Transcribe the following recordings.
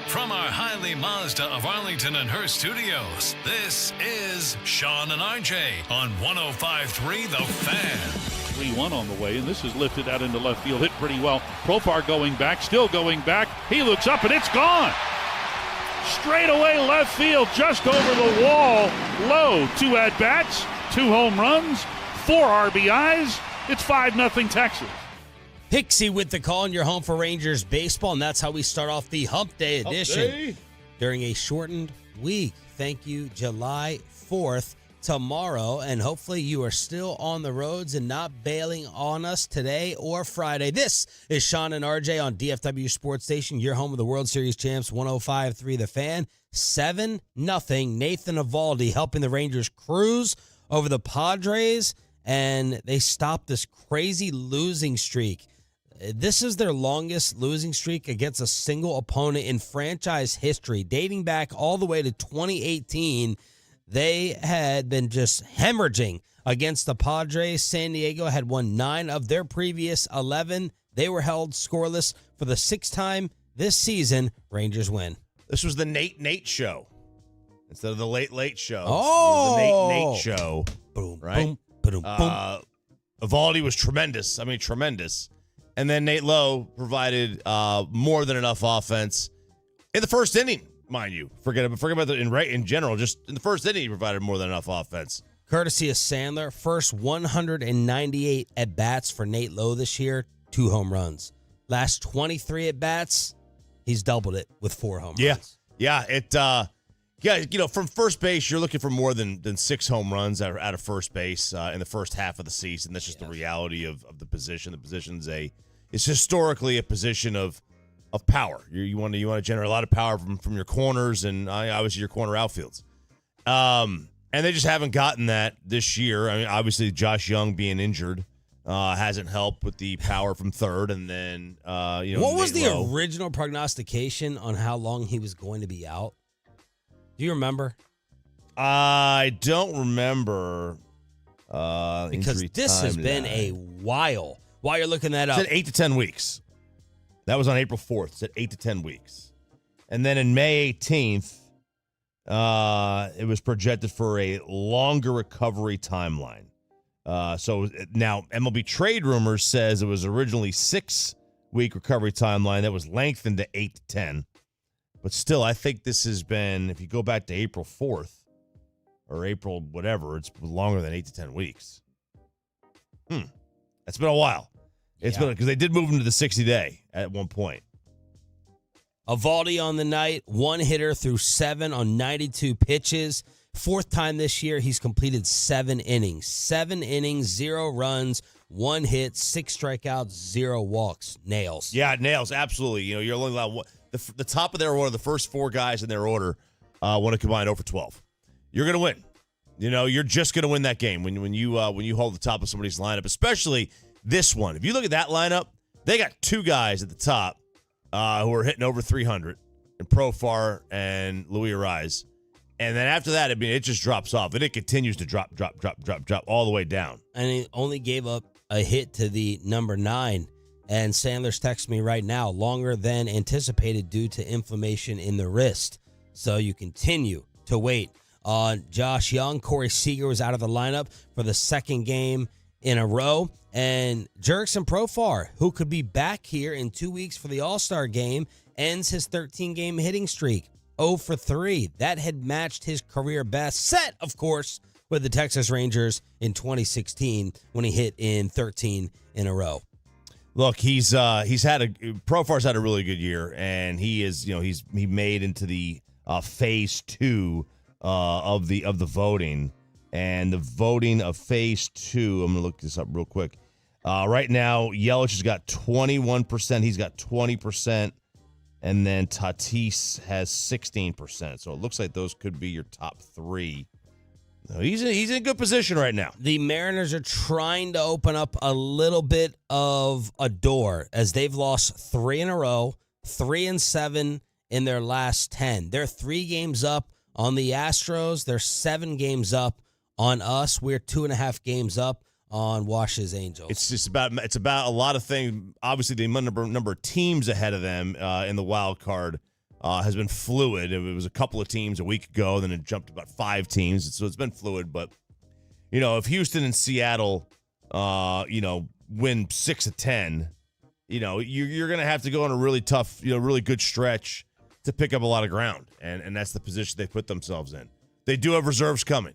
From our Highly Mazda of Arlington and Hearst studios, this is Sean and RJ on 105.3 The Fan. 3-1 on the way, and this is lifted out into left field. Hit pretty well. Profar going back, still going back. He looks up, and it's gone. Straight away left field, just over the wall. Low, 2 at-bats, 2 home runs, 4 RBIs. It's 5-0 Texas. Pixie with the call in your home for Rangers baseball, and that's how we start off the Hump Day edition during a shortened week. Thank you, July 4th, tomorrow, and hopefully you are still on the roads and not bailing on us today or Friday. This is Sean and RJ on DFW Sports Station, your home of the World Series champs, 105.3 The Fan. 7-0, Nathan Eovaldi helping the Rangers cruise over the Padres, and they stopped this crazy losing streak. This is their longest losing streak against a single opponent in franchise history. Dating back all the way to 2018, they had been just hemorrhaging against the Padres. San Diego had won 9 of their previous 11. They were held scoreless for the 6th time this season. Rangers win. This was the Nate show instead of the late show. Oh, it was the Nate show. Boom, right? Boom, boom. Eovaldi was tremendous. I mean, tremendous. And then Nate Lowe provided more than enough offense in the first inning, mind you. Forget about in general. Just in the first inning, he provided more than enough offense. Courtesy of Sandler, first 198 at-bats for Nate Lowe this year, 2 home runs. Last 23 at-bats, he's doubled it with 4 home runs. Yeah, from first base, you're looking for more than 6 home runs out of first base in the first half of the season. That's just the reality of the position. The position's it's historically a position of power. You want to generate a lot of power from your corners and obviously your corner outfields. And they just haven't gotten that this year. I mean, obviously Josh Young being injured hasn't helped with the power from third. And then what was Nate the Lowe. original prognostication on how long he was going to be out? Do you remember? I don't remember. Because this has been a while. While you're looking that up. It said 8 to 10 weeks. That was on April 4th. It said 8 to 10 weeks. And then in May 18th, it was projected for a longer recovery timeline. So now MLB Trade Rumors says it was originally 6-week recovery timeline that was lengthened to 8 to 10. But still, I think this has been, if you go back to April 4th or April whatever, it's longer than 8 to 10 weeks. It's been a while. It's been because they did move him to the 60-day at one point. Eovaldi on the night, 1 hitter through 7 on 92 pitches. 4th time this year, he's completed 7 innings. 7 innings, 0 runs, 1 hit, 6 strikeouts, 0 walks. Nails. Yeah, nails, absolutely. You're only allowed one. The top of their order, the first 4 guys in their order, want to combine 0 for 12. You're going to win. You're just going to win that game when you hold the top of somebody's lineup, especially this one. If you look at that lineup, they got 2 guys at the top who are hitting over 300, and Profar and Luis Ariz. And then after that, it just drops off, and it continues to drop all the way down. And he only gave up a hit to the number 9. And Sandler's texting me right now, longer than anticipated due to inflammation in the wrist. So you continue to wait on Josh Young. Corey Seager was out of the lineup for the 2nd game in a row. And Jurickson Profar, who could be back here in 2 weeks for the All-Star game, ends his 13-game hitting streak. 0 for 3. That had matched his career best, set, of course, with the Texas Rangers in 2016 when he hit in 13 in a row. Look, Profar's had a really good year, and he made into the phase 2 of the voting, and the voting of phase 2. I'm gonna look this up real quick. Right now, Yelich has got 21%. He's got 20%, and then Tatis has 16%. So it looks like those could be your top 3. He's in a good position right now. The Mariners are trying to open up a little bit of a door as they've lost 3 in a row, 3-7 in their last 10. They're 3 games up on the Astros. They're 7 games up on us. We're 2.5 games up on Wash's Angels. It's about a lot of things. Obviously, the number of teams ahead of them in the wild card has been fluid. It was a couple of teams a week ago, then it jumped about 5 teams. So it's been fluid. But, if Houston and Seattle, win 6 of 10, you're going to have to go on a really tough, really good stretch to pick up a lot of ground. And that's the position they put themselves in. They do have reserves coming.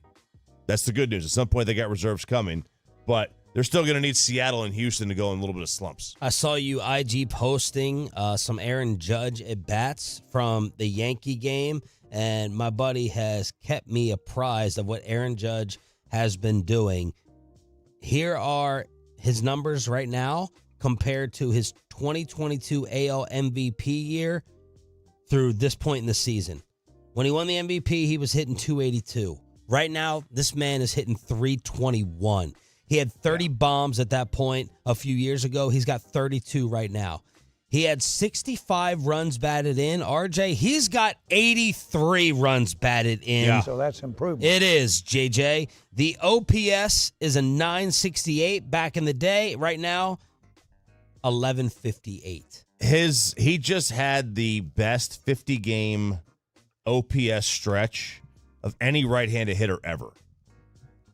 That's the good news. At some point, they got reserves coming. But they're still going to need Seattle and Houston to go in a little bit of slumps. I saw you IG posting some Aaron Judge at bats from the Yankee game, and my buddy has kept me apprised of what Aaron Judge has been doing. Here are his numbers right now compared to his 2022 AL MVP year through this point in the season. When he won the MVP, he was hitting 282. Right now, this man is hitting 321. He had 30 bombs at that point a few years ago. He's got 32 right now. He had 65 runs batted in. RJ, he's got 83 runs batted in. Yeah. So that's improvement. It is, JJ. The OPS is a 968 back in the day. Right now, 1158. He just had the best 50-game OPS stretch of any right-handed hitter ever.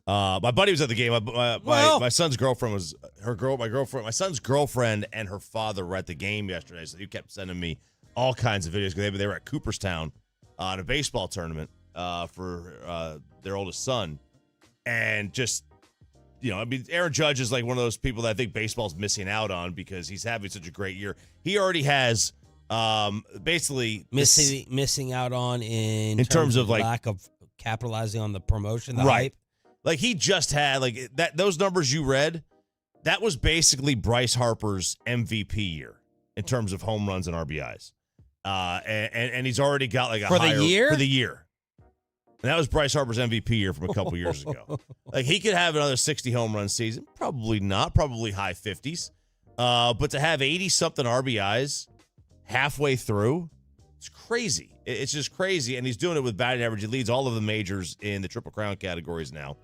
My buddy was at the game. My son's girlfriend was my son's girlfriend and her father were at the game yesterday. So he kept sending me all kinds of videos. They were at Cooperstown on a baseball tournament for their oldest son, and just Aaron Judge is like one of those people that I think baseball's missing out on because he's having such a great year. He already has basically missing out on in terms of like lack of capitalizing on the promotion, the right. hype. Like he just had those numbers you read, that was basically Bryce Harper's MVP year in terms of home runs and RBIs. And he's already got like a for the year. And that was Bryce Harper's MVP year from a couple years ago. Like he could have another 60 home run season, probably not, probably high 50s. But to have 80 something RBIs halfway through, it's crazy. It's just crazy, and he's doing it with batting average. He leads all of the majors in the Triple Crown categories now.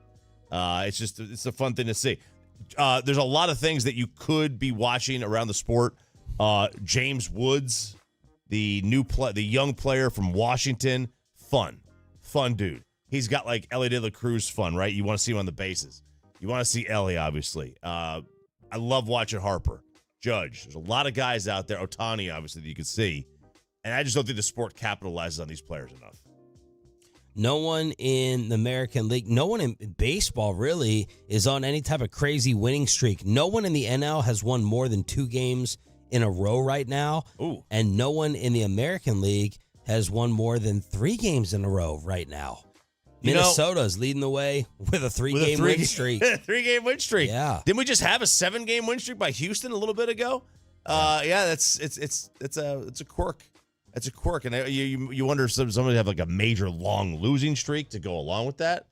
It's a fun thing to see. There's a lot of things that you could be watching around the sport. James Woods, the young player from Washington, fun dude. He's got like Ellie De La Cruz fun, right? You want to see him on the bases. You want to see Ellie, obviously. I love watching Harper, Judge. There's a lot of guys out there. Ohtani, obviously, that you can see. And I just don't think the sport capitalizes on these players enough. No one in the American League, no one in baseball really is on any type of crazy winning streak. No one in the NL has won more than 2 games in a row right now. Ooh. And no one in the American League has won more than 3 games in a row right now. Minnesota is leading the way with a 3-game win streak. 3-game win streak. Yeah. Didn't we just have a 7-game win streak by Houston a little bit ago? Yeah, it's a quirk. It's a quirk, and you wonder if somebody have like a major long losing streak to go along with that.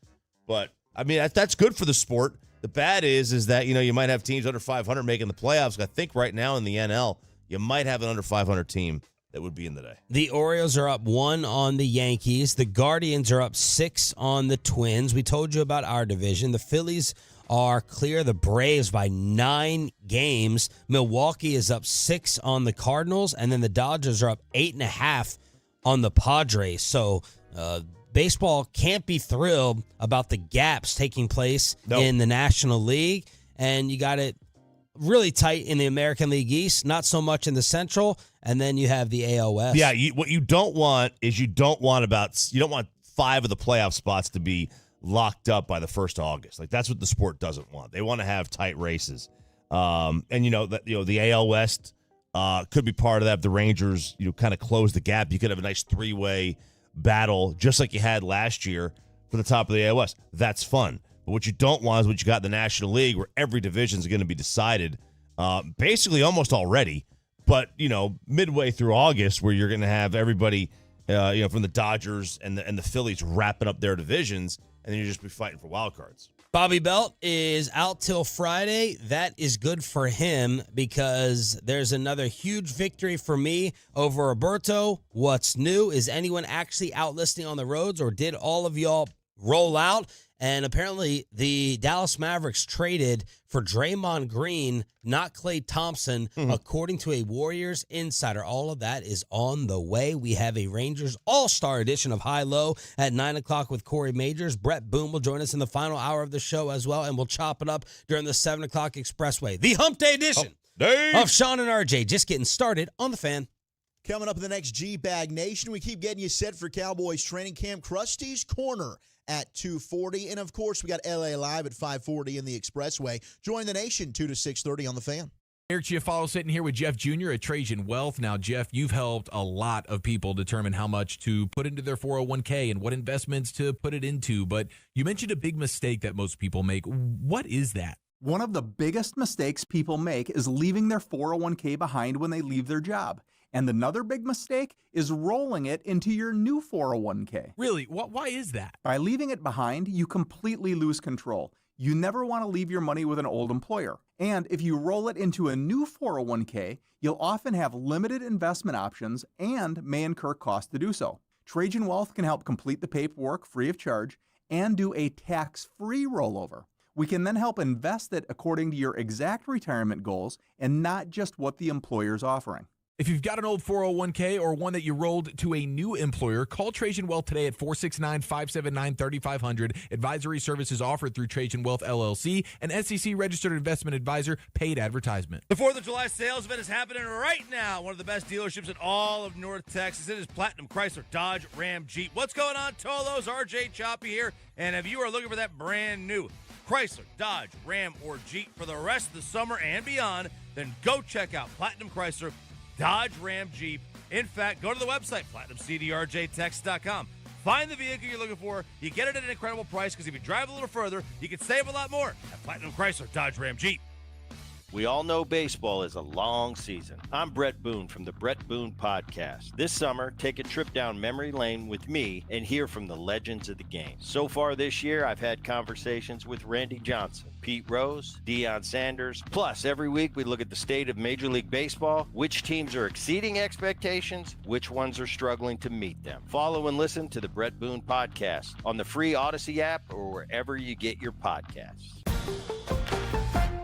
But I mean, that's good for the sport. The bad is that you might have teams under 500 making the playoffs. I think right now in the NL, you might have an under 500 team that would be in the day. The Orioles are up 1 on the Yankees. The Guardians are up 6 on the Twins. We told you about our division. The Phillies are clear the Braves by 9 games. Milwaukee is up 6 on the Cardinals, and then the Dodgers are up 8.5 on the Padres. So baseball can't be thrilled about the gaps taking place in the National League, and you got it really tight in the American League East, not so much in the Central, and then you have the AL West. Yeah, what you don't want is you don't want 5 of the playoff spots to be locked up by the 1st of August. Like that's what the sport doesn't want. They want to have tight races. And the AL West could be part of that. If the Rangers, kind of close the gap, you could have a nice 3-way battle, just like you had last year for the top of the AL West. That's fun. But what you don't want is what you got in the National League, where every division is going to be decided basically almost already. But, midway through August, where you're going to have everybody, from the Dodgers and the Phillies wrapping up their divisions, and then you just be fighting for wild cards. Bobby Belt is out till Friday. That is good for him because there's another huge victory for me over Roberto. What's new? Is anyone actually out listening on the roads, or did all of y'all roll out And apparently the Dallas Mavericks traded for Draymond Green, not Klay Thompson, according to a Warriors insider. All of that is on the way. We have a Rangers All-Star edition of High Low at 9 o'clock with Corey Majors. Brett Boone will join us in the final hour of the show as well, and we'll chop it up during the 7 o'clock Expressway. The Hump Day edition of Sean and RJ, just getting started on the Fan. Coming up in the next G-Bag Nation, we keep getting you set for Cowboys training camp. Krusty's Corner at 2:40. And, of course, we got LA Live at 5:40 in the Expressway. Join the nation 2 to 6:30 on the Fan. Eric Chiafalo sitting here with Jeff Jr. at Trajan Wealth. Now, Jeff, you've helped a lot of people determine how much to put into their 401k and what investments to put it into. But you mentioned a big mistake that most people make. What is that? One of the biggest mistakes people make is leaving their 401k behind when they leave their job. And another big mistake is rolling it into your new 401k. Really? Why is that? By leaving it behind, you completely lose control. You never want to leave your money with an old employer. And if you roll it into a new 401k, you'll often have limited investment options and may incur costs to do so. Trajan Wealth can help complete the paperwork free of charge and do a tax-free rollover. We can then help invest it according to your exact retirement goals and not just what the employer's offering. If you've got an old 401k or one that you rolled to a new employer, call Trajan Wealth today at 469-579-3500. Advisory services offered through Trajan Wealth, LLC, an SEC-registered investment advisor, paid advertisement. The 4th of July sales event is happening right now. One of the best dealerships in all of North Texas. It is Platinum Chrysler, Dodge, Ram, Jeep. What's going on, Tolos? RJ Choppy here. And if you are looking for that brand new Chrysler, Dodge, Ram, or Jeep for the rest of the summer and beyond, then go check out Platinum Chrysler, Dodge, Ram, Jeep. In fact, go to the website, PlatinumCDRJTex.com. Find the vehicle you're looking for. You get it at an incredible price because if you drive a little further, you can save a lot more at Platinum Chrysler, Dodge, Ram, Jeep. We all know baseball is a long season. I'm Brett Boone from the Brett Boone Podcast. This summer, take a trip down memory lane with me and hear from the legends of the game. So far this year, I've had conversations with Randy Johnson, Pete Rose, Deion Sanders. Plus, every week we look at the state of Major League Baseball, which teams are exceeding expectations, which ones are struggling to meet them. Follow and listen to the Brett Boone Podcast on the free Odyssey app or wherever you get your podcasts.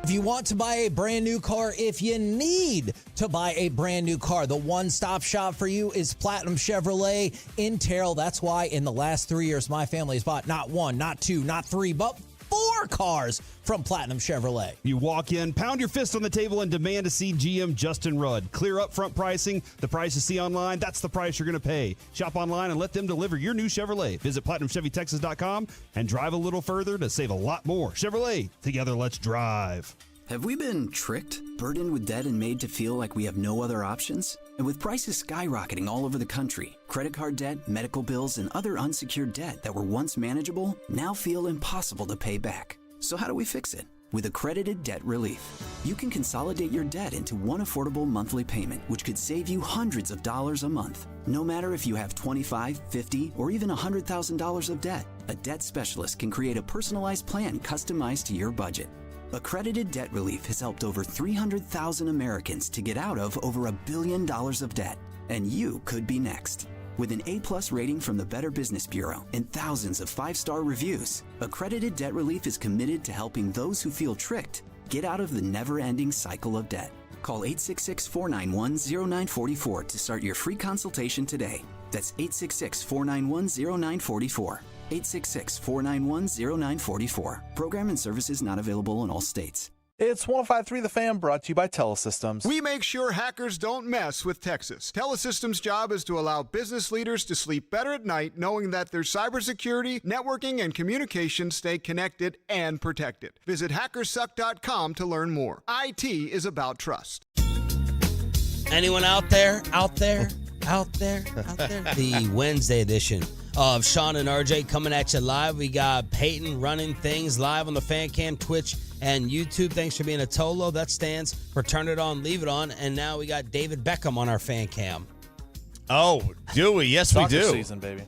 If you want to buy a brand new car, if you need to buy a brand new car, the one-stop shop for you is Platinum Chevrolet in Terrell. That's why in the last 3 years, my family has bought not one, not two, not three, but 4 cars from Platinum Chevrolet. You walk in, pound your fist on the table, and demand to see GM Justin Rudd. Clear upfront pricing. The price you see online, that's the price you're going to pay. Shop online and let them deliver your new Chevrolet. Visit PlatinumChevyTexas.com and drive a little further to save a lot more. Chevrolet, together let's drive. Have we been tricked, burdened with debt, and made to feel like we have no other options? And with prices skyrocketing all over the country, credit card debt, medical bills, and other unsecured debt that were once manageable now feel impossible to pay back. So how do we fix it? With accredited debt relief. You can consolidate your debt into one affordable monthly payment, which could save you hundreds of dollars a month. No matter if you have $25, $50, or even $100,000 of debt, a debt specialist can create a personalized plan customized to your budget. Accredited Debt Relief has helped over 300,000 Americans to get out of over $1 billion of debt. And you could be next. With an A+ rating from the Better Business Bureau and thousands of 5-star reviews, Accredited Debt Relief is committed to helping those who feel tricked get out of the never-ending cycle of debt. Call 866-491-0944 to start your free consultation today. That's 866-491-0944. 866-491-0944. Program and services not available in all states. It's 105.3 The Fan, brought to you by Telesystems. We make sure hackers don't mess with Texas. Telesystems' job is to allow business leaders to sleep better at night knowing that their cybersecurity, networking, and communications stay connected and protected. Visit hackersuck.com to learn more. IT is about trust. Anyone out there? The Wednesday edition of Sean and RJ coming at you live. We got Peyton running things live on the Fan Cam, Twitch, and YouTube. Thanks for being a Tolo. That stands for Turn It On, Leave It On. And now we got David Beckham on our Fan Cam. Oh, do we? Yes, we do. Soccer season, baby.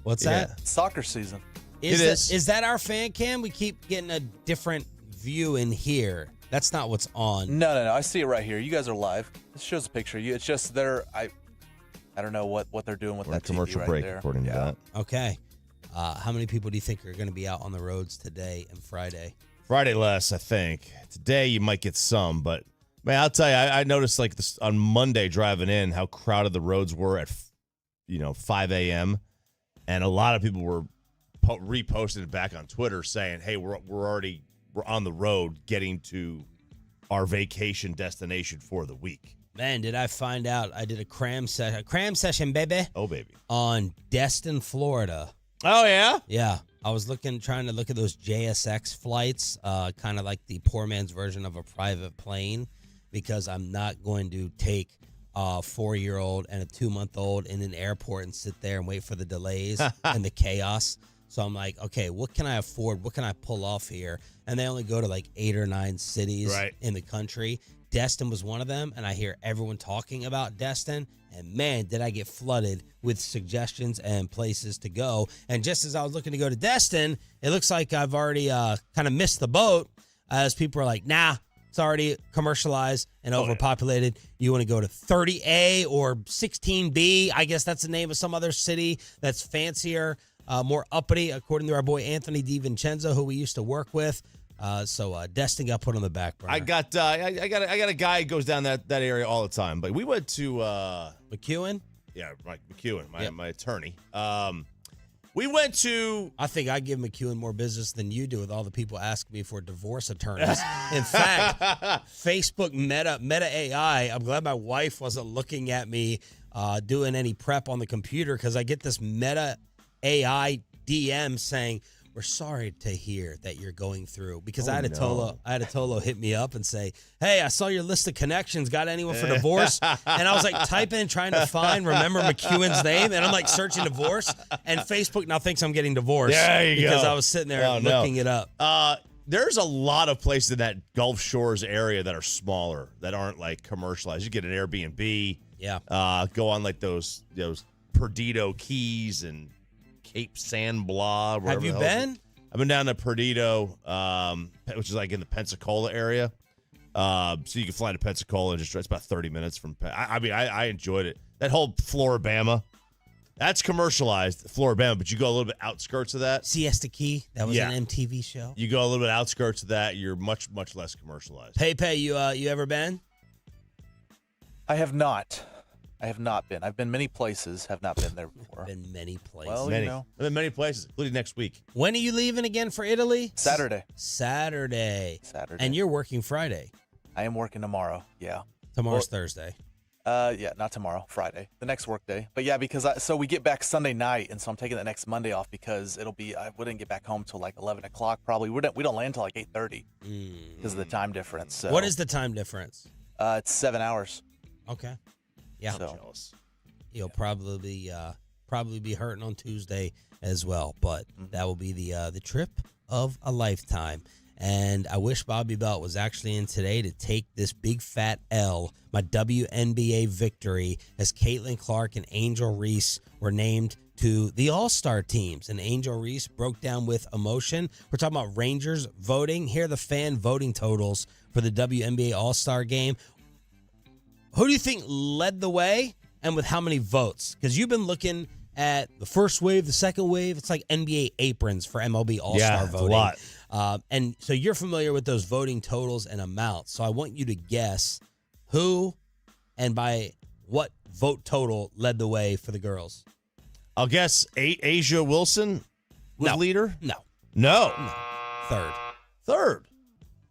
What's that? Soccer season. Is that our Fan Cam? We keep getting a different view in here. That's not what's on. No. I see it right here. You guys are live. This shows a picture of you. It's just I don't know what they're doing with that commercial TV right break there. according to that. Okay. How many people do you think are going to be out on the roads today and Friday? Friday less, I think. Today you might get some, but man, I'll tell you, I noticed like this on Monday driving in how crowded the roads were at 5 a.m. and a lot of people were reposting it back on Twitter saying, "Hey, we're on the road getting to our vacation destination for the week." Man, did I find out I did a cram session, baby. Oh, baby. On Destin, Florida. Oh, yeah? Yeah. I was trying to look at those JSX flights, kind of like the poor man's version of a private plane, because I'm not going to take a 4-year-old and a 2-month-old in an airport and sit there and wait for the delays and the chaos. So I'm like, okay, what can I afford? What can I pull off here? And they only go to like 8 or 9 cities in the country. Destin was one of them, and I hear everyone talking about Destin, and man, did I get flooded with suggestions and places to go. And just as I was looking to go to Destin, it looks like I've already kind of missed the boat, as people are like, nah, it's already commercialized and overpopulated. You want to go to 30A or 16B. I guess that's the name of some other city that's fancier, more uppity, according to our boy Anthony DiVincenzo, who we used to work with. So Destin got put on the back burner. I got a guy who goes down that area all the time. But we went to McEwen. Yeah, Mike McEwen, my attorney. We went to. I think I give McEwen more business than you do with all the people asking me for divorce attorneys. In fact, Facebook Meta AI. I'm glad my wife wasn't looking at me doing any prep on the computer, because I get this Meta AI DM saying, "We're sorry to hear that you're going through," because Ayatollah hit me up and say, "Hey, I saw your list of connections. Got anyone for divorce?" And I was like typing, trying to remember McEwen's name, and I'm like searching divorce, and Facebook now thinks I'm getting divorced. There you because go. I was sitting there looking it up. There's a lot of places in that Gulf Shores area that are smaller, that aren't like commercialized. You get an Airbnb. Yeah. Go on like those Perdido Keys and Cape San Blas. Have you been? I've been down to Perdido, which is like in the Pensacola area. So you can fly to Pensacola and it's about 30 minutes from. I enjoyed it. That whole Floribama, that's commercialized, Floribama, but you go a little bit outskirts of that. Siesta Key, that was an MTV show. You go a little bit outskirts of that, you're much, much less commercialized. Pepe, you ever been? I have not. I have not been. I've been many places, have not been there before. Been many places. Well, I've been many places, including next week. When are you leaving again for Italy? Saturday. And you're working Friday. I am working tomorrow, yeah. Tomorrow's Thursday. Yeah, not tomorrow, Friday, the next work day. But yeah, because so we get back Sunday night, and so I'm taking the next Monday off because I wouldn't get back home till like 11 o'clock probably. We don't land till like 8:30 because of the time difference. So. What is the time difference? It's 7 hours. Okay. Yeah. I'm jealous. You'll probably be hurting on Tuesday as well, but that will be the trip of a lifetime. And I wish Bobby Belt was actually in today to take this big fat L, my WNBA victory, as Caitlin Clark and Angel Reese were named to the All-Star teams. And Angel Reese broke down with emotion. We're talking about Rangers voting. Here are the fan voting totals for the WNBA All-Star game. Who do you think led the way and with how many votes? Because you've been looking at the first wave, the second wave. It's like NBA aprons for MLB All-Star voting. A lot. And so you're familiar with those voting totals and amounts. So I want you to guess who and by what vote total led the way for the girls. I'll guess Asia Wilson was leader? No. No. Third.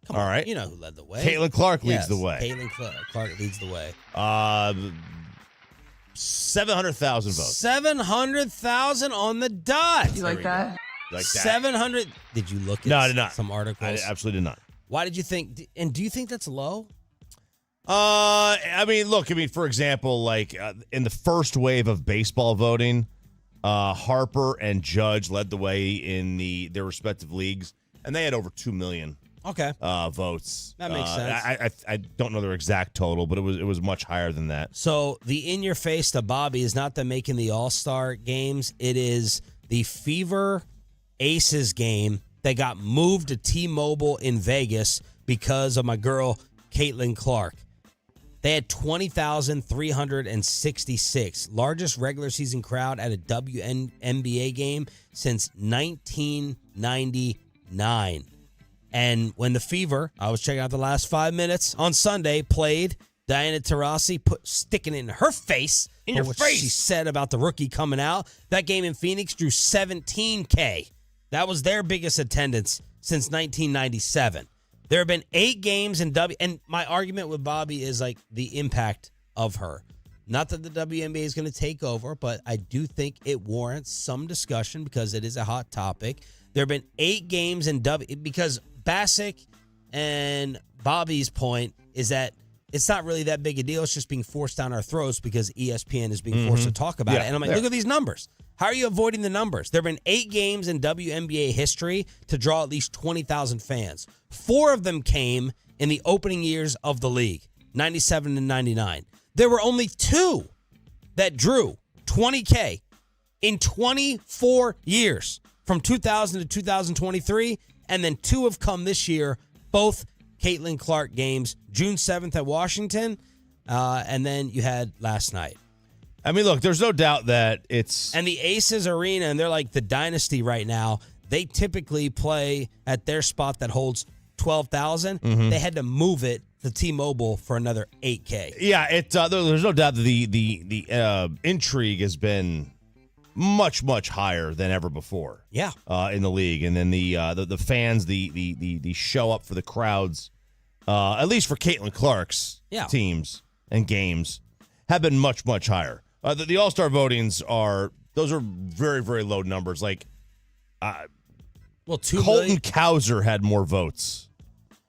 All right. You know who led the way. Caitlin Clark leads the way. Caitlin Clark leads the way. 700,000 votes. 700,000 on the dot. You like that? Like that. 700. Did you look at No, I did not. some articles? I absolutely did not. Why did you think? And do you think that's low? For example, like in the first wave of baseball voting, Harper and Judge led the way in their respective leagues, and they had over 2 million. Okay. Votes. That makes sense. I don't know their exact total, but it was much higher than that. So the in your face to Bobby is not them making the All-Star games. It is the Fever Aces game that got moved to T-Mobile in Vegas because of my girl Caitlin Clark. They had 20,366, largest regular season crowd at a WNBA game since 1999. And when the Fever, I was checking out the last 5 minutes on Sunday, played, Diana Taurasi sticking it in her face. In your face. She said about the rookie coming out. That game in Phoenix drew 17K. That was their biggest attendance since 1997. There have been 8 games in and my argument with Bobby is like the impact of her. Not that the WNBA is going to take over, but I do think it warrants some discussion because it is a hot topic. There have been 8 games in because Bassick and Bobby's point is that it's not really that big a deal. It's just being forced down our throats because ESPN is being forced to talk about it. And I'm like, look at these numbers. How are you avoiding the numbers? There have been 8 games in WNBA history to draw at least 20,000 fans. 4 of them came in the opening years of the league, 97 and 99. There were only 2 that drew 20K in 24 years, from 2000 to 2023, and then 2 have come this year, both Caitlin Clark games, June 7th at Washington, and then you had last night. I mean, look, there's no doubt that it's... And the Aces Arena, and they're like the dynasty right now, they typically play at their spot that holds 12,000. They had to move it to T-Mobile for another 8K. Yeah, there's no doubt that the intrigue has been much, much higher than ever before. Yeah. In the league. And then the fans, the show up for the crowds, at least for Caitlin Clark's teams and games, have been much, much higher. The All-Star votings are very, very low numbers. Like, $2 Colton million. Cowser had more votes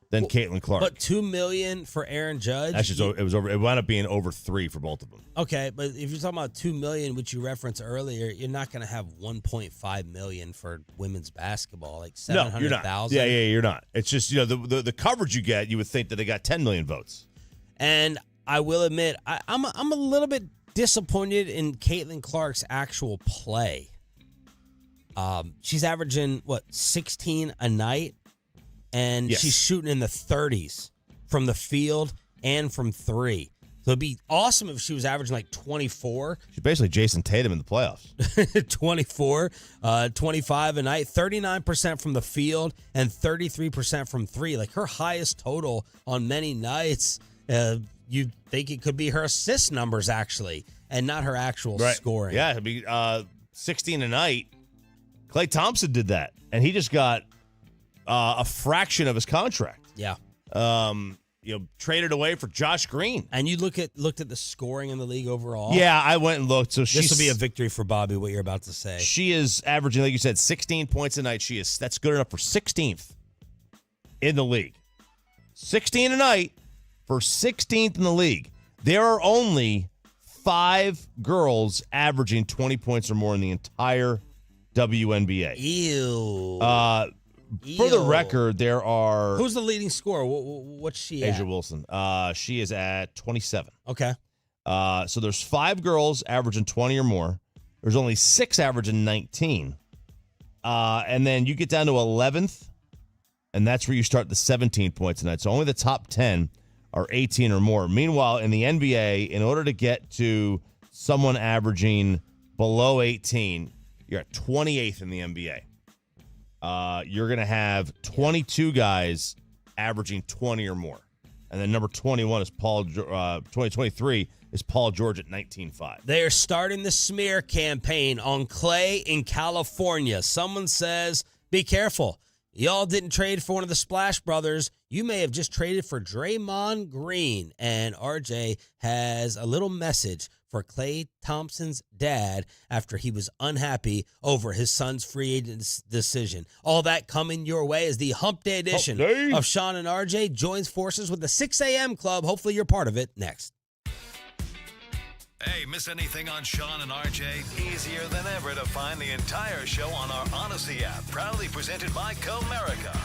than Caitlin Clark. But $2 million for Aaron Judge. Actually, it wound up being over 3 for both of them. Okay, but if you're talking about $2 million, which you referenced earlier, you're not going to have $1.5 million for women's basketball, like 700,000. Yeah, you're not. It's just the coverage you get. You would think that they got 10 million votes. And I will admit, I'm a little bit disappointed in Caitlin Clark's actual play. She's averaging 16 a night, and she's shooting in the 30s from the field and from 3. So it'd be awesome if she was averaging like 24. She's basically Jason Tatum in the playoffs. 24, 25 a night, 39% from the field and 33% from 3. Like her highest total on many nights. You think it could be her assist numbers, actually, and not her actual scoring. Yeah, it'd be 16 a night. Klay Thompson did that, and he just got a fraction of his contract. Yeah. Traded away for Josh Green. And you looked at the scoring in the league overall. Yeah, I went and looked. So this will be a victory for Bobby, what you're about to say. She is averaging, like you said, 16 points a night. That's good enough for 16th in the league. 16 a night. For 16th in the league. There are only 5 girls averaging 20 points or more in the entire WNBA. Ew. For the record, there are... Who's the leading scorer? What's she at? Asia Wilson. She is at 27. Okay. So there's 5 girls averaging 20 or more. There's only 6 averaging 19. And then you get down to 11th, and that's where you start the 17 points a night. So only the top 10 are 18 or more. Meanwhile, in the NBA, in order to get to someone averaging below 18, you're at 28th in the NBA. You're going to have 22 guys averaging 20 or more. And then number 21 is 2023 is Paul George at 19.5. They are starting the smear campaign on Klay in California. Someone says, be careful. Y'all didn't trade for one of the Splash Brothers. You may have just traded for Draymond Green. And RJ has a little message for Klay Thompson's dad after he was unhappy over his son's free agent decision. All that coming your way as the Hump Day edition of Sean and RJ joins forces with the 6 a.m. Club. Hopefully you're part of it next. Hey, miss anything on Sean and RJ? Easier than ever to find the entire show on our Odyssey app, proudly presented by Comerica.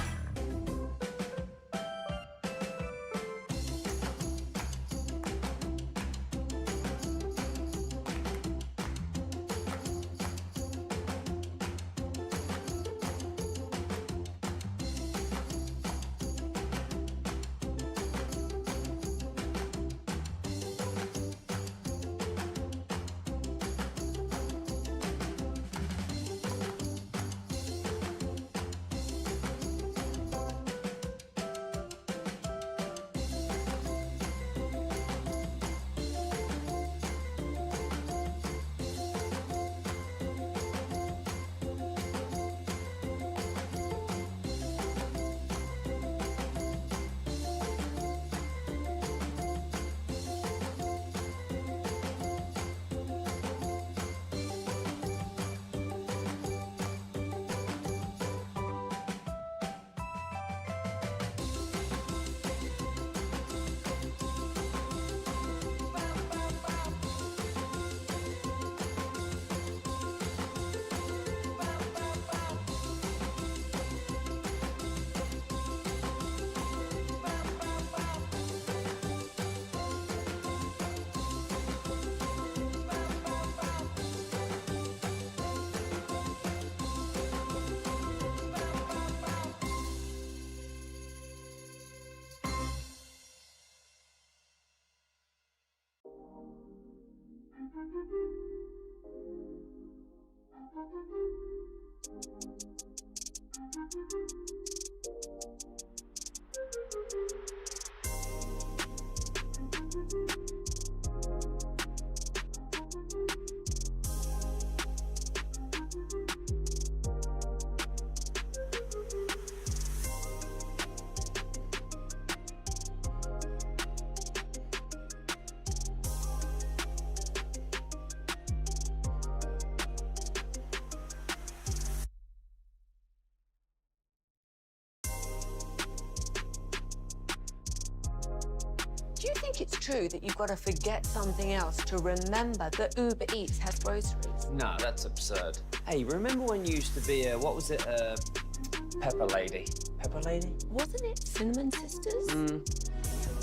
true that you've got to forget something else to remember that Uber Eats has groceries? No, that's absurd. Hey, remember when you used to be Pepper Lady? Pepper Lady? Wasn't it Cinnamon Sisters?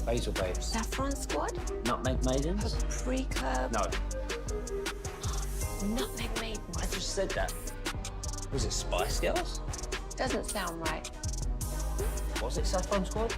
Basil Babes. Saffron Squad? Nutmeg Maidens? Paprika? No. Nutmeg Maidens. I just said that. Was it Spice Girls? Doesn't sound right. Was it Saffron Squad?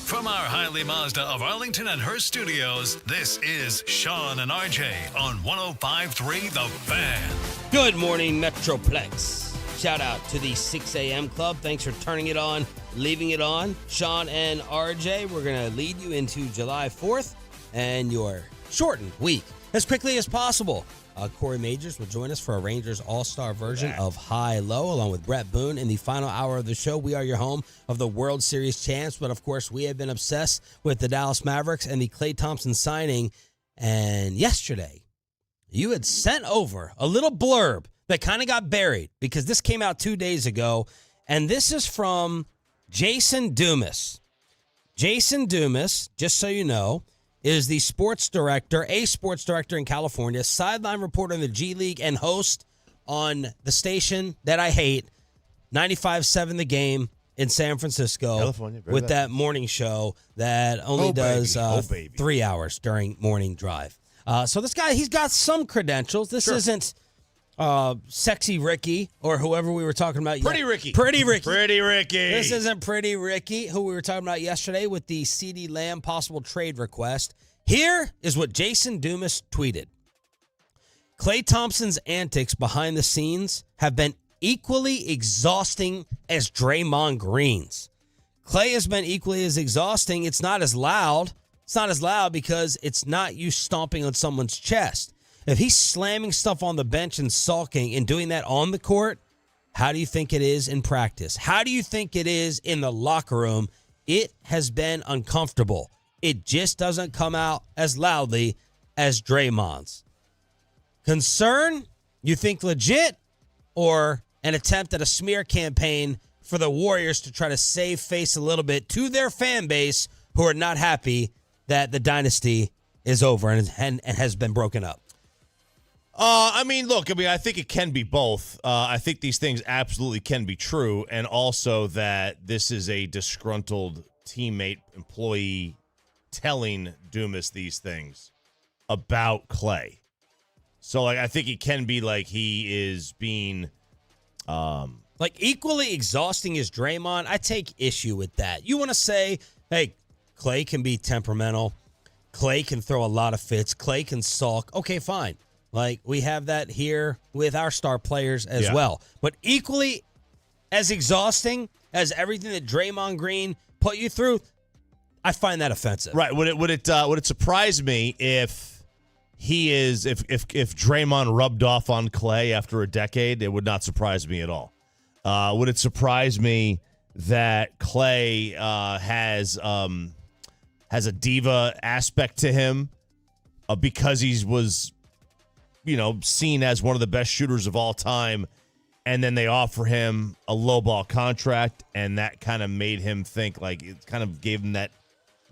From our Highly Mazda of Arlington and Hearst studios, this is Sean and RJ on 105.3 The Fan. Good morning, Metroplex. Shout out to the 6 a.m. club. Thanks for turning it on, leaving it on. Sean and RJ, we're going to lead you into July 4th and your shortened week as quickly as possible. Corey Majors will join us for a Rangers All-Star version of High Low, along with Brett Boone. In the final hour of the show, we are your home of the World Series champs. But, of course, we have been obsessed with the Dallas Mavericks and the Klay Thompson signing. And yesterday, you had sent over a little blurb that kind of got buried because this came out 2 days ago. And this is from Jason Dumas. Jason Dumas, just so you know, is the sports director in California, sideline reporter in the G League, and host on the station that I hate, 95.7 The Game in San Francisco, California, with that morning show that only does 3 hours during morning drive. So this guy, he's got some credentials. This isn't Sexy Ricky or whoever we were talking about. Pretty Ricky. This isn't Pretty Ricky, who we were talking about yesterday with the CeeDee Lamb possible trade request. Here is what Jason Dumas tweeted. Klay Thompson's antics behind the scenes have been equally exhausting as Draymond Green's. Klay has been equally as exhausting. It's not as loud. It's not as loud because it's not you stomping on someone's chest. If he's slamming stuff on the bench and sulking and doing that on the court, how do you think it is in practice? How do you think it is in the locker room? It has been uncomfortable. It just doesn't come out as loudly as Draymond's. Concern? You think legit? Or an attempt at a smear campaign for the Warriors to try to save face a little bit to their fan base who are not happy that the dynasty is over and has been broken up? I think it can be both. I think these things absolutely can be true, and also that this is a disgruntled teammate, employee telling Dumas these things about Klay. So, I think it can be like he is being... equally exhausting as Draymond. I take issue with that. You want to say, hey, Klay can be temperamental. Klay can throw a lot of fits. Klay can sulk. Okay, fine. We have that here with our star players as well. But equally as exhausting as everything that Draymond Green put you through, I find that offensive. Right. Would it surprise me if Draymond rubbed off on Klay after a decade? It would not surprise me at all. Would it surprise me that Klay has a diva aspect to him because he was, seen as one of the best shooters of all time, and then they offer him a lowball contract, and that kind of made him think it kind of gave him that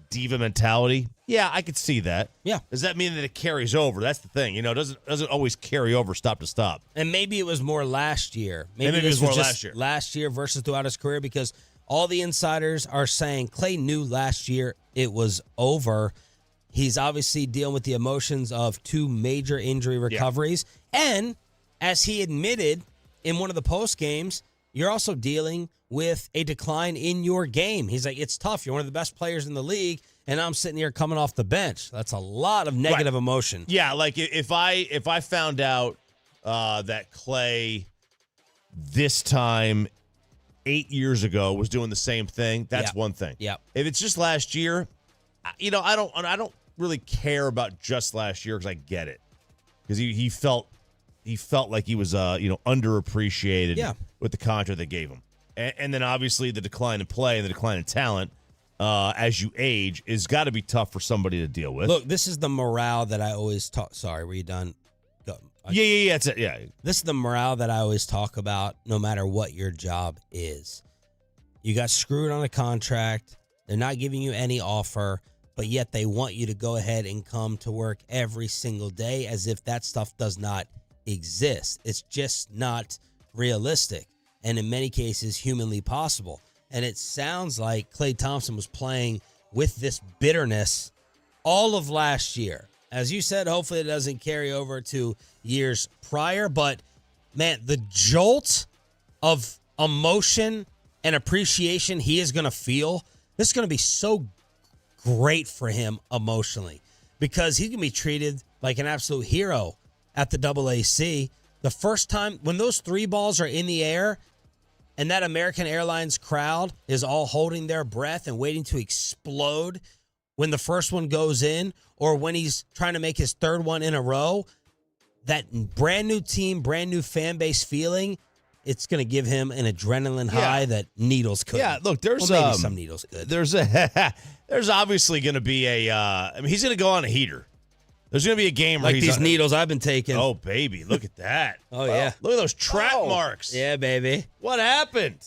diva mentality? Yeah, I could see that. Yeah. Does that mean that it carries over? That's the thing. It doesn't always carry over stop to stop. And maybe it was more last year. Maybe it was more last year. Last year versus throughout his career, because all the insiders are saying Klay knew last year it was over. He's obviously dealing with the emotions of 2 major injury recoveries. Yeah. And as he admitted in one of the post games, you're also dealing with a decline in your game. He's like, it's tough. You're one of the best players in the league, and I'm sitting here coming off the bench. That's a lot of negative emotion. Yeah, if I found out that Klay this time 8 years ago was doing the same thing, that's one thing. Yeah. If it's just last year, I don't really care about just last year because I get it. Because he felt like he was underappreciated with the contract they gave him. And then obviously the decline in play and the decline in talent as you age is got to be tough for somebody to deal with. Look, this is the morale that I always talk. Sorry, were you done? Go. Yeah, that's it. Yeah. This is the morale that I always talk about no matter what your job is. You got screwed on a contract. They're not giving you any offer, but yet they want you to go ahead and come to work every single day as if that stuff does not exist. It's just not realistic, and in many cases, humanly possible. And it sounds like Klay Thompson was playing with this bitterness all of last year. As you said, hopefully it doesn't carry over to years prior. But, man, the jolt of emotion and appreciation he is going to feel, this is going to be so great for him emotionally because he can be treated like an absolute hero at the AAC. The first time when those 3 balls are in the air and that American Airlines crowd is all holding their breath and waiting to explode when the first one goes in, or when he's trying to make his 3rd one in a row, that brand new team, brand new fan base feeling, it's going to give him an adrenaline high that needles couldn't. Yeah, look, there's maybe some needles could. There's obviously going to be he's going to go on a heater. There's going to be a game where like these needles I've been taking. Oh, baby, look at that. Oh, yeah. Look at those track marks. Yeah, baby. What happened?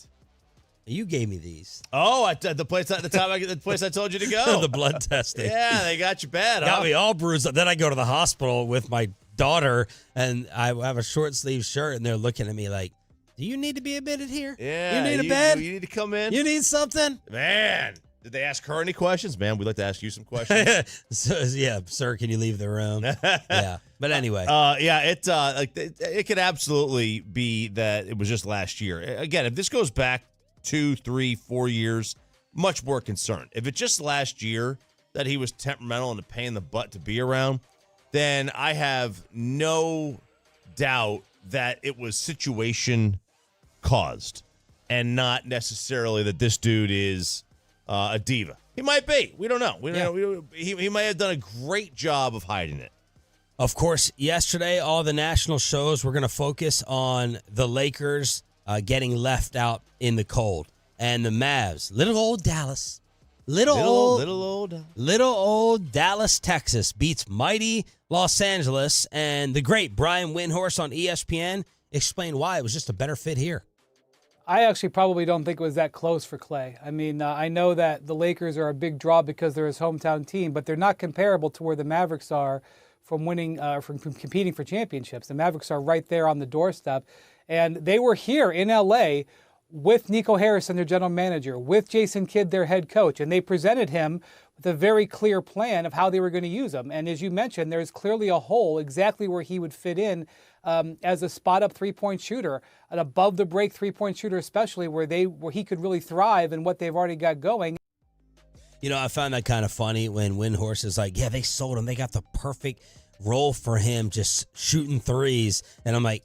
You gave me these. Oh, at the place at the time, the place I told you to go. The blood testing. Yeah, they got you bad. Got me all bruised up. Then I go to the hospital with my daughter, and I have a short sleeve shirt, and they're looking at me like, do you need to be admitted here? Yeah. You need a bed? You need to come in? You need something? Man. Did they ask her any questions? Man, we'd like to ask you some questions. Yeah, sir, can you leave the room? Yeah. But anyway. It could absolutely be that it was just last year. Again, if this goes back 2, 3, 4 years, much more concerned. If it's just last year that he was temperamental and a pain in the butt to be around, then I have no doubt that it was situation caused and not necessarily that this dude is a diva. He might be. We don't know. He might have done a great job of hiding it. Of course, yesterday, all the national shows were going to focus on the Lakers getting left out in the cold. And the Mavs, little old Dallas, little old Dallas, Texas, beats mighty Los Angeles. And the great Brian Windhorst on ESPN explained why it was just a better fit here. I actually probably don't think it was that close for Klay. I mean, I know that the Lakers are a big draw because they're his hometown team, but they're not comparable to where the Mavericks are from winning, from competing for championships. The Mavericks are right there on the doorstep, and they were here in LA with Nico Harrison, their general manager, with Jason Kidd, their head coach, and they presented him with a very clear plan of how they were going to use him. And as you mentioned, there's clearly a hole exactly where he would fit in as a spot-up three-point shooter, an above-the-break three-point shooter, especially where he could really thrive in what they've already got going. You know, I found that kind of funny when Windhorst is like, yeah, they sold him. They got the perfect role for him, just shooting threes. And I'm like,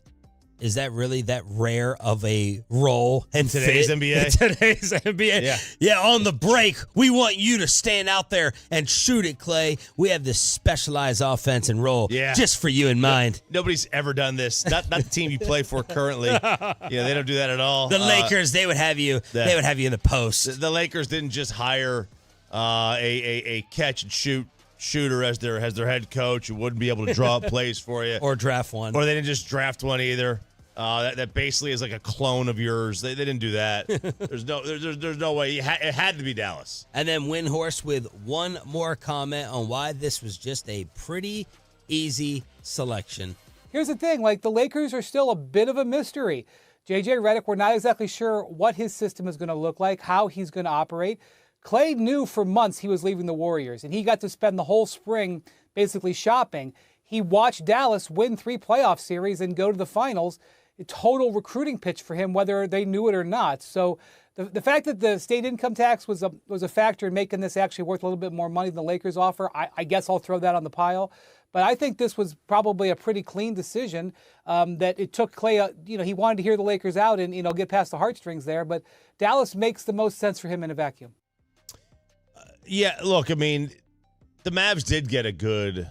is that really that rare of a role in today's NBA? Today's NBA. Yeah, on the break, we want you to stand out there and shoot it, Klay. We have this specialized offense and role just for you in mind. Nobody's ever done this. Not the team you play for currently. They don't do that at all. The Lakers, they would have you in the post. The Lakers didn't just hire a catch and shoot shooter as their head coach who wouldn't be able to draw up plays for you. Or draft one. Or they didn't just draft one either. That basically is like a clone of yours. They didn't do that. There's no way. It had to be Dallas. And then Windhorst with one more comment on why this was just a pretty easy selection. Here's the thing, like the Lakers are still a bit of a mystery. JJ Redick, we're not exactly sure what his system is going to look like, how he's going to operate. Klay knew for months he was leaving the Warriors, and he got to spend the whole spring basically shopping. He watched Dallas win 3 playoff series and go to the finals. A total recruiting pitch for him, whether they knew it or not. So the fact that the state income tax was a factor in making this actually worth a little bit more money than the Lakers offer, I guess I'll throw that on the pile. But I think this was probably a pretty clean decision that it took Klay. He wanted to hear the Lakers out and get past the heartstrings there. But Dallas makes the most sense for him in a vacuum. Yeah, look, I mean, the Mavs did get a good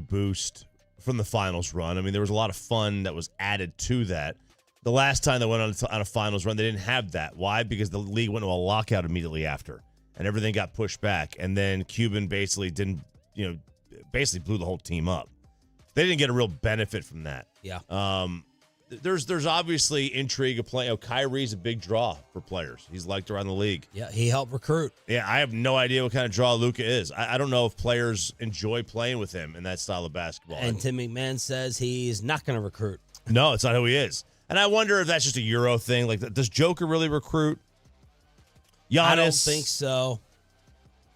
boost from the finals run. I mean, there was a lot of fun that was added to that. The last time they went on a finals run, they didn't have that. Why? Because the league went to a lockout immediately after, and everything got pushed back. And then Cuban basically basically blew the whole team up. They didn't get a real benefit from that. Yeah. There's obviously intrigue of playing. Kyrie's a big draw for players. He's liked around the league. Yeah, he helped recruit. Yeah, I have no idea what kind of draw Luka is. I don't know if players enjoy playing with him in that style of basketball. And Tim McMahon says he's not going to recruit. No, it's not who he is. And I wonder if that's just a Euro thing. Like, does Joker really recruit? Giannis? I don't think so.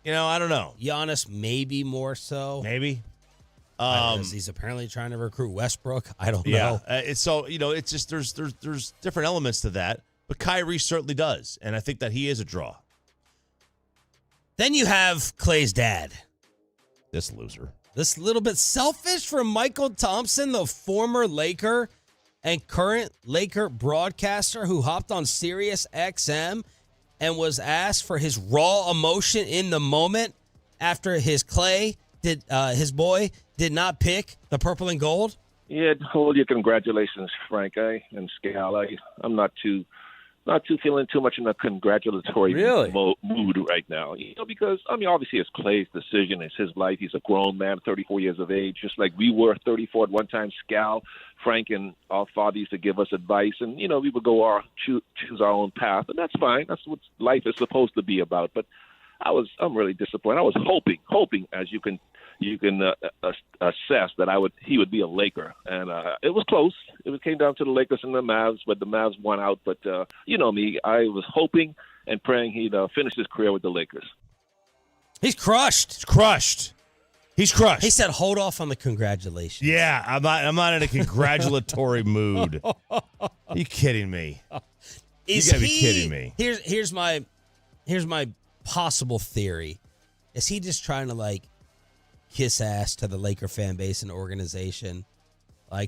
I don't know. Giannis maybe more so. Maybe. He's apparently trying to recruit Westbrook. I don't know. It's just there's different elements to that, but Kyrie certainly does, and I think that he is a draw. Then you have Klay's dad. This loser. This little bit selfish from Michael Thompson, the former Laker and current Laker broadcaster who hopped on Sirius XM and was asked for his raw emotion in the moment after his boy did not pick the purple and gold? Yeah, hold your congratulations, Frank, and Scal. I'm not too feeling too much in a congratulatory mood right now. Because obviously it's Klay's decision, it's his life. He's a grown man, 34 years of age, just like we were 34 at one time. Scal, Frank, and our father used to give us advice, and we would go choose our own path, and that's fine. That's what life is supposed to be about. But I'm really disappointed. I was hoping, as you can assess, that he would be a Laker, and it was close. It came down to the Lakers and the Mavs, but the Mavs won out. But me, I was hoping and praying he'd finish his career with the Lakers. He's crushed. He's crushed. He said, "Hold off on the congratulations." Yeah, I'm not in a congratulatory mood. Are you kidding me? You gotta be kidding me. Here's my possible theory. Is he just trying to kiss ass to the Laker fan base and organization,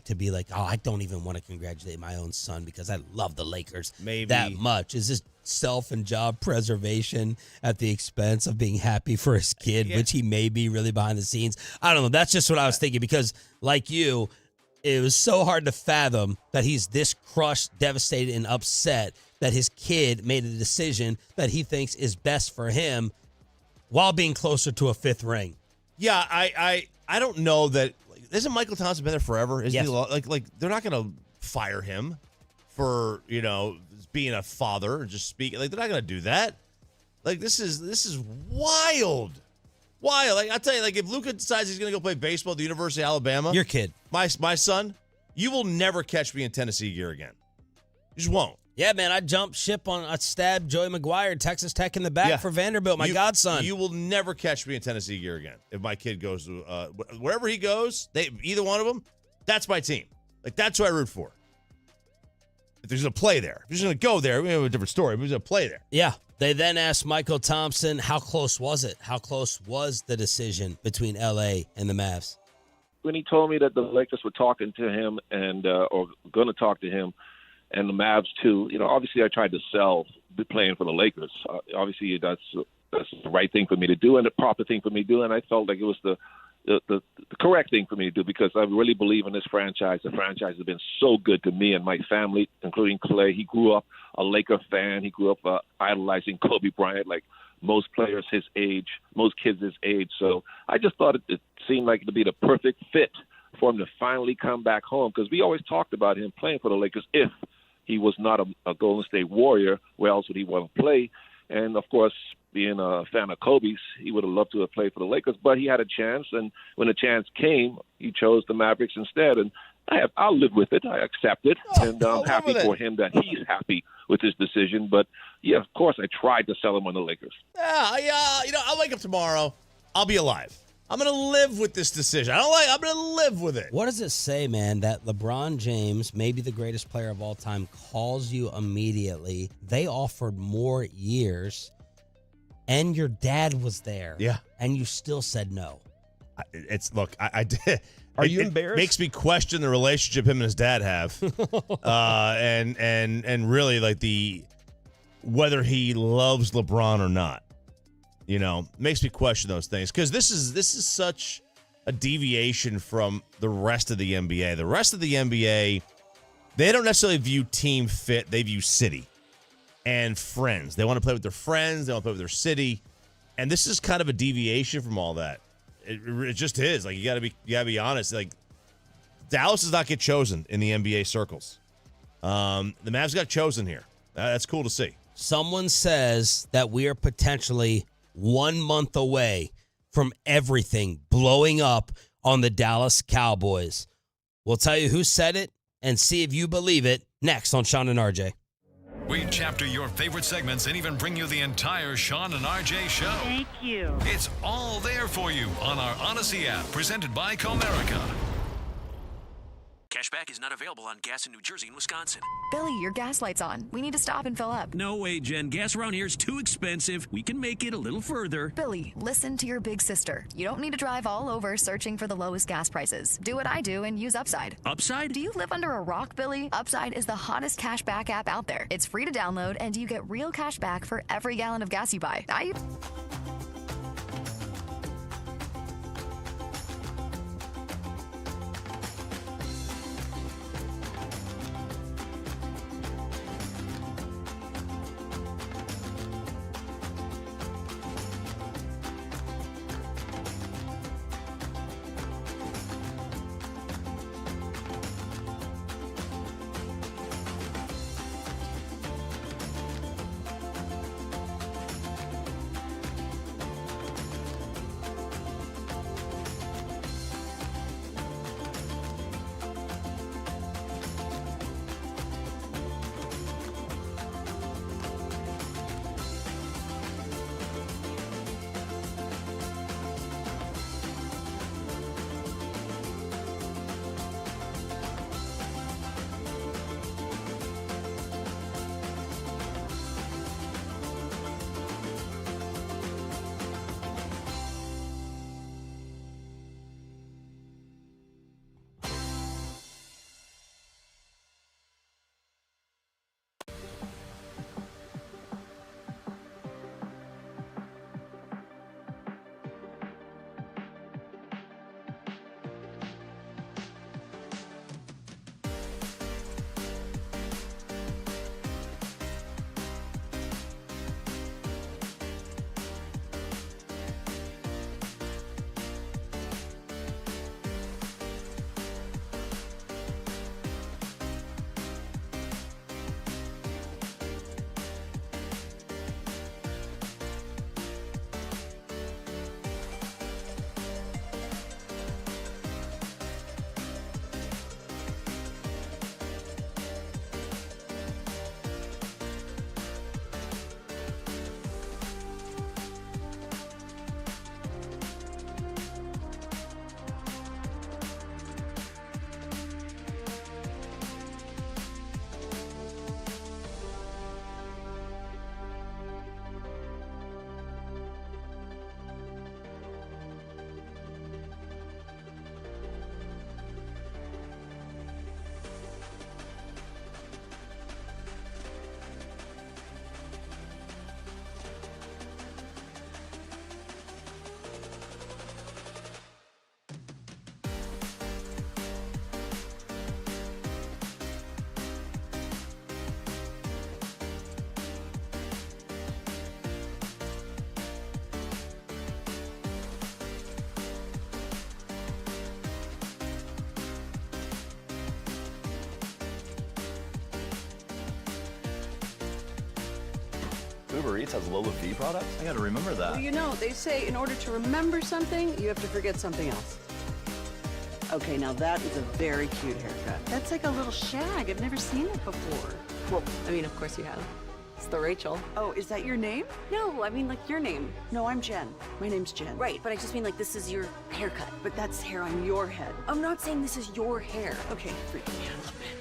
to be like, oh, I don't even want to congratulate my own son because I love the Lakers that much? Is this self and job preservation at the expense of being happy for his kid, which he may be really behind the scenes. I don't know. That's just what I was thinking because, like you, it was so hard to fathom that he's this crushed, devastated, and upset that his kid made a decision that he thinks is best for him while being closer to a 5th ring. Yeah, I don't know that. Isn't Michael Thompson been there forever? Isn't Yes. he, like they're not going to fire him for being a father and just speaking. Like they're not going to do that. Like this is wild. Like I'll tell you, like if Luka decides he's going to go play baseball at the University of Alabama, Your kid, my son, you will never catch me in Tennessee gear again. You just won't. Yeah, man, I jumped ship I stabbed Joey McGuire, Texas Tech in the back for Vanderbilt, my godson. You will never catch me in Tennessee gear again. If my kid goes to wherever he goes, either one of them, that's my team. Like that's who I root for. If there's a play there, if he's going to go there, we have a different story. But he's going to play there. Yeah. They then asked Michael Thompson, how close was it? How close was the decision between L.A. and the Mavs? When he told me that the Lakers were talking to him and or going to talk to him, and the Mavs too, obviously I tried to sell playing for the Lakers. Obviously that's the right thing for me to do and the proper thing for me to do, and I felt like it was the correct thing for me to do because I really believe in this franchise. The franchise has been so good to me and my family, including Klay. He grew up a Laker fan. He grew up idolizing Kobe Bryant like most players his age, most kids his age. So I just thought it seemed like it would be the perfect fit for him to finally come back home because we always talked about him playing for the Lakers if he was not a Golden State Warrior. Where else would he want to play? And, of course, being a fan of Kobe's, he would have loved to have played for the Lakers, but he had a chance, and when the chance came, he chose the Mavericks instead, and I'll live with it. I accept it, and I'm happy for him that he's happy with his decision. But, yeah, of course, I tried to sell him on the Lakers. Yeah, I'll wake up tomorrow. I'll be alive. I'm going to live with this decision. I'm going to live with it. What does it say, man, that LeBron James, maybe the greatest player of all time, calls you immediately? They offered more years, and your dad was there. Yeah. And you still said no. I did. Are you embarrassed? It makes me question the relationship him and his dad have. And really like whether he loves LeBron or not. Makes me question those things because this is such a deviation from the rest of the NBA. The rest of the NBA, they don't necessarily view team fit. They view city and friends. They want to play with their friends. They want to play with their city. And this is kind of a deviation from all that. It just is. Like you gotta be honest. Like Dallas does not get chosen in the NBA circles. The Mavs got chosen here. That's cool to see. Someone says that we are potentially 1 month away from everything blowing up on the Dallas Cowboys. We'll tell you who said it and see if you believe it next on Sean and RJ. We chapter your favorite segments and even bring you the entire Sean and RJ show. Thank you. It's all there for you on our Odyssey app, presented by Comerica. Cashback is not available on gas in New Jersey and Wisconsin. Billy, your gas light's on. We need to stop and fill up. No way, Jen. Gas around here is too expensive. We can make it a little further. Billy, listen to your big sister. You don't need to drive all over searching for the lowest gas prices. Do what I do and use Upside. Upside? Do you live under a rock, Billy? Upside is the hottest cashback app out there. It's free to download, and you get real cash back for every gallon of gas you buy. Uber Eats has low fee products? I got to remember that. Well, you know, they say in order to remember something, you have to forget something else. Okay, now that is a very cute haircut. That's like a little shag. I've never seen it before. Well, I mean, of course you have. It's the Rachel. Oh, is that your name? No, I mean like your name. No, I'm Jen. My name's Jen. Right, but I just mean like this is your haircut. But that's hair on your head. I'm not saying this is your hair. Okay, freaking me out a little bit.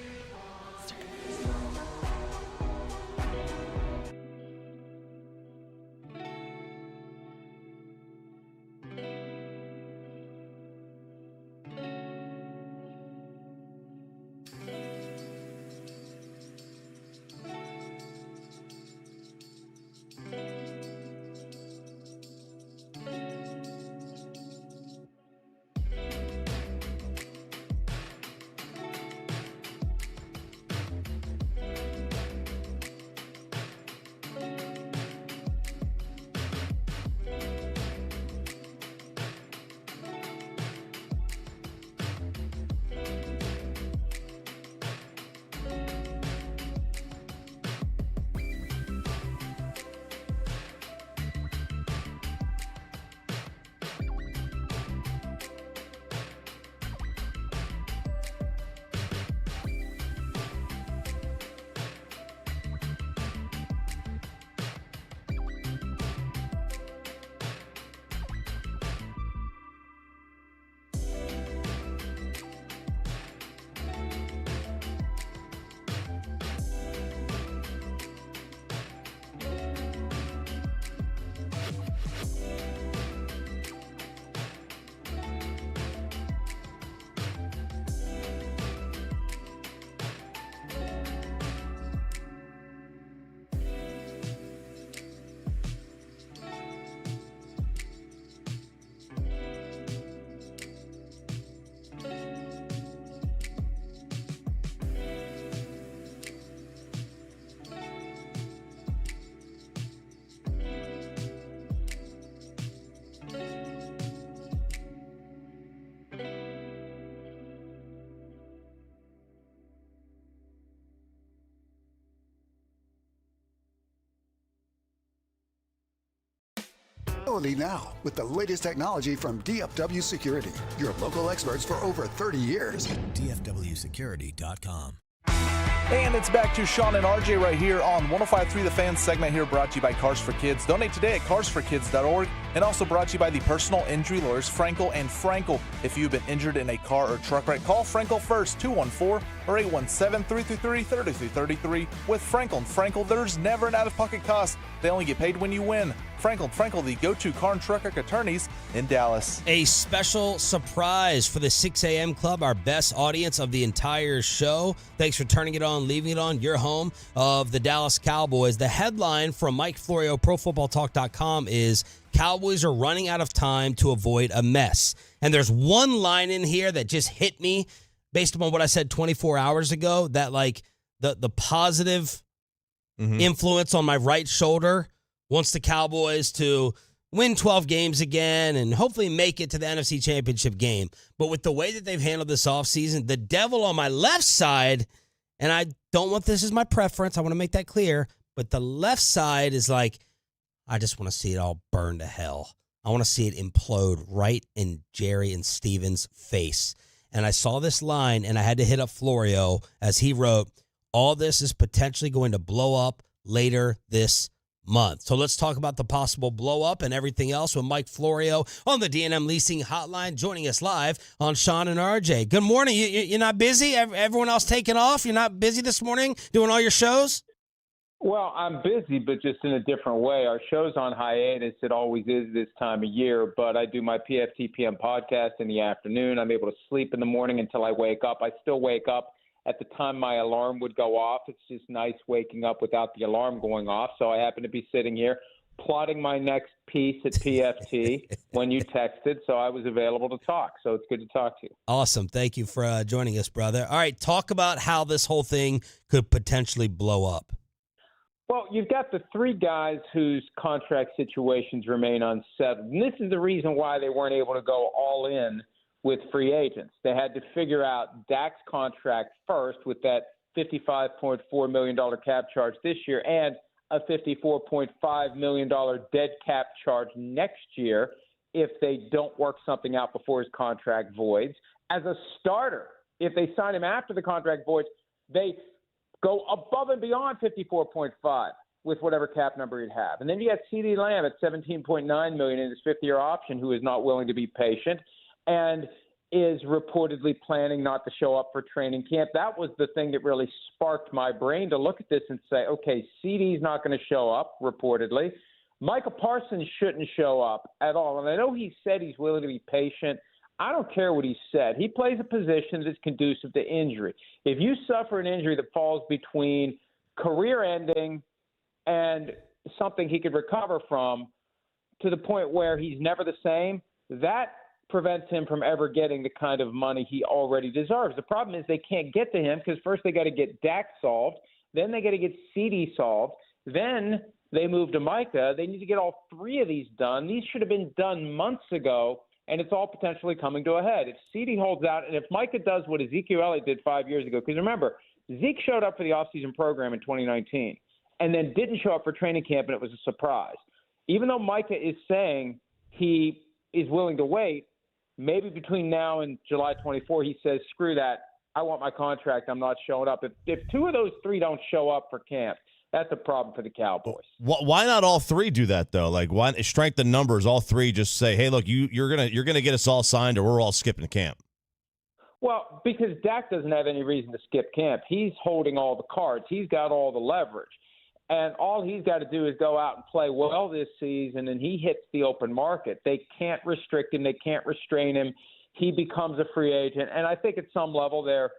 Now, with the latest technology from DFW Security, your local experts for over 30 years. DFWsecurity.com. And it's back to Sean and RJ right here on 105.3 The Fan segment here, brought to you by Cars for Kids. Donate today at carsforkids.org, and also brought to you by the personal injury lawyers Frankel and Frankel. If you've been injured in a car or truck wreck, call Frankel first, 214 or 817-333-3333. With Frankel and Frankel, there's never an out-of-pocket cost. They only get paid when you win. Frankel and Frankel, the go-to car and truck wreck attorneys in Dallas. A special surprise for the 6 a.m. Club, our best audience of the entire show. Thanks for turning it on, leaving it on. Your home of the Dallas Cowboys. The headline from Mike Florio, ProFootballTalk.com is Cowboys are running out of time to avoid a mess. And there's one line in here that just hit me based upon what I said 24 hours ago, that like the positive influence on my right shoulder wants the Cowboys to win 12 games again and hopefully make it to the NFC Championship game. But with the way that they've handled this offseason, the devil on my left side, and I don't want this as my preference, I want to make that clear, but the left side is like, I just want to see it all burn to hell. I want to see it implode right in Jerry and Steven's face. And I saw this line, and I had to hit up Florio as he wrote, all this is potentially going to blow up later this month. So let's talk about the possible blow up and everything else with Mike Florio on the D&M Leasing Hotline, joining us live on Sean and RJ. Good morning. You're not busy? Everyone else taking off? You're not busy this morning doing all your shows? Well, I'm busy, but just in a different way. Our show's on hiatus. It always is this time of year, but I do my PFTPM podcast in the afternoon. I'm able to sleep in the morning until I wake up. I still wake up at the time my alarm would go off. It's just nice waking up without the alarm going off. So I happen to be sitting here plotting my next piece at PFT when you texted, so I was available to talk. So it's good to talk to you. Awesome. Thank you for joining us, brother. All right, talk about how this whole thing could potentially blow up. Well, you've got the three guys whose contract situations remain unsettled. And this is the reason why they weren't able to go all in with free agents. They had to figure out Dak's contract first with that $55.4 million cap charge this year. And a $54.5 million dead cap charge next year if they don't work something out before his contract voids. As a starter, if they sign him after the contract voids, they go above and beyond 54.5 with whatever cap number he'd have. And then you got CeeDee Lamb at $17.9 million in his fifth-year option, who is not willing to be patient and is reportedly planning not to show up for training camp. That was the thing that really sparked my brain to look at this and say, okay, CeeDee's not going to show up, reportedly. Micah Parsons shouldn't show up at all. And I know he said he's willing to be patient. I don't care what he said. He plays a position that's conducive to injury. If you suffer an injury that falls between career-ending and something he could recover from to the point where he's never the same, that prevents him from ever getting the kind of money he already deserves. The problem is they can't get to him because first they got to get Dak solved, then they got to get CeeDee solved, then they move to Micah. They need to get all three of these done. These should have been done months ago, and it's all potentially coming to a head. If CeeDee holds out and if Micah does what Ezekiel Elliott did 5 years ago, because remember, Zeke showed up for the offseason program in 2019 and then didn't show up for training camp, and it was a surprise. Even though Micah is saying he is willing to wait, maybe between now and July 24, he says, screw that. I want my contract. I'm not showing up. If two of those three don't show up for camp, that's a problem for the Cowboys. Why not all three do that, though? Like, why strength in numbers, all three just say, hey, look, you're gonna get us all signed or we're all skipping camp? Well, because Dak doesn't have any reason to skip camp. He's holding all the cards. He's got all the leverage. And all he's got to do is go out and play well this season, and he hits the open market. They can't restrict him. They can't restrain him. He becomes a free agent. And I think at some level they're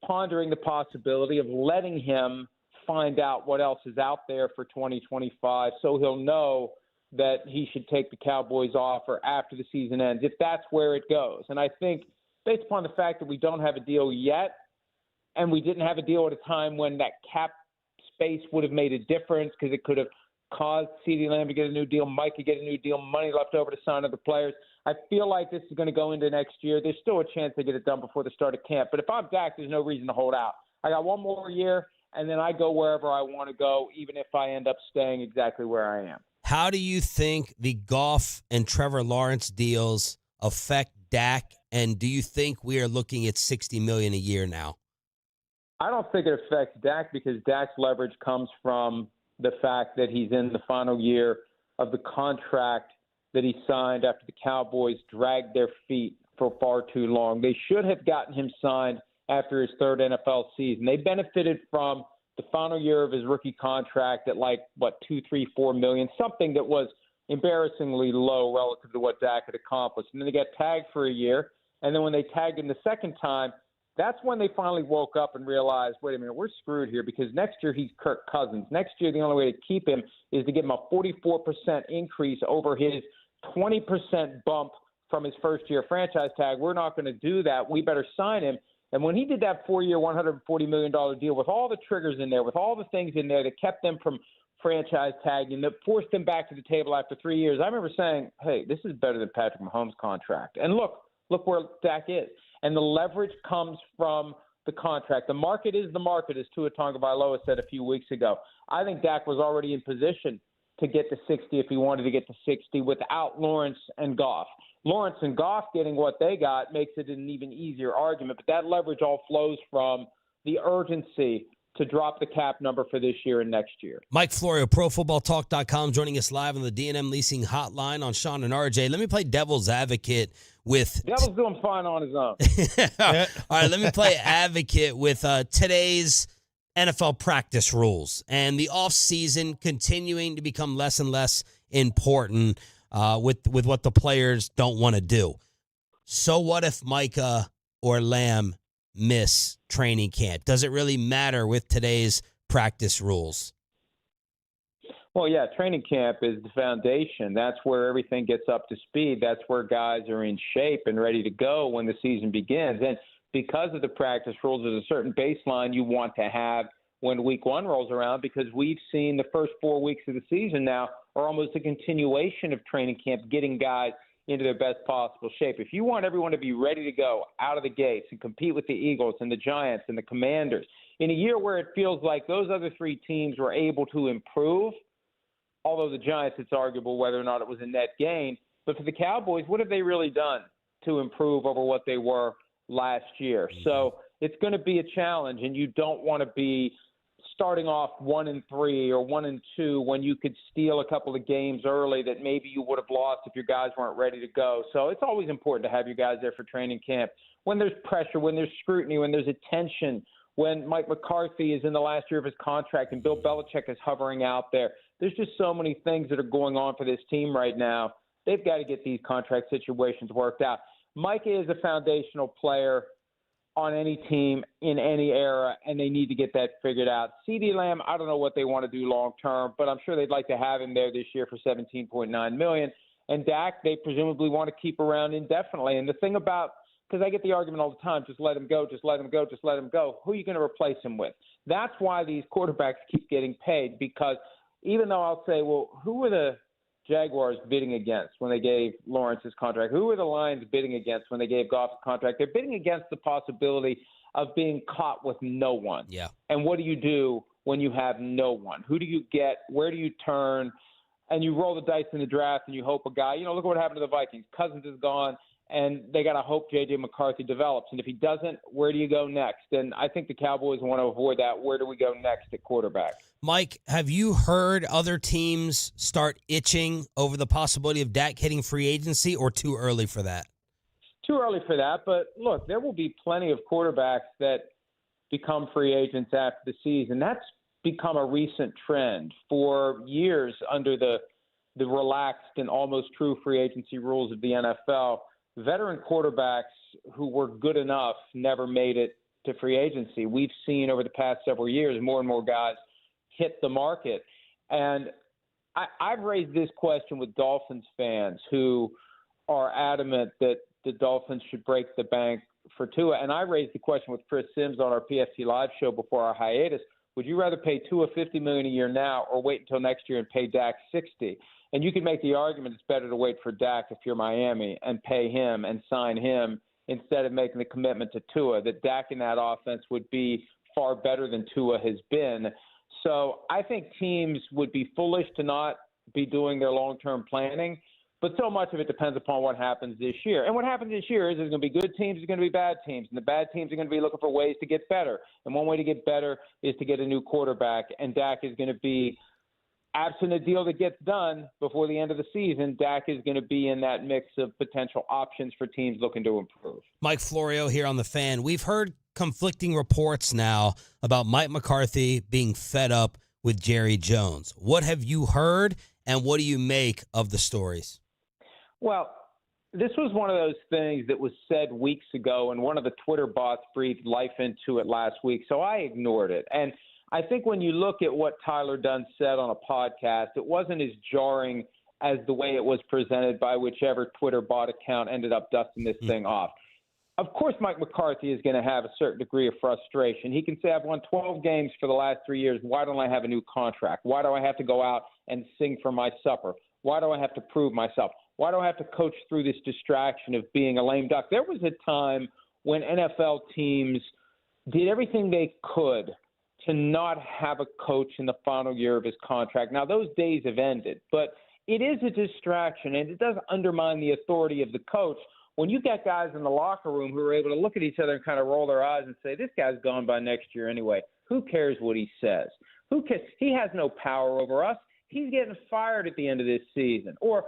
pondering the possibility of letting him find out what else is out there for 2025 so he'll know that he should take the Cowboys offer after the season ends, if that's where it goes. And I think based upon the fact that we don't have a deal yet, and we didn't have a deal at a time when that cap space would have made a difference because it could have caused CeeDee Lamb to get a new deal, Mike could get a new deal, money left over to sign other players. I feel like this is going to go into next year. There's still a chance they get it done before the start of camp. But if I'm Dak, there's no reason to hold out. I got one more year, and then I go wherever I want to go, even if I end up staying exactly where I am. How do you think the Goff and Trevor Lawrence deals affect Dak, and do you think we are looking at $60 million a year now? I don't think it affects Dak because Dak's leverage comes from the fact that he's in the final year of the contract that he signed after the Cowboys dragged their feet for far too long. They should have gotten him signed after his third NFL season. They benefited from the final year of his rookie contract at $2-4 million, something that was embarrassingly low relative to what Dak had accomplished. And then they got tagged for a year, and then when they tagged him the second time, that's when they finally woke up and realized, wait a minute, we're screwed here because next year he's Kirk Cousins. Next year, the only way to keep him is to give him a 44% increase over his 20% bump from his first-year franchise tag. We're not going to do that. We better sign him. And when he did that 4-year, $140 million deal with all the triggers in there, with all the things in there that kept them from franchise tagging, that forced them back to the table after 3 years, I remember saying, hey, this is better than Patrick Mahomes' contract. And look where Dak is. And the leverage comes from the contract. The market is the market, as Tua Tagovailoa said a few weeks ago. I think Dak was already in position to get to 60 if he wanted to get to 60 without Lawrence and Goff. Lawrence and Goff getting what they got makes it an even easier argument, but that leverage all flows from the urgency to drop the cap number for this year and next year. Mike Florio, ProFootballTalk.com, joining us live on the D&M Leasing Hotline on Sean and RJ. Let me play devil's advocate with... Devil's doing fine on his own. All right, let me play advocate with today's NFL practice rules and the offseason continuing to become less and less important with what the players don't want to do. So what if Micah or Lamb miss training camp? Does it really matter with today's practice rules? Well, yeah, training camp is the foundation. That's where everything gets up to speed. That's where guys are in shape and ready to go when the season begins. And because of the practice rules, there's a certain baseline you want to have when week one rolls around, because we've seen the first 4 weeks of the season now are almost a continuation of training camp, getting guys into their best possible shape. If you want everyone to be ready to go out of the gates and compete with the Eagles and the Giants and the Commanders, in a year where it feels like those other three teams were able to improve, although the Giants, it's arguable whether or not it was a net gain. But for the Cowboys, what have they really done to improve over what they were last year? So it's going to be a challenge, and you don't want to be starting off 1-3 or 1-2 when you could steal a couple of games early that maybe you would have lost if your guys weren't ready to go. So it's always important to have your guys there for training camp. When there's pressure, when there's scrutiny, when there's attention, when Mike McCarthy is in the last year of his contract and Bill Belichick is hovering out there, there's just so many things that are going on for this team right now. They've got to get these contract situations worked out. Mike is a foundational player on any team in any era, and they need to get that figured out. CeeDee Lamb, I don't know what they want to do long term, but I'm sure they'd like to have him there this year for $17.9 million. And Dak, they presumably want to keep around indefinitely. And the thing about, because I get the argument all the time, just let him go, just let him go, just let him go. Who are you going to replace him with? That's why these quarterbacks keep getting paid, because even though I'll say, well, who were the Jaguars bidding against when they gave Lawrence his contract? Who were the Lions bidding against when they gave Goff a contract? They're bidding against the possibility of being caught with no one. Yeah. And what do you do when you have no one? Who do you get? Where do you turn? And you roll the dice in the draft and you hope a guy, look at what happened to the Vikings. Cousins is gone, and they got to hope J.J. McCarthy develops. And if he doesn't, where do you go next? And I think the Cowboys want to avoid that. Where do we go next at quarterback? Mike, have you heard other teams start itching over the possibility of Dak hitting free agency, or too early for that? Too early for that. But, look, there will be plenty of quarterbacks that become free agents after the season. That's become a recent trend. For years under the relaxed and almost true free agency rules of the NFL, veteran quarterbacks who were good enough never made it to free agency. We've seen over the past several years more and more guys hit the market. And I've raised this question with Dolphins fans who are adamant that the Dolphins should break the bank for Tua. And I raised the question with Chris Sims on our PFT Live show before our hiatus. Would you rather pay Tua $50 million a year now, or wait until next year and pay Dak $60? And you can make the argument it's better to wait for Dak if you're Miami and pay him and sign him instead of making the commitment to Tua, that Dak in that offense would be far better than Tua has been. So I think teams would be foolish to not be doing their long-term planning, but so much of it depends upon what happens this year. And what happens this year is there's going to be good teams, there's going to be bad teams, and the bad teams are going to be looking for ways to get better. And one way to get better is to get a new quarterback, and Dak is going to be, absent a deal that gets done before the end of the season, Dak is going to be in that mix of potential options for teams looking to improve. Mike Florio here on The Fan. We've heard conflicting reports now about Mike McCarthy being fed up with Jerry Jones. What have you heard, and what do you make of the stories? Well, this was one of those things that was said weeks ago, and one of the Twitter bots breathed life into it last week, so I ignored it. And I think when you look at what Tyler Dunn said on a podcast, it wasn't as jarring as the way it was presented by whichever Twitter bot account ended up dusting this thing off. Of course, Mike McCarthy is going to have a certain degree of frustration. He can say, I've won 12 games for the last 3 years. Why don't I have a new contract? Why do I have to go out and sing for my supper? Why do I have to prove myself? Why do I have to coach through this distraction of being a lame duck? There was a time when NFL teams did everything they could to not have a coach in the final year of his contract. Now, those days have ended, but it is a distraction, and it does undermine the authority of the coach when you got guys in the locker room who are able to look at each other and kind of roll their eyes and say, this guy's gone by next year anyway. Who cares what he says? Who cares? He has no power over us. He's getting fired at the end of this season. Or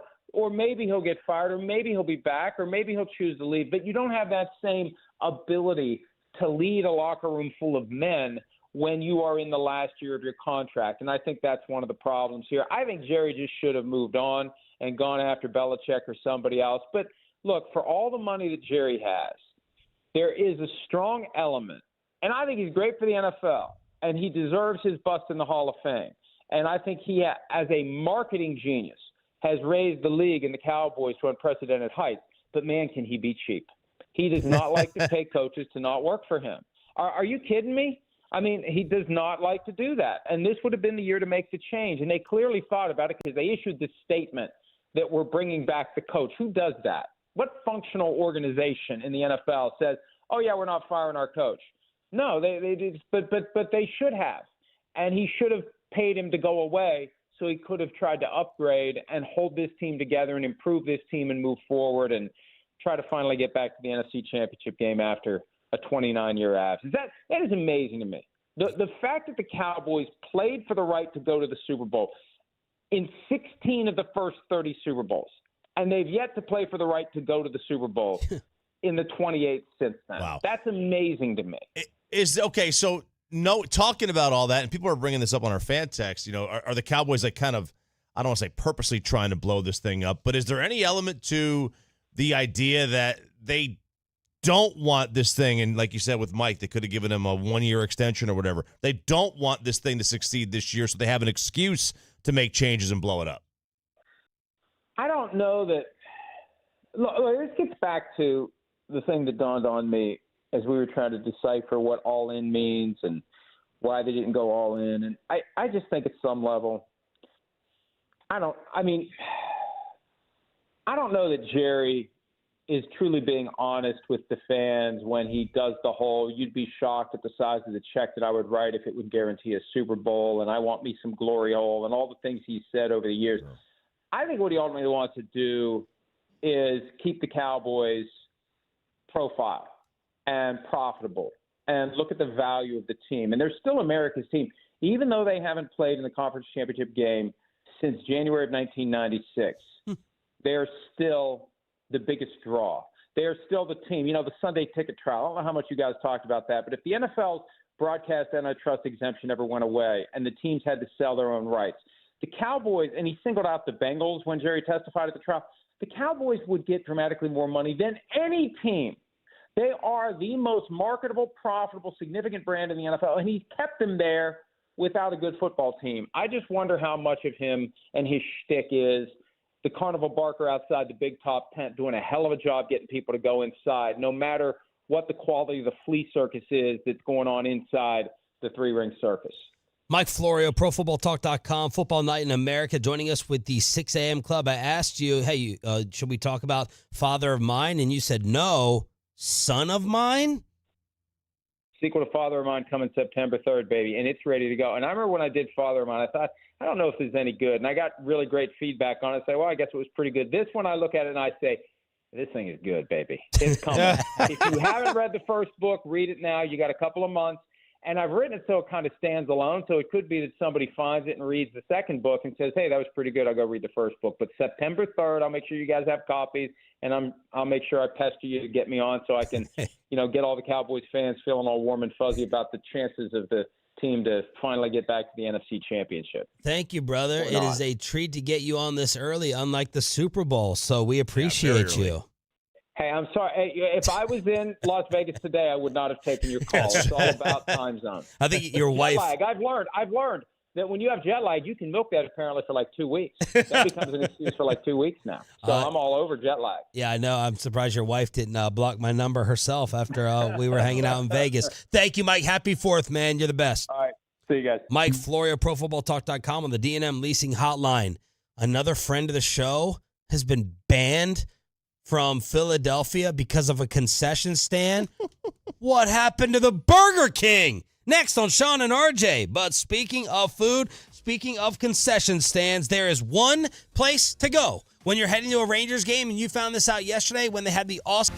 maybe he'll get fired, or maybe he'll be back, or maybe he'll choose to leave. But you don't have that same ability to lead a locker room full of men when you are in the last year of your contract. And I think that's one of the problems here. I think Jerry just should have moved on and gone after Belichick or somebody else. But look, for all the money that Jerry has, there is a strong element, and I think he's great for the NFL, and he deserves his bust in the Hall of Fame. And I think he, as a marketing genius, has raised the league and the Cowboys to unprecedented heights. But, man, can he be cheap. He does not like to pay coaches to not work for him. Are you kidding me? I mean, he does not like to do that. And this would have been the year to make the change. And they clearly thought about it because they issued this statement that we're bringing back the coach. Who does that? What functional organization in the NFL says, oh, yeah, we're not firing our coach? No, they did, but they should have, and he should have paid him to go away so he could have tried to upgrade and hold this team together and improve this team and move forward and try to finally get back to the NFC Championship game after a 29-year absence. That is amazing to me. The fact that the Cowboys played for the right to go to the Super Bowl in 16 of the first 30 Super Bowls, and they've yet to play for the right to go to the Super Bowl in the 28th since then. Wow. That's amazing to me. So talking about all that, and people are bringing this up on our fan text, are the Cowboys like kind of, I don't want to say purposely trying to blow this thing up, but is there any element to the idea that they don't want this thing, and like you said with Mike, they could have given him a 1-year extension or whatever. They don't want this thing to succeed this year, so they have an excuse to make changes and blow it up. I don't know that. Look, this gets back to the thing that dawned on me as we were trying to decipher what all in means and why they didn't go all in. And I just think at some level, I don't know that Jerry is truly being honest with the fans when he does the whole, you'd be shocked at the size of the check that I would write if it would guarantee a Super Bowl, and I want me some glory hole, and all the things he's said over the years. Sure. I think what he ultimately wants to do is keep the Cowboys profile and profitable and look at the value of the team. And they're still America's team. Even though they haven't played in the conference championship game since January of 1996, they're still the biggest draw. They are still the team. The Sunday ticket trial. I don't know how much you guys talked about that, but if the NFL's broadcast antitrust exemption ever went away and the teams had to sell their own rights, the Cowboys, and he singled out the Bengals when Jerry testified at the trial, the Cowboys would get dramatically more money than any team. They are the most marketable, profitable, significant brand in the NFL, and he's kept them there without a good football team. I just wonder how much of him and his shtick is the carnival barker outside the big top tent doing a hell of a job getting people to go inside, no matter what the quality of the flea circus is that's going on inside the three-ring circus. Mike Florio, ProFootballTalk.com, Football Night in America, joining us with the 6 a.m. Club. I asked you, hey, should we talk about Father of Mine? And you said no. Son of Mine? Sequel to Father of Mine coming September 3rd, baby, and it's ready to go. And I remember when I did Father of Mine, I thought, I don't know if this is any good. And I got really great feedback on it. I say, well, I guess it was pretty good. This one, I look at it and I say, this thing is good, baby. It's coming. If you haven't read the first book, read it now. You got a couple of months. And I've written it so it kind of stands alone. So it could be that somebody finds it and reads the second book and says, hey, that was pretty good. I'll go read the first book. But September 3rd, I'll make sure you guys have copies. And I'll make sure I pester you to get me on so I can, get all the Cowboys fans feeling all warm and fuzzy about the chances of the team to finally get back to the NFC Championship. Thank you, brother. It is a treat to get you on this early, unlike the Super Bowl. So we appreciate you. Hey, I'm sorry. Hey, if I was in Las Vegas today, I would not have taken your call. It's all about time zone. I think your wife. Jet lag. I've learned that when you have jet lag, you can milk that apparently for like 2 weeks. That becomes an excuse for like 2 weeks now. So I'm all over jet lag. Yeah, I know. I'm surprised your wife didn't block my number herself after we were hanging out in Vegas. Thank you, Mike. Happy 4th, man. You're the best. All right. See you guys. Mike Florio, ProFootballTalk.com on the D&M Leasing Hotline. Another friend of the show has been banned from Philadelphia because of a concession stand. What happened to the Burger King? Next on Sean and RJ. But speaking of food, speaking of concession stands, there is one place to go when you're heading to a Rangers game, and you found this out yesterday when they had the awesome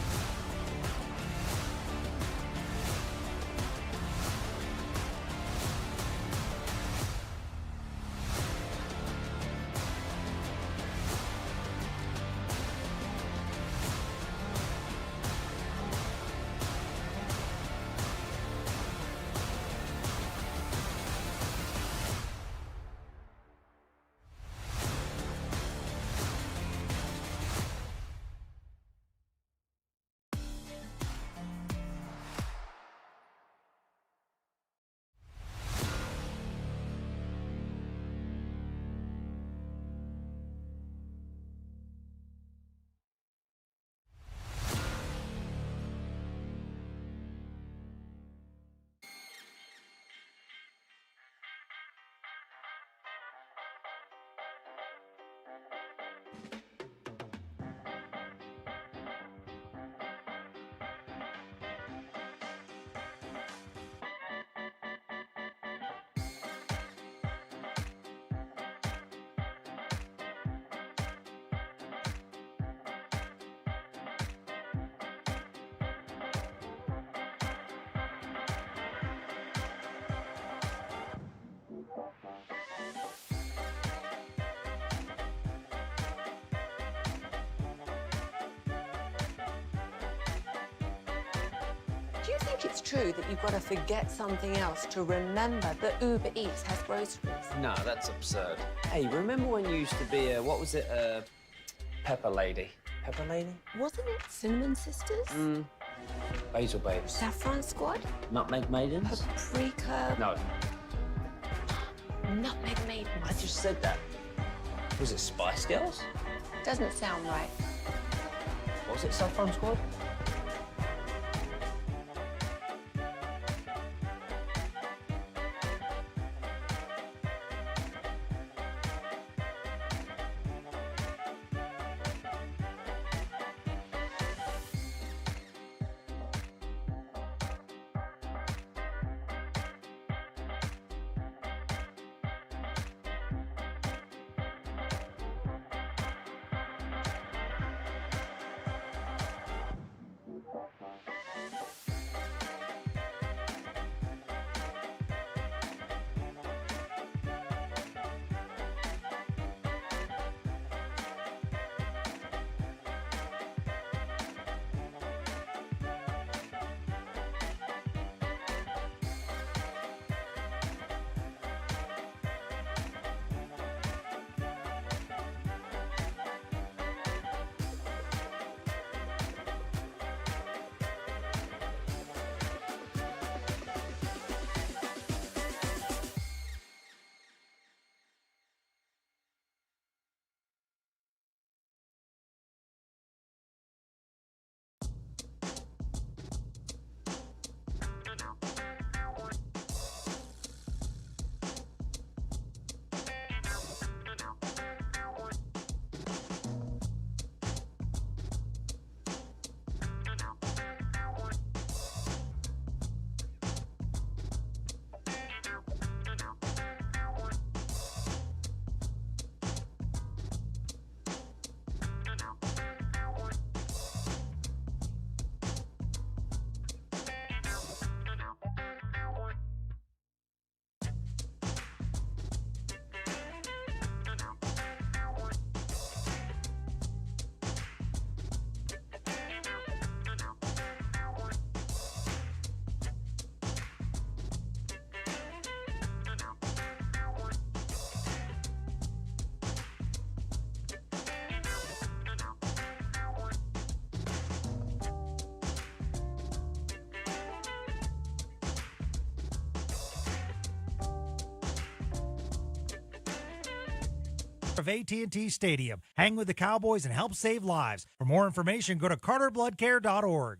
think it's true that you've got to forget something else to remember that Uber Eats has groceries? No, that's absurd. Hey, remember when you used to be pepper lady? Pepper lady? Wasn't it Cinnamon Sisters? Basil babes. Saffron Squad? Nutmeg maidens? Paprika? No, Nutmeg Maidens? I just said that. Was it Spice Girls? Doesn't sound right. Was it Saffron Squad? Of AT&T Stadium. Hang with the Cowboys and help save lives. For more information, go to krld-fm.org.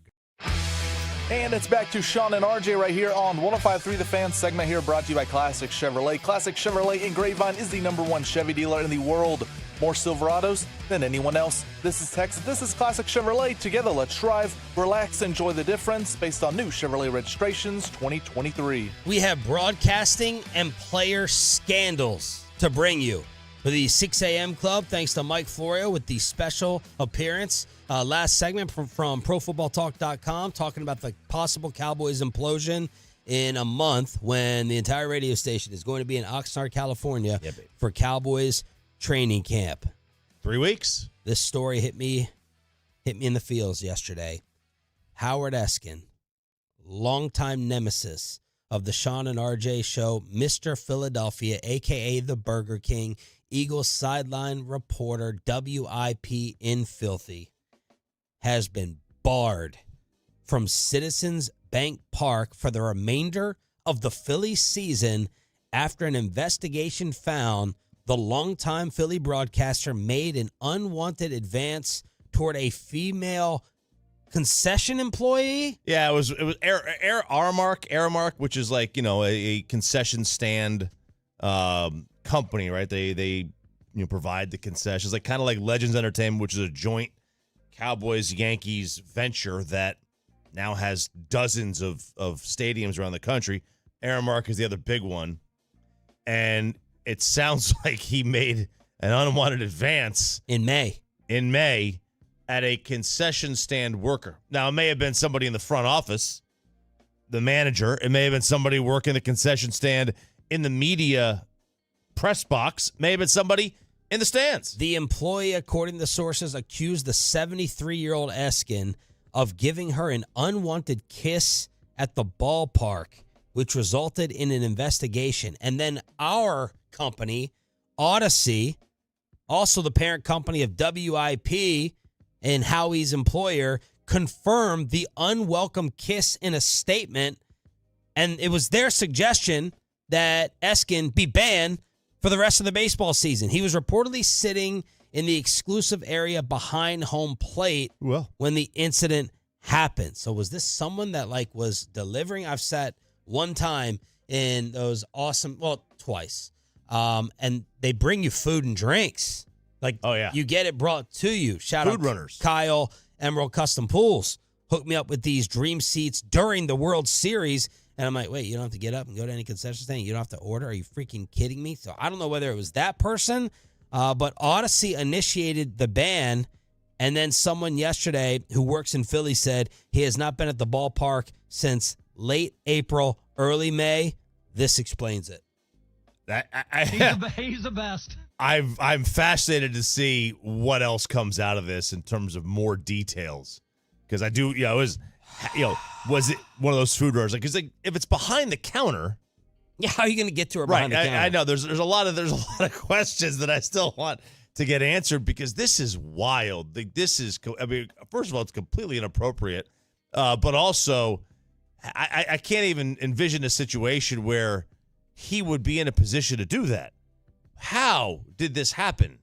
And it's back to Sean and RJ right here on 105.3 The Fan segment here, brought to you by Classic Chevrolet. Classic Chevrolet in Grapevine is the #1 Chevy dealer in the world. More Silverados than anyone else. This is Texas. This is Classic Chevrolet. Together, let's drive, relax, enjoy the difference based on new Chevrolet registrations 2023. We have broadcasting and player scandals to bring you. For the 6 a.m. club, thanks to Mike Florio with the special appearance. Last segment from ProFootballTalk.com, talking about the possible Cowboys implosion in a month when the entire radio station is going to be in Oxnard, California for Cowboys training camp. 3 weeks. This story hit me in the feels yesterday. Howard Eskin, longtime nemesis of the Sean and RJ show, Mr. Philadelphia, a.k.a. the Burger King, Eagles sideline reporter, WIP in Filthy, has been barred from Citizens Bank Park for the remainder of the Philly season after an investigation found the longtime Philly broadcaster made an unwanted advance toward a female concession employee. Yeah, it was Aramark, which is like, a concession stand company, right? They provide the concessions, like kind of like Legends Entertainment, which is a joint Cowboys Yankees venture that now has dozens of stadiums around the country. Aramark is the other big one, and it sounds like he made an unwanted advance in May at a concession stand worker. Now, it may have been somebody in the front office, the manager. It may have been somebody working the concession stand in the media press box. May have been somebody in the stands. The employee, according to sources, accused the 73-year-old Eskin of giving her an unwanted kiss at the ballpark, which resulted in an investigation. And then our company, Odyssey, also the parent company of WIP and Howie's employer, confirmed the unwelcome kiss in a statement. And it was their suggestion that Eskin be banned for the rest of the baseball season. He was reportedly sitting in the exclusive area behind home plate when the incident happened. So was this someone that was delivering? I've sat one time in those twice. And they bring you food and drinks. You get it brought to you. Shout out runners. Kyle, Emerald Custom Pools, hooked me up with these dream seats during the World Series. And I'm like, wait, you don't have to get up and go to any concession stand? You don't have to order? Are you freaking kidding me? So I don't know whether it was that person, but Odyssey initiated the ban. And then someone yesterday who works in Philly said he has not been at the ballpark since late April, early May. This explains it. He's the best. I'm fascinated to see what else comes out of this in terms of more details. Because I do, was it one of those food runners? Because if it's behind the counter, how are you going to get to her behind the counter? I know there's a lot of questions that I still want to get answered because this is wild. This is, first of all, it's completely inappropriate, but also I can't even envision a situation where he would be in a position to do that. How did this happen?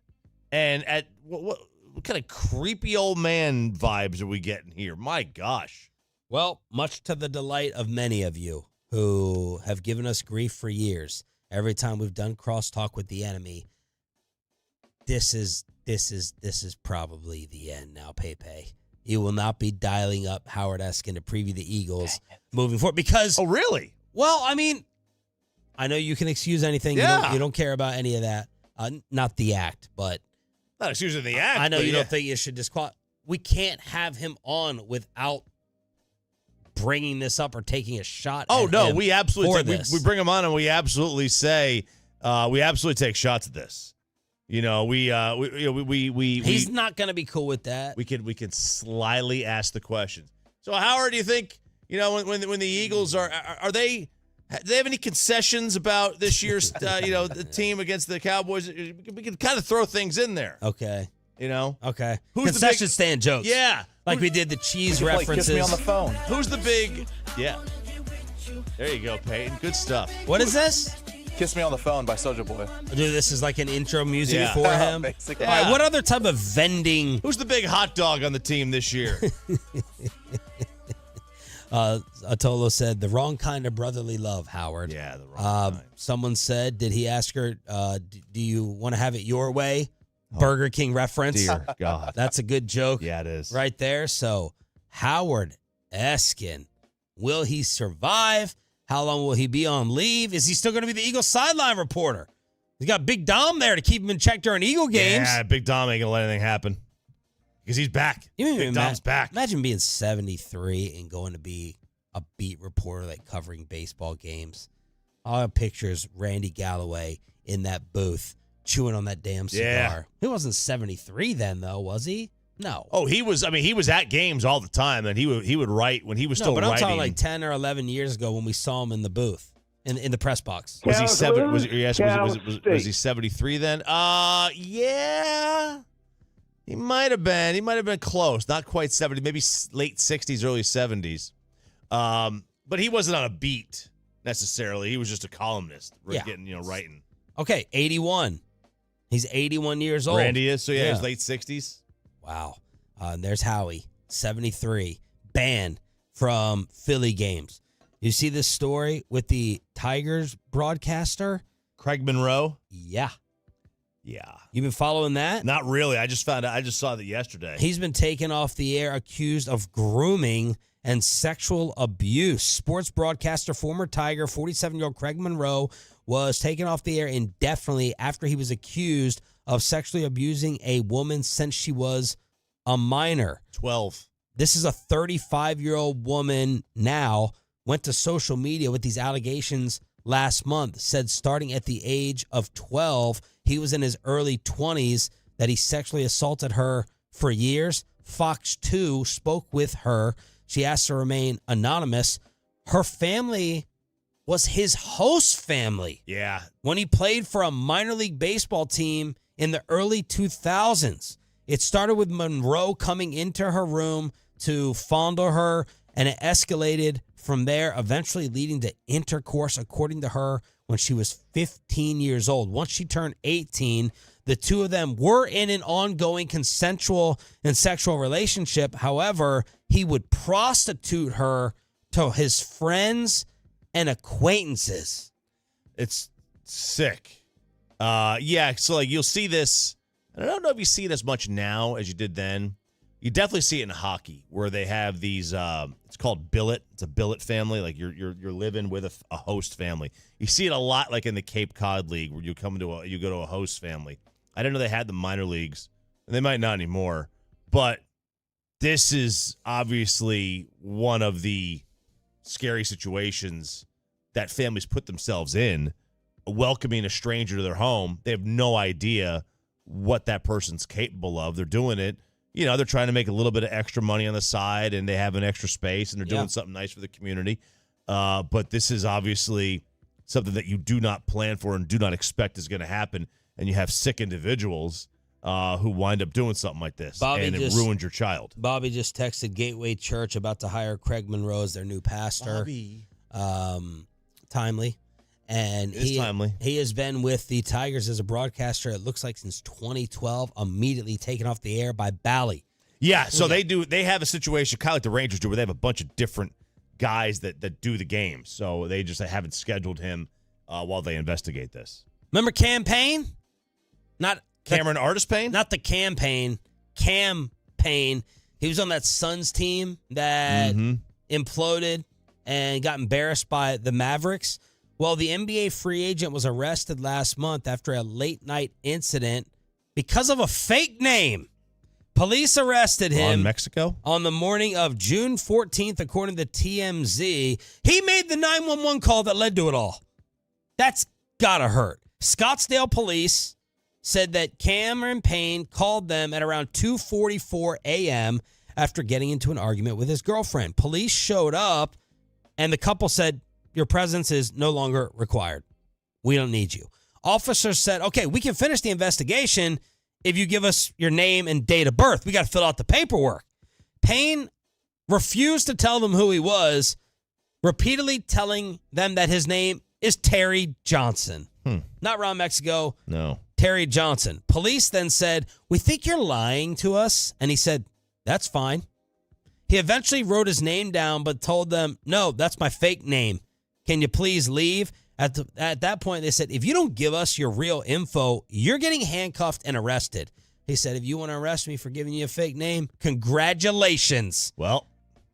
And at what kind of creepy old man vibes are we getting here? My gosh. Well, much to the delight of many of you who have given us grief for years, every time we've done crosstalk with the enemy, this is probably the end now, Pepe. You will not be dialing up Howard Eskin to preview the Eagles moving forward because. Oh, really? Well, I mean, I know you can excuse anything. Yeah. You don't care about any of that. Not the act, but. Not excusing the act. I know you don't think you should disqualify. We can't have him on without bringing this up or taking a shot. Oh, no, we absolutely we bring him on and we absolutely say we absolutely take shots at this. He's not going to be cool with that. We can slyly ask the questions. So, Howard, do you think when the Eagles are they? Do they have any concessions about this year's the team against the Cowboys? We can kind of throw things in there. Okay. Okay. Who's concession stand jokes? Yeah. Like we did the cheese references. Kiss me on the phone. Who's the big? Yeah. There you go, Peyton. Good stuff. What is this? Kiss Me on the Phone by Soulja Boy. Dude, this is like an intro music for him. Basically. All right, what other type of vending? Who's the big hot dog on the team this year? Atolo said, the wrong kind of brotherly love, Howard. Yeah, the wrong kind. Someone said, did he ask her, do you want to have it your way? Burger King reference. Dear God. That's a good joke. Yeah, it is. Right there. So, Howard Eskin, will he survive? How long will he be on leave? Is he still going to be the Eagles sideline reporter? He's got Big Dom there to keep him in check during Eagle games. Yeah, Big Dom ain't going to let anything happen. Because he's back. Big Dom's back. Imagine being 73 and going to be a beat reporter covering baseball games. I'll have pictures Randy Galloway in that booth chewing on that damn cigar. Yeah. He wasn't 73 then, though, was he? No. Oh, he was. I mean, he was at games all the time, and he would write when he was still writing. But I'm talking like 10 or 11 years ago when we saw him in the booth, in the press box. Was he 73 then? Yeah. He might have been. He might have been close. Not quite 70. Maybe late 60s, early 70s. But he wasn't on a beat necessarily. He was just a columnist. Writing. Okay, 81. He's 81 years old. Randy is. So yeah, he's late 60s. Wow. And there's Howie, 73, banned from Philly games. You see this story with the Tigers broadcaster? Craig Monroe? Yeah. Yeah. You been following that? Not really. I just saw that yesterday. He's been taken off the air accused of grooming and sexual abuse. Sports broadcaster, former Tiger, 47-year-old Craig Monroe was taken off the air indefinitely after he was accused of sexually abusing a woman since she was a minor. 12. This is a 35-year-old woman now, went to social media with these allegations last month, said starting at the age of 12, he was in his early 20s, that he sexually assaulted her for years. Fox 2 spoke with her. She asked to remain anonymous. her family was his host family. Yeah. When he played for a minor league baseball team in the early 2000s. It started with Monroe coming into her room to fondle her, and it escalated from there, eventually leading to intercourse, according to her, when she was 15 years old. Once she turned 18, the two of them were in an ongoing consensual and sexual relationship. However, he would prostitute her to his friends and acquaintances. It's sick. Yeah, so like you'll see this. I don't know if you see it as much now as you did then. You definitely see it in hockey where they have these. It's called billet. It's a billet family. Like you're living with a host family. You see it a lot, like in the Cape Cod League, where you go to a host family. I didn't know they had the minor leagues, and they might not anymore. But this is obviously one of the scary situations that families put themselves in, welcoming a stranger to their home. They have no idea what that person's capable of. They're doing it. They're trying to make a little bit of extra money on the side, and they have an extra space, and they're doing something nice for the community. But this is obviously something that you do not plan for and do not expect is going to happen, and you have sick individuals who wind up doing something like this, and it ruins your child. Bobby just texted Gateway Church about to hire Craig Monroe as their new pastor. Bobby. Timely. And timely. He has been with the Tigers as a broadcaster, it looks like, since 2012, immediately taken off the air by Bally. Yeah, so they have a situation, kind of like the Rangers do, where they have a bunch of different guys that do the games. So they just haven't scheduled him while they investigate this. Remember Campaign? Not Cameron Artist Payne? Not the Campaign. Campaign. He was on that Suns team that imploded and got embarrassed by the Mavericks. Well, the NBA free agent was arrested last month after a late-night incident because of a fake name. Police arrested him in Mexico on the morning of June 14th, according to TMZ. He made the 911 call that led to it all. That's gotta hurt. Scottsdale police said that Cameron Payne called them at around 2:44 a.m. after getting into an argument with his girlfriend. Police showed up, and the couple said, "Your presence is no longer required. We don't need you." Officers said, "Okay, we can finish the investigation if you give us your name and date of birth. We got to fill out the paperwork." Payne refused to tell them who he was, repeatedly telling them that his name is Terry Johnson. Not Ron Mexico. No. Terry Johnson. Police then said, "We think you're lying to us." And he said, "That's fine." He eventually wrote his name down, but told them, "No, that's my fake name. Can you please leave?" At that point, they said, "If you don't give us your real info, you're getting handcuffed and arrested." He said, "If you want to arrest me for giving you a fake name, congratulations." Well,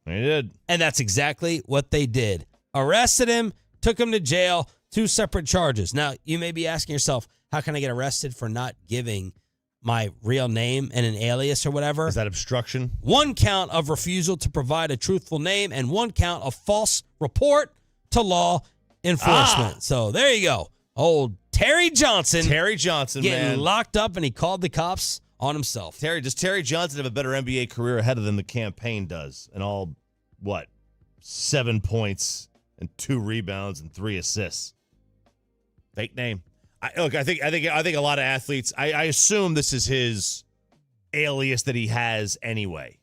they did. And that's exactly what they did. Arrested him, took him to jail, 2 separate charges. Now, you may be asking yourself, how can I get arrested for not giving my real name and an alias or whatever? Is that obstruction? 1 count of refusal to provide a truthful name and 1 count of false report to law enforcement. So there you go. Old Terry Johnson. Terry Johnson, getting man. locked up, and he called the cops on himself. Does Terry Johnson have a better NBA career ahead of than the Campaign does? And all, 7 points and 2 rebounds and 3 assists. Fake name. I think a lot of athletes. I assume this is his alias that he has anyway.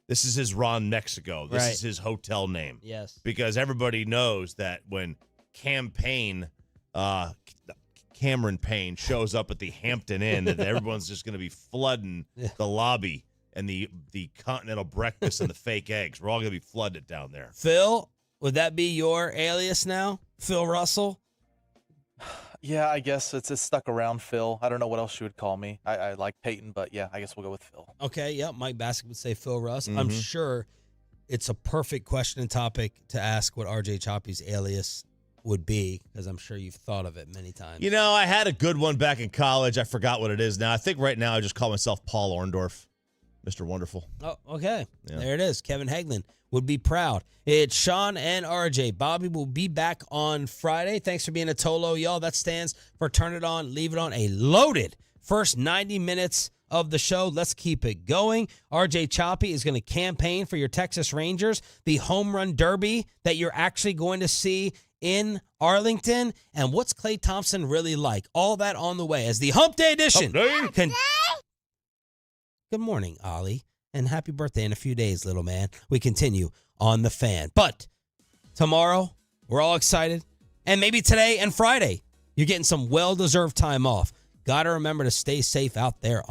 This is his Ron Mexico. This is his hotel name. Yes. Because everybody knows that when Cameron Payne shows up at the Hampton Inn, that everyone's just going to be flooding the lobby and the continental breakfast and the fake eggs. We're all going to be flooded down there. Phil, would that be your alias now? Phil Russell? Yeah, I guess it's stuck around Phil. I don't know what else you would call me. I like Peyton, but yeah, I guess we'll go with Phil. Okay, yeah, Mike Bassett would say Phil Russ. I'm sure it's a perfect question and topic to ask what RJ Choppy's alias would be, because I'm sure you've thought of it many times. I had a good one back in college. I forgot what it is now. I think right now I just call myself Paul Orndorff, Mr. Wonderful. Oh, okay. Yeah. There it is. Kevin Hagelin would be proud. It's Sean and RJ. Bobby will be back on Friday. Thanks for being a Tolo, y'all. That stands for Turn It On, Leave It On. A loaded first 90 minutes of the show. Let's keep it going. RJ Choppy is going to campaign for your Texas Rangers, the home run derby that you're actually going to see in Arlington. And what's Klay Thompson really like? All that on the way as the Hump Day edition. Good morning, Ollie, and happy birthday in a few days, little man. We continue on the Fan. But tomorrow, we're all excited. And maybe today and Friday, you're getting some well-deserved time off. Got to remember to stay safe out there.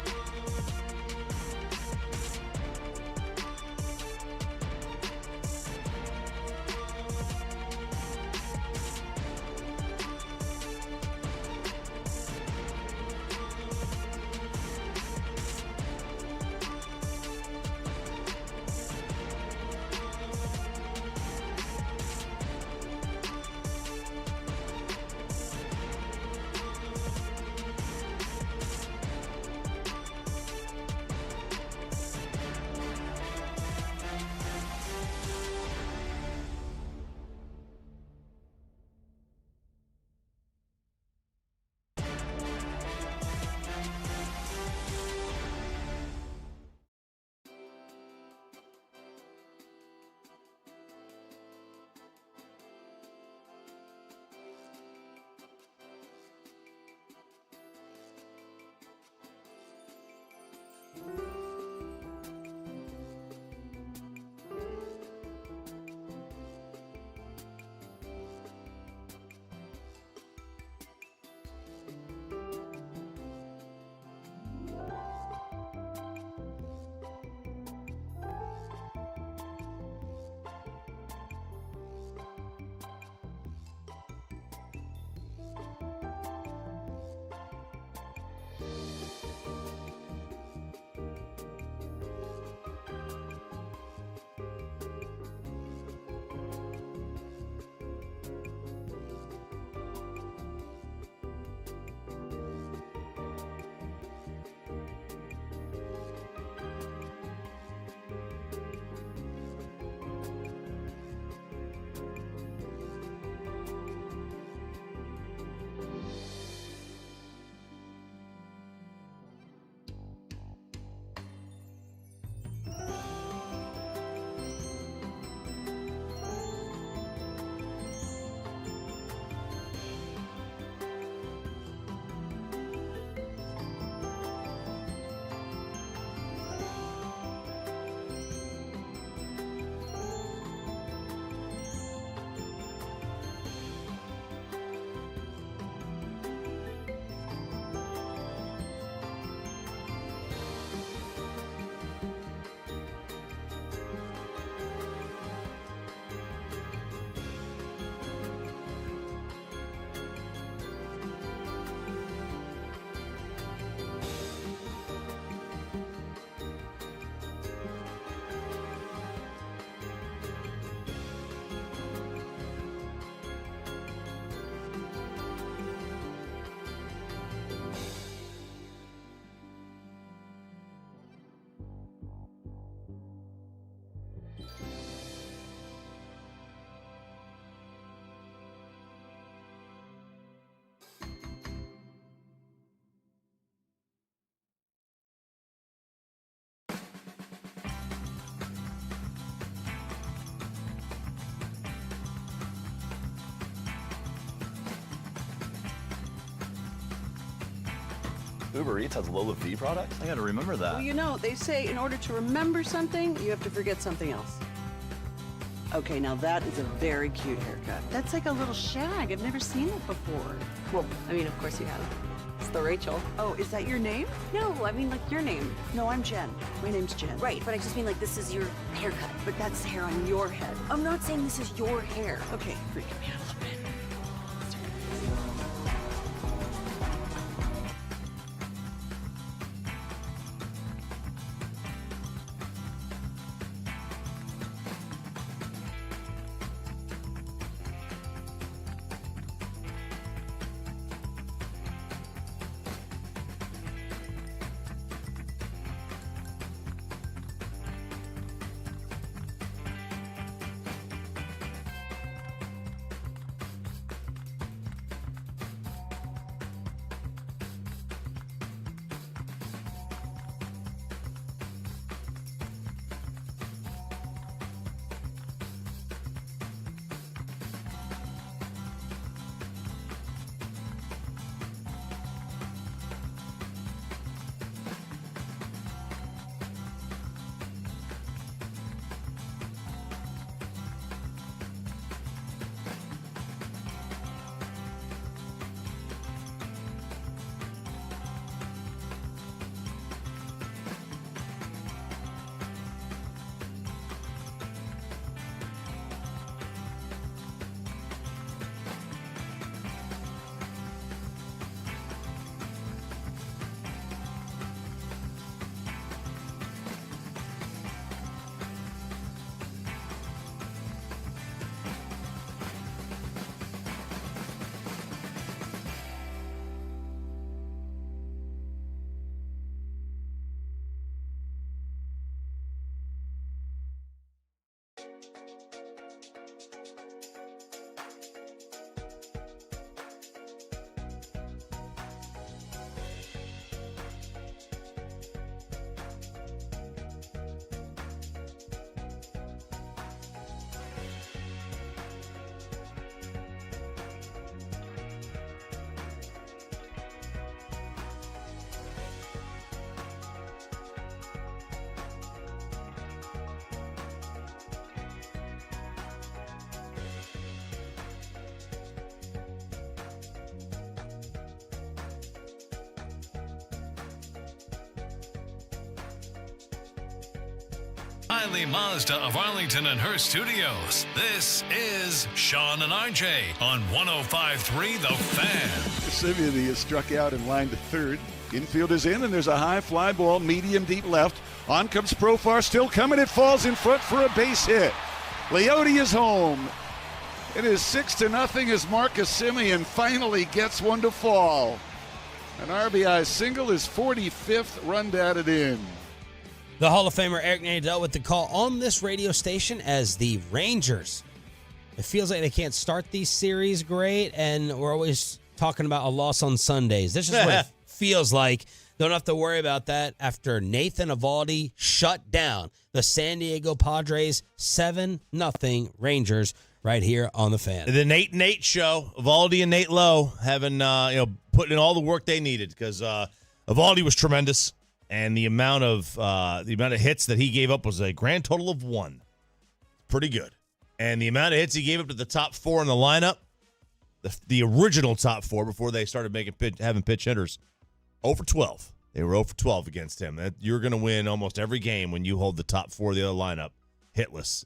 Uber Eats has Lola V products? I gotta remember that. Well, you know, they say in order to remember something, you have to forget something else. Okay, now that is a very cute haircut. That's like a little shag. I've never seen it before. Well, I mean, of course you have. It's the Rachel. Oh, is that your name? No, I mean like your name. No, I'm Jen. My name's Jen. Right, but I just mean like this is your haircut. But that's the hair on your head. I'm not saying this is your hair. Okay, freaking me out a little bit. Hiley Mazda of Arlington and her studios. This is Sean and RJ on 105.3 The Fan. Simeon is struck out and lined to third. Infield is in, and there's a high fly ball, medium deep left. On comes Profar, still coming. It falls in front for a base hit. Leote is home. It is 6-0 as Marcus Simeon finally gets one to fall. An RBI single, his 45th run batted in. The Hall of Famer Eric Nadel with the call on this radio station as the Rangers. It feels like they can't start these series great, and we're always talking about a loss on Sundays. This is what it feels like. Don't have to worry about that after Nathan Eovaldi shut down the San Diego Padres 7-0 Rangers right here on The Fan. The Nate show, Eovaldi and Nate Lowe having putting in all the work they needed because Eovaldi was tremendous. And the amount of hits that he gave up was a grand total of 1. Pretty good. And the amount of hits he gave up to the top 4 in the lineup, the original top 4 before they started having pitch hitters, 0 for 12. They were 0 for 12 against him. You're going to win almost every game when you hold the top 4 of the other lineup hitless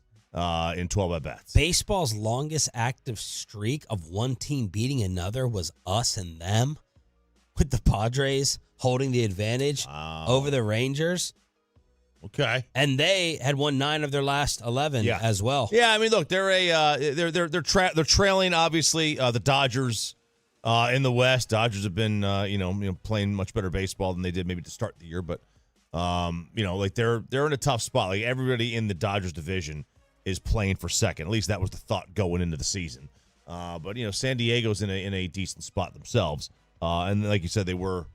in 12 at-bats. Baseball's longest active streak of one team beating another was us and them, with the Padres holding the advantage over the Rangers. Okay. And they had won 9 of their last 11 as well. Yeah, I mean, look, they're trailing obviously the Dodgers in the West. Dodgers have been playing much better baseball than they did maybe to start the year, but they're in a tough spot. Like everybody in the Dodgers division is playing for second. At least that was the thought going into the season. But San Diego's in a decent spot themselves. And like you said, they were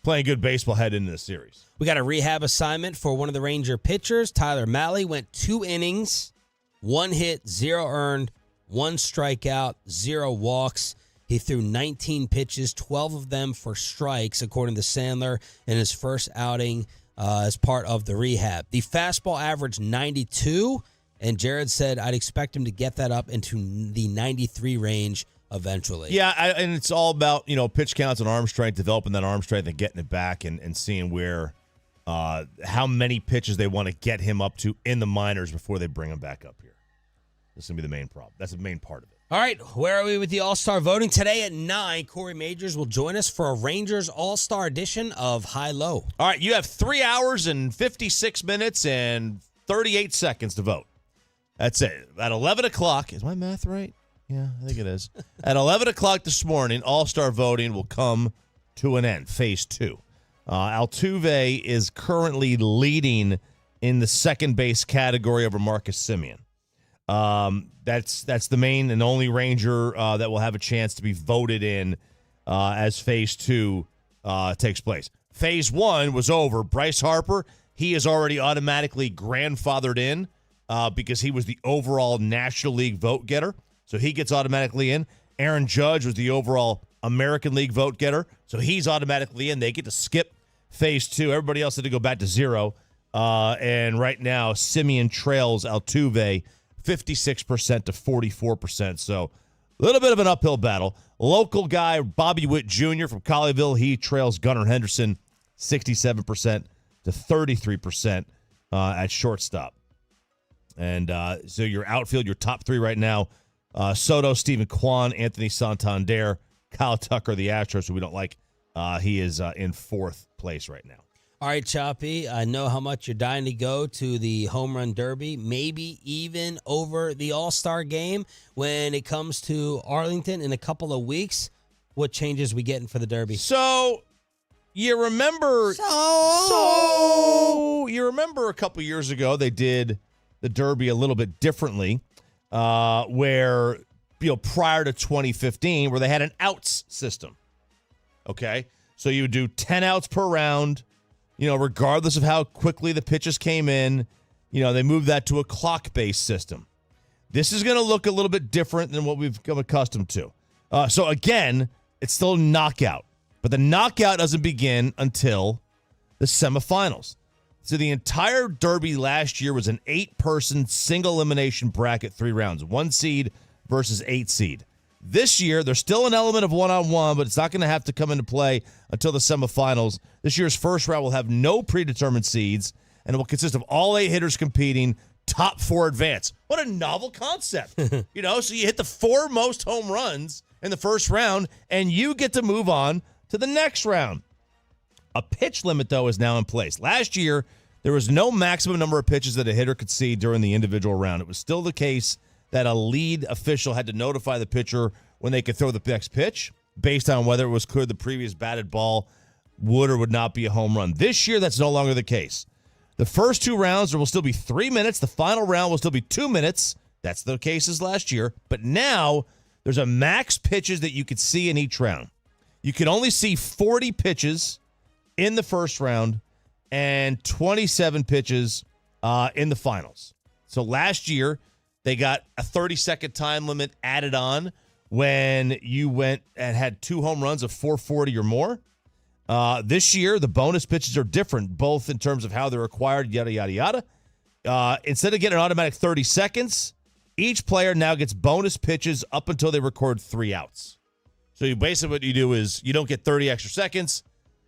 playing good baseball heading into the series. We got a rehab assignment for one of the Ranger pitchers. Tyler Malley went 2 innings, 1 hit, 0 earned, 1 strikeout, 0 walks. He threw 19 pitches, 12 of them for strikes, according to Sandler, in his first outing as part of the rehab. The fastball averaged 92, and Jared said, I'd expect him to get that up into the 93 range eventually. Yeah, and it's all about, pitch counts and arm strength, developing that arm strength and getting it back and seeing where, how many pitches they want to get him up to in the minors before they bring him back up here. This is going to be the main problem. That's the main part of it. All right, where are we with the All-Star voting? Today at 9, Corey Majors will join us for a Rangers All-Star edition of High Low. All right, you have 3 hours and 56 minutes and 38 seconds to vote. That's it. At 11 o'clock, is my math right? Yeah, I think it is. At 11 o'clock this morning, All-Star voting will come to an end, phase 2. Altuve is currently leading in the second base category over Marcus Simeon. That's the main and only Ranger that will have a chance to be voted in as phase 2 takes place. Phase 1 was over. Bryce Harper, he is already automatically grandfathered in because he was the overall National League vote getter. So he gets automatically in. Aaron Judge was the overall American League vote getter. So he's automatically in. They get to skip phase 2. Everybody else had to go back to 0. And right now, Simeon trails Altuve 56% to 44%. So a little bit of an uphill battle. Local guy, Bobby Witt Jr. from Colleyville, he trails Gunnar Henderson 67% to 33% at shortstop. And so your outfield, your top 3 right now, Soto, Stephen Kwan, Anthony Santander, Kyle Tucker, the Astros, who we don't like. He is in 4th place right now. All right, Choppy, I know how much you're dying to go to the Home Run Derby, maybe even over the All-Star game when it comes to Arlington in a couple of weeks. What changes we getting for the Derby? So you remember you remember a couple years ago they did the Derby a little bit differently. Where, prior to 2015, where they had an outs system. Okay? So you would do 10 outs per round, regardless of how quickly the pitches came in. They moved that to a clock-based system. This is going to look a little bit different than what we've come accustomed to. So, again, it's still a knockout. But the knockout doesn't begin until the semifinals. So the entire Derby last year was an 8-person single elimination bracket, 3 rounds, 1 seed versus 8 seed. This year, there's still an element of one-on-one, but it's not going to have to come into play until the semifinals. This year's first round will have no predetermined seeds, and it will consist of all 8 hitters competing, top 4 advance. What a novel concept. So you hit the 4 most home runs in the first round, and you get to move on to the next round. A pitch limit, though, is now in place. Last year, there was no maximum number of pitches that a hitter could see during the individual round. It was still the case that a lead official had to notify the pitcher when they could throw the next pitch based on whether it was clear the previous batted ball would or would not be a home run. This year, that's no longer the case. The first 2 rounds, there will still be 3 minutes. The final round will still be 2 minutes. That's the case as last year. But now, there's a max pitches that you could see in each round. You can only see 40 pitches in the first round and 27 pitches in the finals. So last year, they got a 30-second time limit added on when you went and had 2 home runs of 440 or more. This year, the bonus pitches are different, both in terms of how they're acquired, yada, yada, yada. Instead of getting an automatic 30 seconds, each player now gets bonus pitches up until they record 3 outs. So basically what you do is you don't get 30 extra seconds.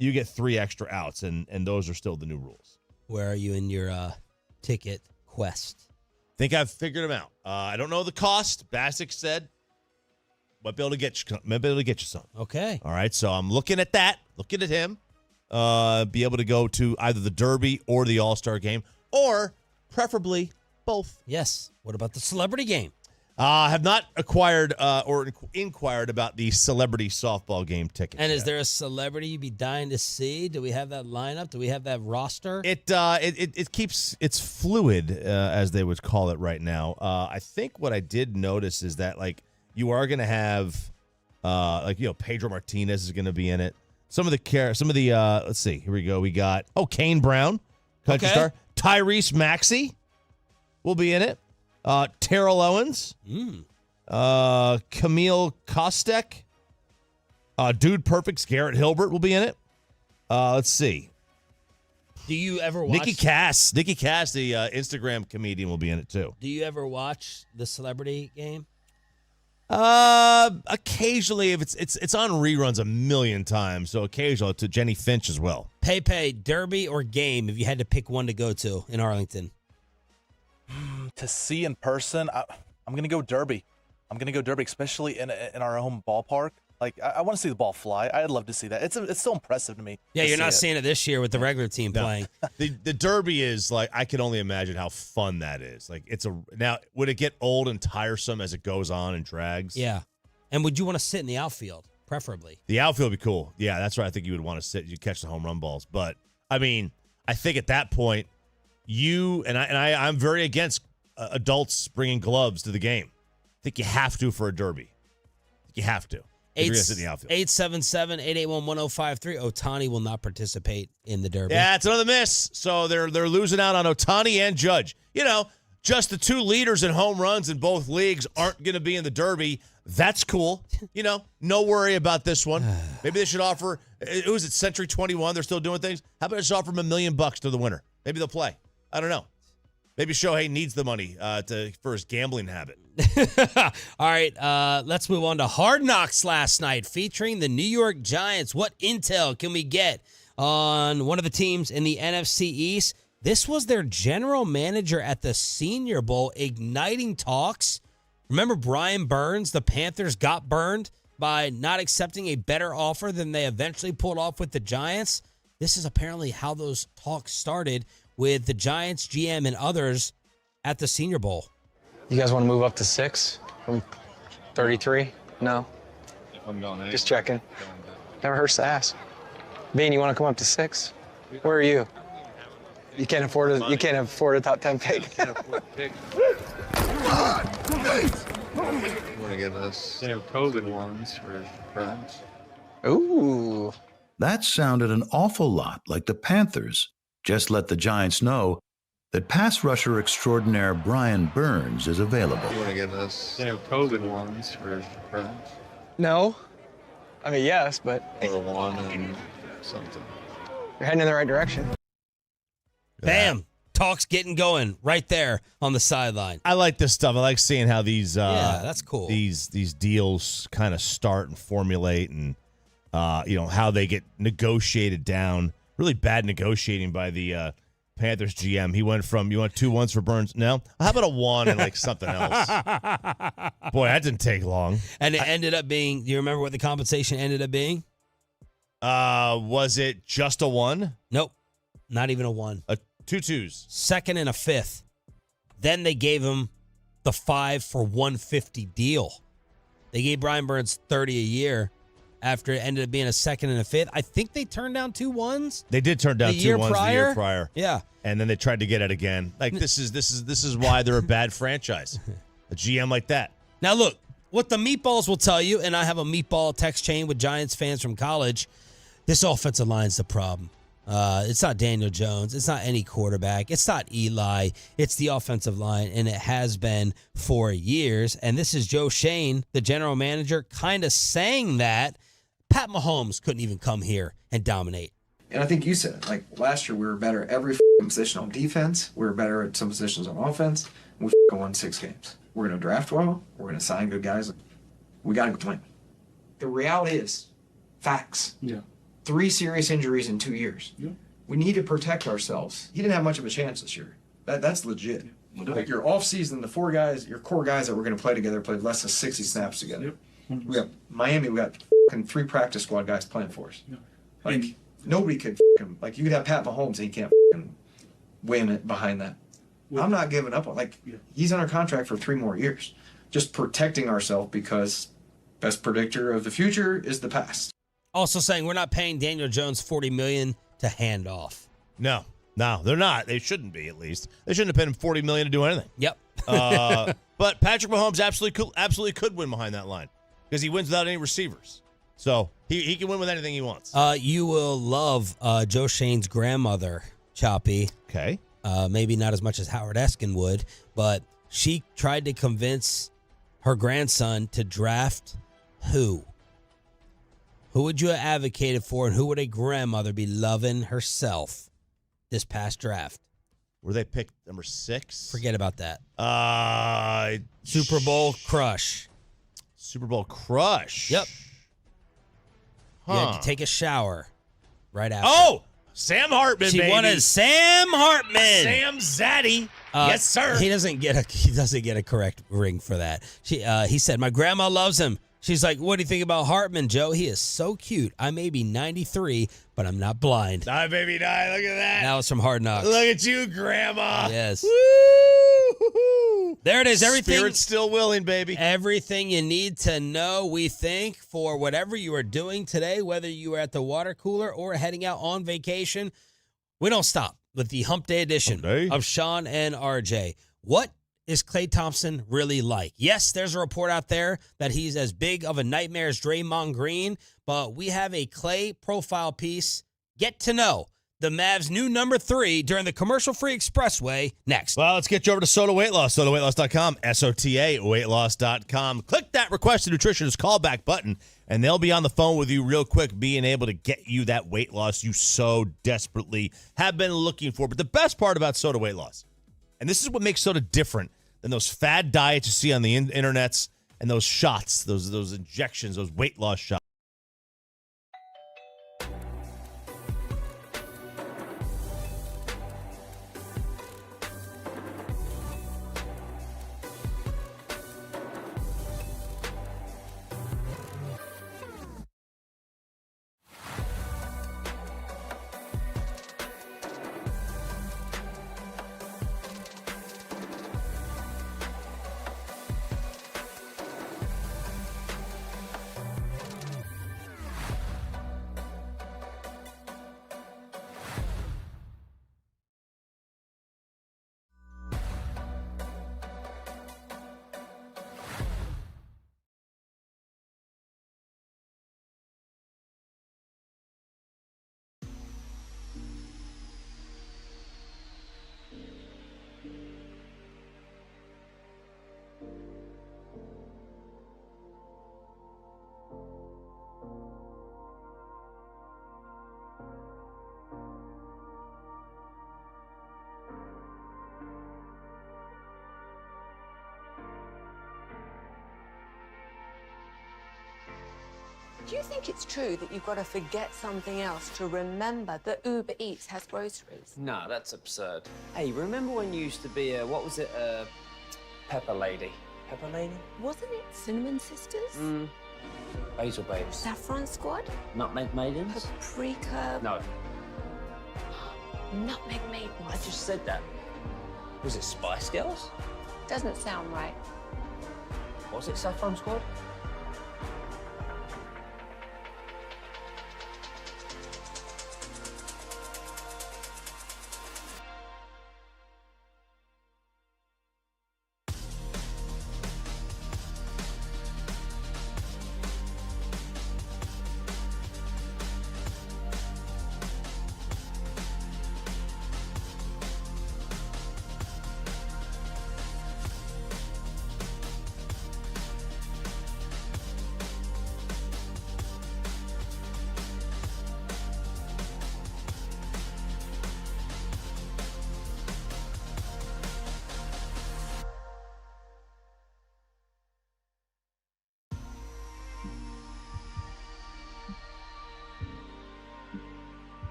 You get 3 extra outs, and those are still the new rules. Where are you in your ticket quest? Think I've figured them out. I don't know the cost. Bassick said, might be able to get you some. Okay. All right, so I'm looking at that, looking at him, be able to go to either the Derby or the All-Star game, or preferably both. Yes. What about the celebrity game? Have not acquired or inquired about the celebrity softball game ticket. And is there a celebrity you'd be dying to see? Do we have that lineup? Do we have that roster? It keeps it's fluid, as they would call it right now. I think what I did notice is that you are going to have Pedro Martinez is going to be in it. Some of the let's see, here we go. We got Kane Brown, country star. Tyrese Maxey will be in it. Terrell Owens, Camille Kostek, Dude Perfect's Garrett Hilbert will be in it. Let's see. Do you ever watch Nikki Cass, the Instagram comedian, will be in it too. Do you ever watch the celebrity game? Occasionally, if it's on reruns a million times, so occasionally to Jenny Finch as well. Pepe, Derby or game, if you had to pick one to go to in Arlington. To see in person, I'm going to go Derby. I'm going to go Derby, especially in our home ballpark. I want to see the ball fly. I'd love to see that. It's so impressive to me. Yeah, you're not seeing it this year with the regular team playing. The Derby is I can only imagine how fun that is. Now, would it get old and tiresome as it goes on and drags? Yeah. And would you want to sit in the outfield, preferably? The outfield would be cool. Yeah, that's right. I think you would want to sit. You catch the home run balls. But, I think at that point, I'm very against adults bringing gloves to the game. I think you have to for a Derby. You have to. 877-881-1053. Ohtani will not participate in the Derby. Yeah, it's another miss. So they're losing out on Ohtani and Judge. Just the 2 leaders in home runs in both leagues aren't going to be in the Derby. That's cool. No worry about this one. Maybe they should offer, who's it, Century 21? They're still doing things. How about just offer them $1 million to the winner? Maybe they'll play. I don't know. Maybe Shohei needs the money for his gambling habit. All right, let's move on to Hard Knocks last night, featuring the New York Giants. What intel can we get on one of the teams in the NFC East? This was their general manager at the Senior Bowl, igniting talks. Remember Brian Burns? The Panthers got burned by not accepting a better offer than they eventually pulled off with the Giants. This is apparently how those talks started with the Giants GM and others at the Senior Bowl. You guys want to move up to 6 from 33? No? I'm going 8. Just checking. Never hurts to ask. Bean, you want to come up to 6? Where are you? You can't afford a top 10 pick. Can't afford a pick. You want to get us COVID ones for Burns? Ooh. That sounded an awful lot like the Panthers just let the Giants know that pass rusher extraordinaire Brian Burns is available. You want to get us COVID ones for Burns? No. Yes, but... Or 1 and something. You're heading in the right direction. Bam! Talks getting going right there on the sideline. I like this stuff. I like seeing how these that's cool. These deals kind of start and formulate, and how they get negotiated down. Really bad negotiating by the Panthers GM. He went from, you want 2 1s for Burns? No. How about a 1 and like something else? Boy, that didn't take long. And it ended up being, do you remember what the compensation ended up being? Was it just a 1? Nope. Not even a 1. 2 2s. Second and a 5th. Then they gave him the 5 for 150 deal. They gave Brian Burns 30 a year after it ended up being a 2nd and a 5th. I think they turned down 2 1s. They did turn down 2 1s the year prior. Yeah. And then they tried to get it again. Like this is why they're a bad franchise. A GM like that. Now look, what the meatballs will tell you, and I have a meatball text chain with Giants fans from college, this offensive line's the problem. It's not Daniel Jones. It's not any quarterback. It's not Eli. It's the offensive line, and it has been for years. And this is Joe Shane, the general manager, kind of saying that Pat Mahomes couldn't even come here and dominate. And I think you said it. Like last year, we were better at every position on defense. We were better at some positions on offense. And we won 6 games. We're going to draft well. We're going to sign good guys. We got to go win. The reality is facts. Yeah. 3 serious injuries in 2 years. Yeah. We need to protect ourselves. He didn't have much of a chance this year. That's legit. Like your off season, the 4 guys, your core guys that were going to play together played less than 60 snaps together. Yep. We got Miami. We got 3 practice squad guys playing for us. Yeah. Like nobody could like you could have Pat Mahomes and he can't win it behind that. Well, I'm not giving up on he's under contract for 3 more years. Just protecting ourselves because best predictor of the future is the past. Also saying we're not paying Daniel Jones $40 million to hand off. No, they're not. They shouldn't be, at least. They shouldn't have paid him $40 million to do anything. Yep. But Patrick Mahomes absolutely could win behind that line because he wins without any receivers. So he can win with anything he wants. You will love Joe Shane's grandmother, Choppy. Okay. Maybe not as much as Howard Eskin would, but she tried to convince her grandson to draft who? Who would you have advocated for, and who would a grandmother be loving herself this past draft? Were they picked number 6? Forget about that. Super Bowl crush. Super Bowl crush. Yep. You had to take a shower right after. Oh, Sam Hartman, she baby. wanted Sam Hartman. Sam Zaddy. Yes, sir. He doesn't get a correct ring for that. He said, my grandma loves him. She's like, what do you think about Hartman, Joe? He is so cute. I may be 93, but I'm not blind. I baby die. Look at that. That was from Hard Knocks. Look at you, Grandma. Yes. Woo! There it is. Everything. Spirit's still willing, baby. Everything you need to know, we think, for whatever you are doing today, whether you are at the water cooler or heading out on vacation. We don't stop with the Hump Day edition of Sean and RJ. What is Klay Thompson really like? Yes, there's a report out there that he's as big of a nightmare as Draymond Green, but we have a Klay profile piece. Get to know the Mavs' new number 3 during the commercial-free expressway next. Well, let's get you over to Soda Weight Loss, SodaWeightLoss.com, SOTA weightloss.com. Click that Request a Nutritionist callback button, and they'll be on the phone with you real quick, being able to get you that weight loss you so desperately have been looking for. But the best part about Soda Weight Loss, and this is what makes Soda different than those fad diets you see on the internets and those shots, those injections, those weight loss shots. Do you think it's true that you've got to forget something else to remember that Uber Eats has groceries? No, that's absurd. Hey, remember when you used to be a, what was it, Pepper Lady? Pepper Lady? Wasn't it Cinnamon Sisters? Basil Babes. Saffron Squad? Nutmeg Maidens? Paprika? No. Nutmeg Maidens. I just said that. Was it Spice Girls? Doesn't sound right. Was it Saffron Squad?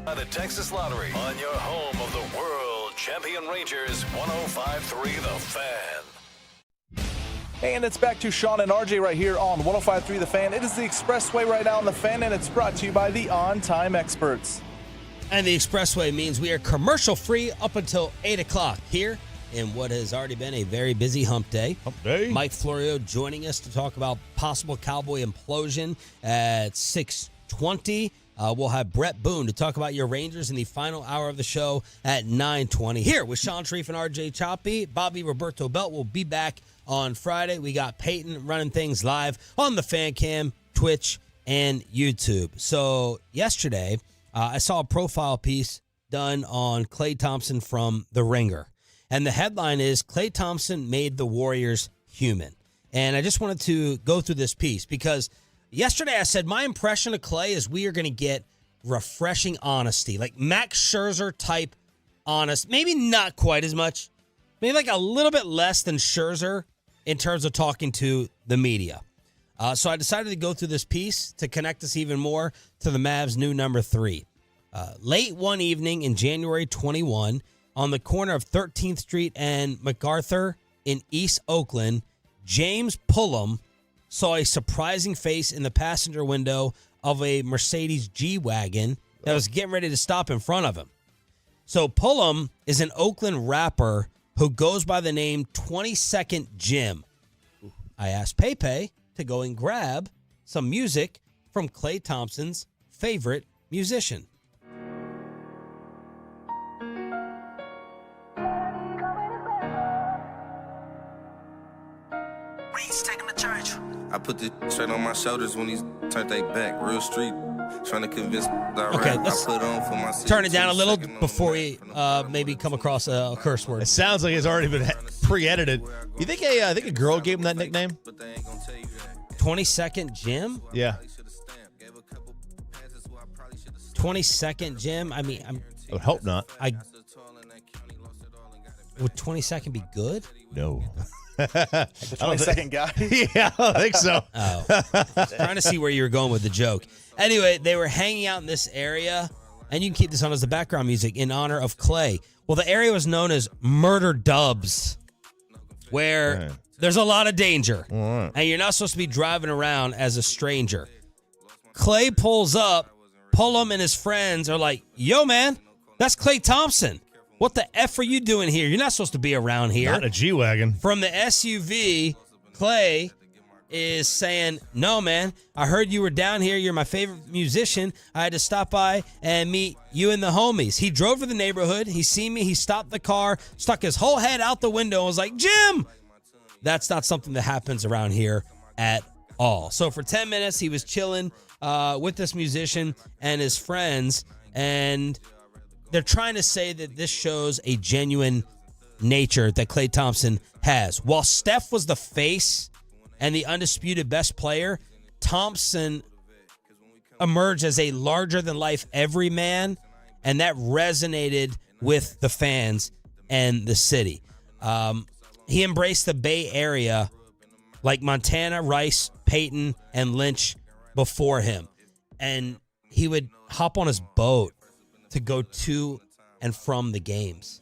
By the Texas Lottery on your home of the world champion Rangers, 105.3 The Fan. And it's back to Sean and RJ right here on 105.3 The Fan. It is the Expressway right now on The Fan, and it's brought to you by the On Time Experts. And the Expressway means we are commercial-free up until 8 o'clock here in what has already been a very busy hump day. Hump day. Mike Florio joining us to talk about possible Cowboy implosion at 6:20. We'll have Brett Boone to talk about your Rangers in the final hour of the show at 9:20. Here with Sean Sharif and RJ Choppy. Bobby Roberto Belt will be back on Friday. We got Peyton running things live on the Fan Cam, Twitch, and YouTube. So yesterday, I saw a profile piece done on Klay Thompson from The Ringer. And the headline is, Klay Thompson made the Warriors human. And I just wanted to go through this piece because yesterday I said my impression of Klay is we are going to get refreshing honesty, like Max Scherzer type honest, maybe not quite as much, maybe like a little bit less than Scherzer in terms of talking to the media. So I decided to go through this piece to connect us even more to the Mavs' new number 3. Late one evening in January 21, on the corner of 13th Street and MacArthur in East Oakland, James Pullum saw a surprising face in the passenger window of a Mercedes G-Wagon that was getting ready to stop in front of him. So Pullum is an Oakland rapper who goes by the name 22nd Jim. I asked Pepe to go and grab some music from Klay Thompson's favorite musician. I put this straight on my shoulders when he's turned they back. Real street, trying to convince Okay, let's turn it down a little before we maybe come across a curse word. It sounds like it's already been pre-edited. You think a girl gave him that nickname? 22nd Jim? Yeah. 22nd Jim? I mean, I would hope not. Would 22nd be good? No. The 22nd guy? Yeah, I don't think so. Trying to see where you were going with the joke. Anyway, they were hanging out in this area, and you can keep this on as the background music in honor of Klay. Well, the area was known as Murder Dubs, where there's a lot of danger, and you're not supposed to be driving around as a stranger. Klay pulls up, Pullum and his friends are like, yo, man, that's Klay Thompson. What the F are you doing here? You're not supposed to be around here. Not a G-Wagon. From the SUV, Klay is saying, no, man, I heard you were down here. You're my favorite musician. I had to stop by and meet you and the homies. He drove to the neighborhood. He seen me. He stopped the car, stuck his whole head out the window and was like, Jim! That's not something that happens around here at all. So for 10 minutes, he was chilling with this musician and his friends, and they're trying to say that this shows a genuine nature that Klay Thompson has. While Steph was the face and the undisputed best player, Thompson emerged as a larger-than-life everyman, and that resonated with the fans and the city. He embraced the Bay Area like Montana, Rice, Peyton, and Lynch before him. And he would hop on his boat to go to and from the games.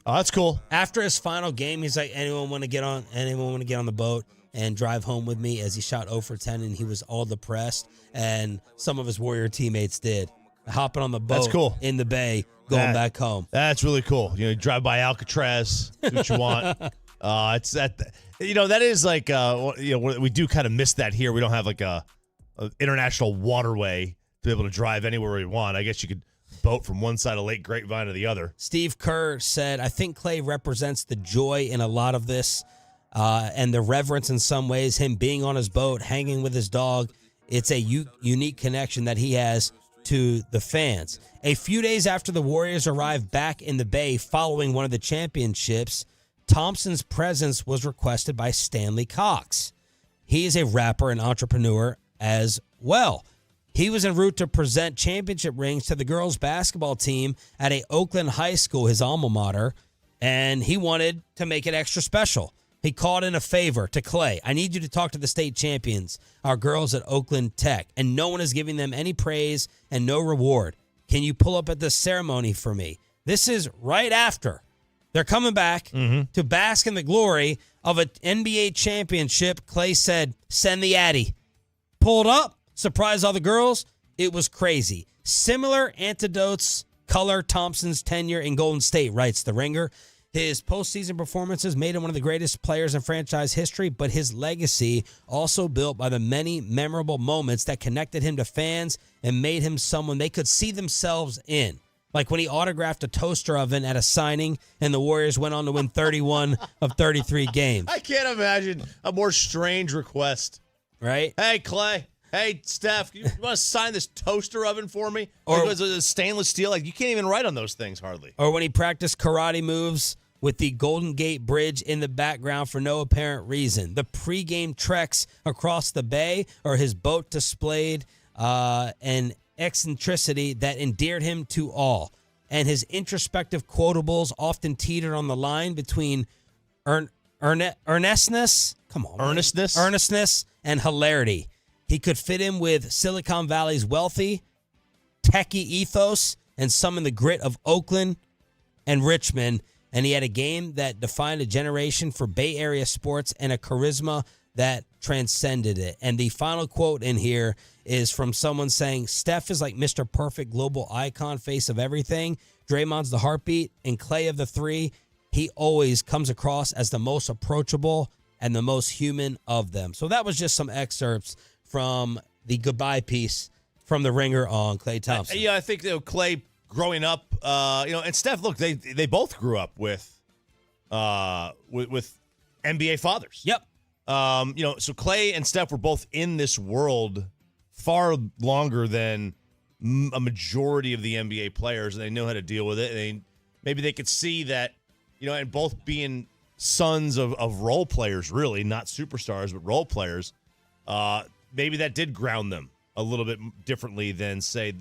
Oh, that's cool. After his final game, he's like, anyone want to get on the boat and drive home with me? As he shot 0 for 10 and he was all depressed, and some of his Warrior teammates did. Hopping on the boat. That's cool. In the bay, going back home. That's really cool. You drive by Alcatraz, do what you want. It's that, that is like, we do kind of miss that here. We don't have like a international waterway to be able to drive anywhere we want. I guess you could boat from one side of Lake Grapevine to the other. Steve Kerr said, I think Klay represents the joy in a lot of this and the reverence in some ways, him being on his boat, hanging with his dog. It's a unique connection that he has to the fans. A few days after the Warriors arrived back in the Bay following one of the championships, Thompson's presence was requested by Stanley Cox. He is a rapper and entrepreneur as well. He was en route to present championship rings to the girls' basketball team at a Oakland high school, his alma mater, and he wanted to make it extra special. He called in a favor to Klay. I need you to talk to the state champions, our girls at Oakland Tech, and no one is giving them any praise and no reward. Can you pull up at the ceremony for me? This is right after they're coming back to bask in the glory of an NBA championship. Klay said, send the Addy. Pulled up, surprised all the girls. It was crazy. Similar antidotes color Thompson's tenure in Golden State, writes The Ringer. His postseason performances made him one of the greatest players in franchise history, but his legacy also built by the many memorable moments that connected him to fans and made him someone they could see themselves in. Like when he autographed a toaster oven at a signing and the Warriors went on to win 31 of 33 games. I can't imagine a more strange request. Right? Hey, Klay. Hey, Steph, you want to sign this toaster oven for me? Or it was a stainless steel. Like, you can't even write on those things hardly. Or when he practiced karate moves with the Golden Gate Bridge in the background for no apparent reason. The pregame treks across the bay or his boat displayed an eccentricity that endeared him to all. And his introspective quotables often teetered on the line between earnestness and hilarity. He could fit in with Silicon Valley's wealthy, techie ethos and summon the grit of Oakland and Richmond. And he had a game that defined a generation for Bay Area sports and a charisma that transcended it. And the final quote in here is from someone saying, Steph is like Mr. Perfect global icon, face of everything. Draymond's the heartbeat, and Klay of the three, he always comes across as the most approachable and the most human of them. So that was just some excerpts from the goodbye piece from The Ringer on Klay Thompson. I think Klay growing up, and Steph, look, they both grew up with NBA fathers. Yep. So Klay and Steph were both in this world far longer than a majority of the NBA players, and they know how to deal with it. Maybe they could see that, and both being sons of role players, really, not superstars, but role players, maybe that did ground them a little bit differently than, say,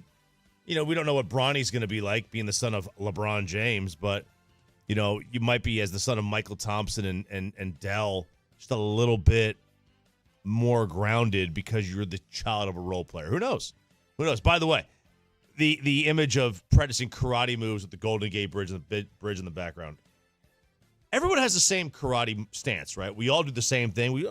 we don't know what Bronny's going to be like, being the son of LeBron James, but, you might be as the son of Michael Thompson and Dell, just a little bit more grounded because you're the child of a role player. Who knows? By the way, the image of practicing karate moves with the Golden Gate Bridge and the bridge in the background. Everyone has the same karate stance, right? We all do the same thing. We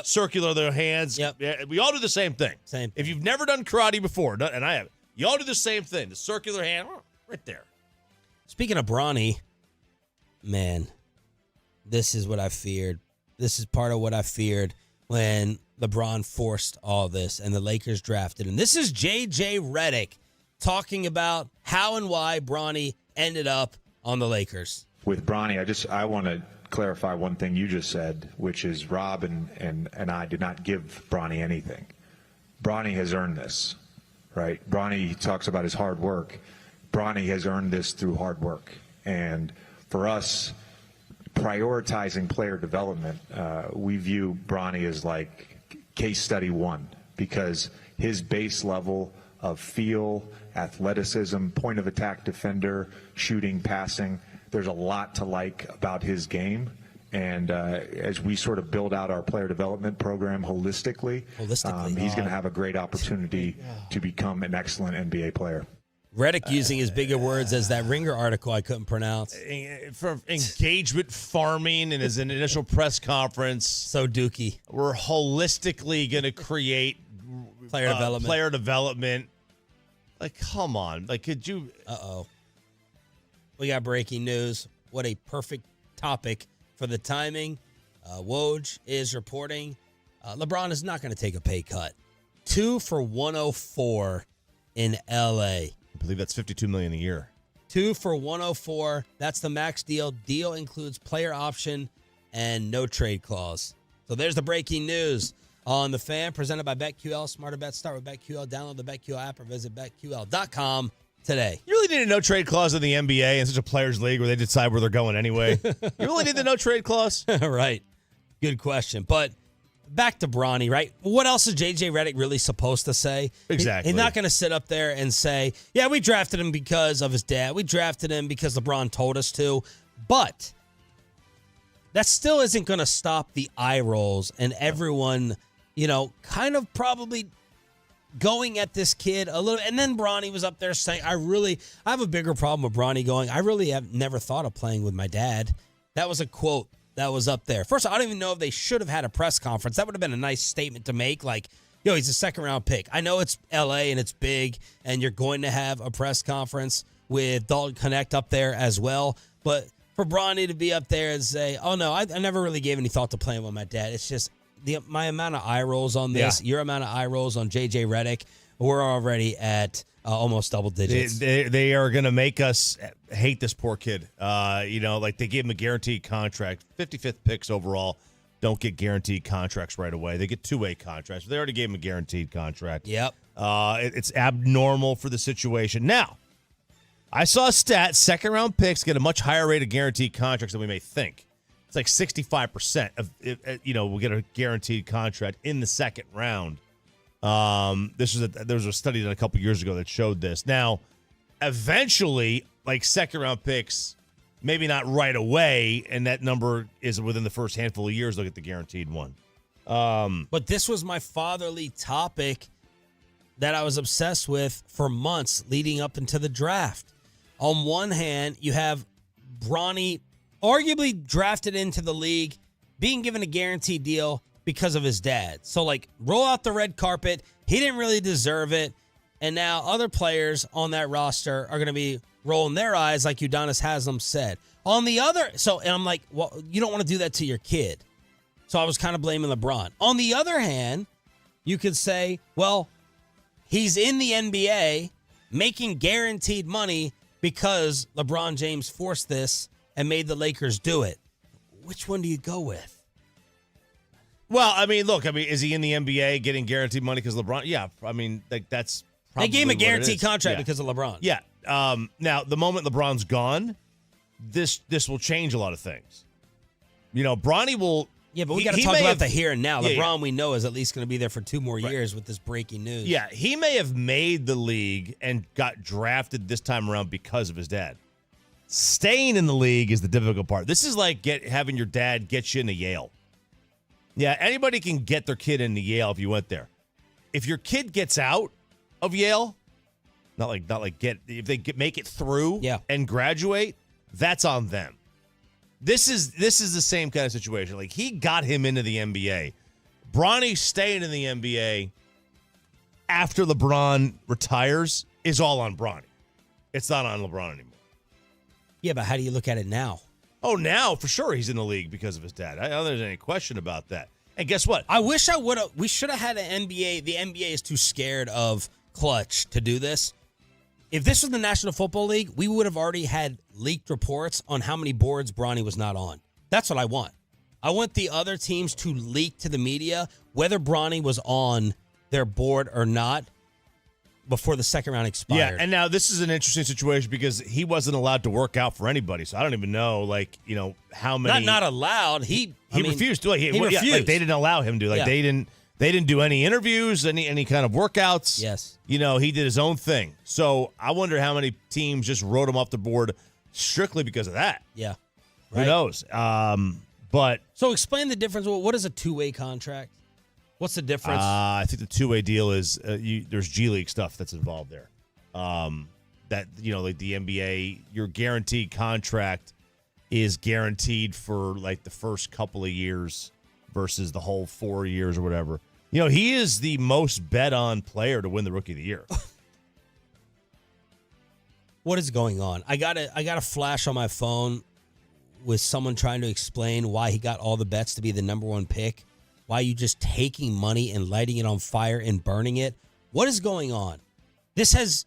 circular their hands. Yep. Yeah, we all do the same thing. If you've never done karate before, and I haven't, you all do the same thing. The circular hand, right there. Speaking of Bronny, man, this is what I feared. This is part of what I feared when LeBron forced all this and the Lakers drafted him. This is J.J. Redick talking about how and why Bronny ended up on the Lakers. With Bronny, I want to clarify one thing you just said, which is Rob and I did not give Bronny anything. Bronny has earned this, right? Bronny talks about his hard work. Bronny has earned this through hard work. And for us, prioritizing player development, we view Bronny as like case study one, because his base level of feel, athleticism, point of attack defender, shooting, passing, there's a lot to like about his game. And as we sort of build out our player development program holistically he's going to have a great opportunity to become an excellent NBA player. Redick using as bigger words as that Ringer article I couldn't pronounce. For engagement farming in his initial press conference. So dookie. We're holistically going to create player development. Like, come on. Like, could you? Uh-oh. We got breaking news. What a perfect topic for the timing. Woj is reporting LeBron is not going to take a pay cut. 2 for $104 in L.A. I believe that's $52 million a year. 2 for $104. That's the max deal. Deal includes player option and no trade clause. So there's the breaking news on The Fan, presented by BetQL. Smarter bets start with BetQL. Download the BetQL app or visit BetQL.com today. You really need a no trade clause in the NBA in such a players' league where they decide where they're going anyway. You really need the no trade clause? Right. Good question. But back to Bronny, right? What else is J.J. Redick really supposed to say? Exactly. He's not going to sit up there and say, yeah, we drafted him because of his dad. We drafted him because LeBron told us to. But that still isn't going to stop the eye rolls and everyone, kind of probably going at this kid a little. And then Bronny was up there saying, I have a bigger problem with Bronny going, I really have never thought of playing with my dad. That was a quote that was up there. First, I don't even know if they should have had a press conference. That would have been a nice statement to make. Like, yo, he's a second-round pick. I know it's L.A. and it's big, and you're going to have a press conference with Dalton Connect up there as well. But for Bronny to be up there and say, oh, no, I never really gave any thought to playing with my dad. It's just my amount of eye rolls on this, your amount of eye rolls on J.J. Redick, we're already at almost double digits. They are going to make us hate this poor kid. Like they gave him a guaranteed contract. 55th picks overall don't get guaranteed contracts right away. They get two-way contracts. They already gave him a guaranteed contract. Yep. It's abnormal for the situation. Now, I saw a stat, second-round picks get a much higher rate of guaranteed contracts than we may think. It's like 65% of, will get a guaranteed contract in the second round. There was a study done a couple years ago that showed this. Now, eventually, like second-round picks, maybe not right away, and that number is within the first handful of years, they'll get the guaranteed one. But this was my fatherly topic that I was obsessed with for months leading up into the draft. On one hand, you have Bronny, arguably drafted into the league, being given a guaranteed deal because of his dad. So, like, roll out the red carpet. He didn't really deserve it. And now other players on that roster are going to be rolling their eyes like Udonis Haslem said. On the other, and I'm like, well, you don't want to do that to your kid. So I was kind of blaming LeBron. On the other hand, you could say, well, he's in the NBA making guaranteed money because LeBron James forced this and made the Lakers do it. Which one do you go with? Well, is he in the NBA getting guaranteed money because LeBron? Yeah, that's probably they gave him a what guaranteed contract because of LeBron. Yeah. Now, the moment LeBron's gone, this will change a lot of things. Bronny will. Yeah, but we got to talk about the here and now. Yeah, LeBron, we know, is at least going to be there for 2 more years with this breaking news. Yeah, he may have made the league and got drafted this time around because of his dad. Staying in the league is the difficult part. This is like having your dad get you into Yale. Yeah, anybody can get their kid into Yale if you went there. If your kid gets out of Yale, if they make it through and graduate, that's on them. This is the same kind of situation. Like, he got him into the NBA. Bronny staying in the NBA after LeBron retires is all on Bronny. It's not on LeBron anymore. Yeah, but how do you look at it now? Oh, now, for sure, he's in the league because of his dad. I don't think there's any question about that. And guess what? I wish we should have had an NBA. The NBA is too scared of clutch to do this. If this was the National Football League, we would have already had leaked reports on how many boards Bronny was not on. That's what I want. I want the other teams to leak to the media whether Bronny was on their board or not before the second round expired. Yeah, and now this is an interesting situation because he wasn't allowed to work out for anybody. So I don't even know, how many. Not allowed. He refused to. He refused. Yeah, they didn't allow him to. They didn't do any interviews, any kind of workouts. Yes. He did his own thing. So I wonder how many teams just wrote him off the board strictly because of that. Yeah. Right. Who knows? But so explain the difference. What is a two-way contract? What's the difference? I think the two-way deal is there's G League stuff that's involved there. Like the NBA, your guaranteed contract is guaranteed for like the first couple of years versus the whole 4 years or whatever. He is the most bet on player to win the Rookie of the Year. What is going on? I got a flash on my phone with someone trying to explain why he got all the bets to be the number 1 pick. Why are you just taking money and lighting it on fire and burning it? What is going on? This has